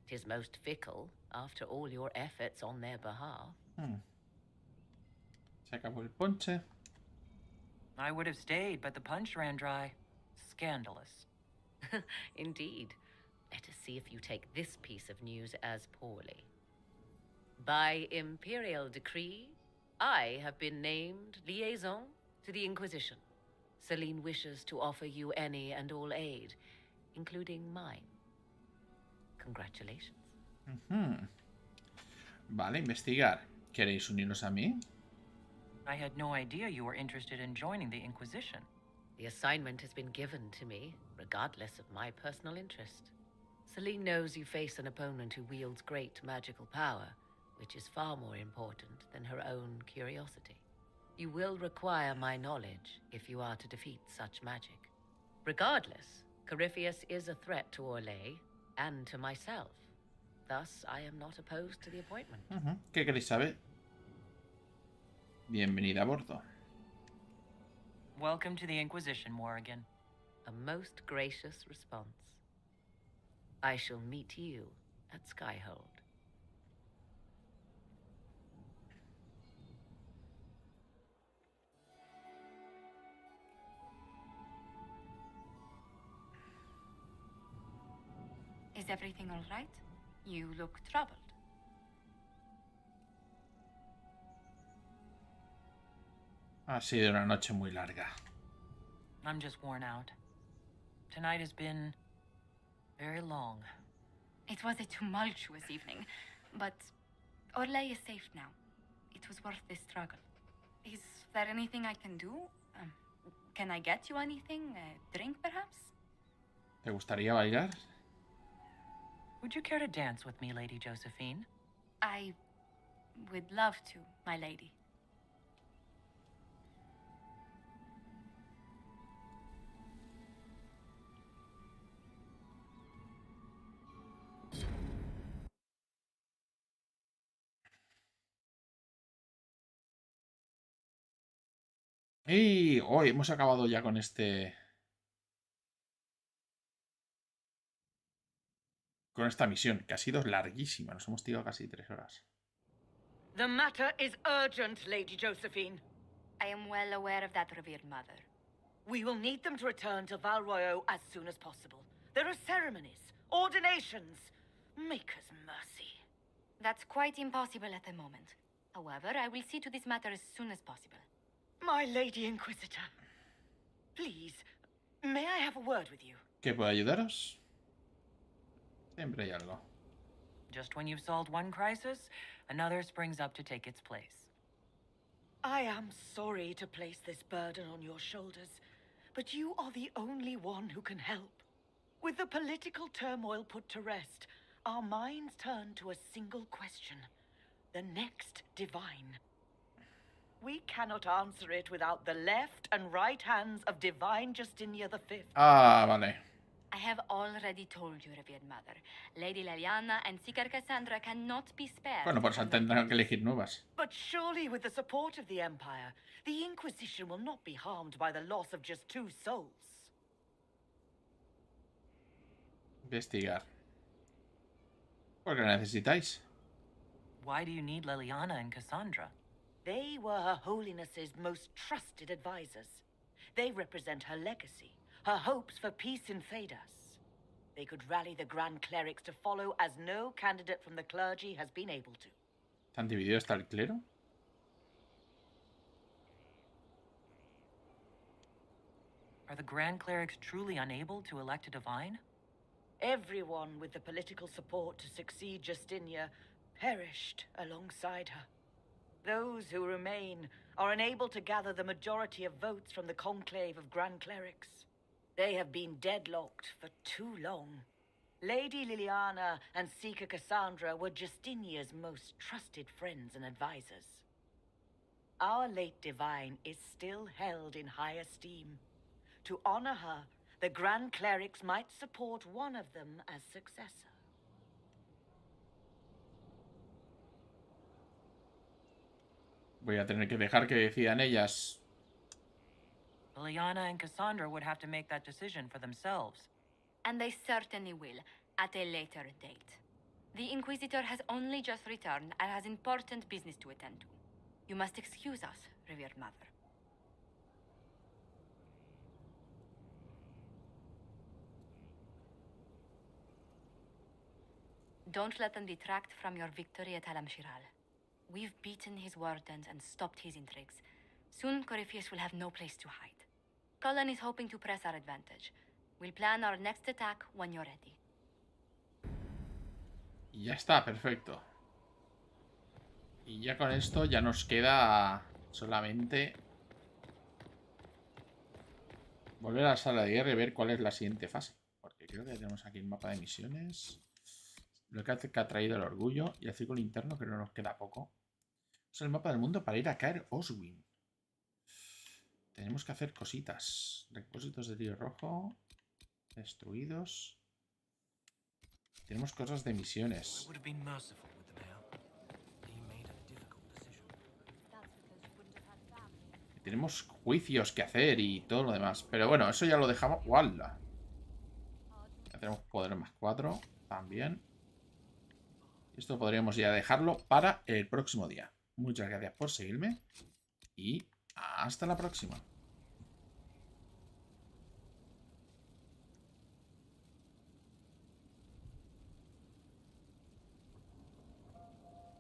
'Tis most fickle, after all your efforts on their behalf. Se acabó el ponche. I would have stayed, but the punch ran dry. Scandalous. Indeed. Let us see if you take this piece of news as poorly. By imperial decree, I have been named liaison to the Inquisition. Celine wishes to offer you any and all aid, including mine. Congratulations. Vale, investigar. ¿Queréis unirnos a mí? I had no idea you were interested in joining the Inquisition. The assignment has been given to me, regardless of my personal interest. Celine knows you face an opponent who wields great magical power, which is far more important than her own curiosity. You will require my knowledge if you are to defeat such magic. Regardless, Corypheus is a threat to Orlé and to myself. Thus, I am not opposed to the appointment. ¿Qué queréis saber? Bienvenida a bordo. Welcome to the Inquisition, Morrigan. A most gracious response. I shall meet you at Skyhold. Is everything all right? You look troubled. Ha sido una noche muy larga. I'm just worn out. Tonight has been very long. It was a tumultuous evening, but Orle is safe now. It was worth the struggle. Is there anything I can do? Can I get you anything? A drink, perhaps? ¿Te gustaría bailar? Would you care to dance with me, Lady Josephine? I would love to, my lady. Y hoy hemos acabado ya con esta misión, que ha sido larguísima. Nos hemos tirado casi 3 horas. The matter is urgent, Lady Josephine. I am well aware of that, revered mother. We will need them to return to Val Royeaux as soon as possible. There are ceremonies, ordinations. Make us mercy. That's quite impossible at the moment. However, I will see to this matter as soon as possible. My Lady Inquisitor, please, may I have a word with you? ¿Qué puedo ayudaros? Siempre hay algo. Just when you've solved one crisis, another springs up to take its place. I am sorry to place this burden on your shoulders, but you are the only one who can help. With the political turmoil put to rest, our minds turn to a single question. The next divine. We cannot answer it without the left and right hands of Divine Justinia V. Ah, vale. I have already told you, revered mother. Lady Leliana and Seeker Cassandra cannot be spared. Bueno, por eso tendrán que elegir nuevas. But surely with the support of the Empire, the Inquisition will not be harmed by the loss of just 2 souls. Investigar. ¿Por qué la necesitáis? Why do you need Leliana and Cassandra? They were Her Holiness's most trusted advisors. They represent her legacy, her hopes for peace in Thedas. They could rally the Grand Clerics to follow as no candidate from the clergy has been able to. ¿Tan dividido está el clero? Are the Grand Clerics truly unable to elect a divine? Everyone with the political support to succeed Justinia perished alongside her. Those who remain are unable to gather the majority of votes from the conclave of Grand Clerics. They have been deadlocked for too long. Lady Liliana and Seeker Cassandra were Justinia's most trusted friends and advisors. Our late divine is still held in high esteem. To honor her, the Grand Clerics might support one of them as successor. Voy a tener que dejar que decidan ellas. Liliana and Cassandra would have to make that decision for themselves. And they certainly will, at a later date. The Inquisitor has only just returned and has important business to attend to. You must excuse us, revered mother. Don't let them detract from your victory at Halam-Shiral. We've beaten his wardens and stopped his intrigues. Soon, Corypheus will have no place to hide. Cullen is hoping to press our advantage. We'll plan our next attack when you're ready. Y ya está, perfecto. Y ya con esto ya nos queda solamente volver a la sala de guerra y ver cuál es la siguiente fase. Porque creo que tenemos aquí el mapa de misiones. Lo que ha traído el orgullo y el círculo interno, que no nos queda poco. Es el mapa del mundo para ir a caer Oswin. Tenemos que hacer cositas. Depósitos de tiro rojo. Destruidos. Tenemos cosas de misiones. Tenemos juicios que hacer y todo lo demás. Pero bueno, eso ya lo dejamos. ¡Wala! Ya tenemos poder más 4 también. Esto podríamos ya dejarlo para el próximo día. Muchas gracias por seguirme y hasta la próxima.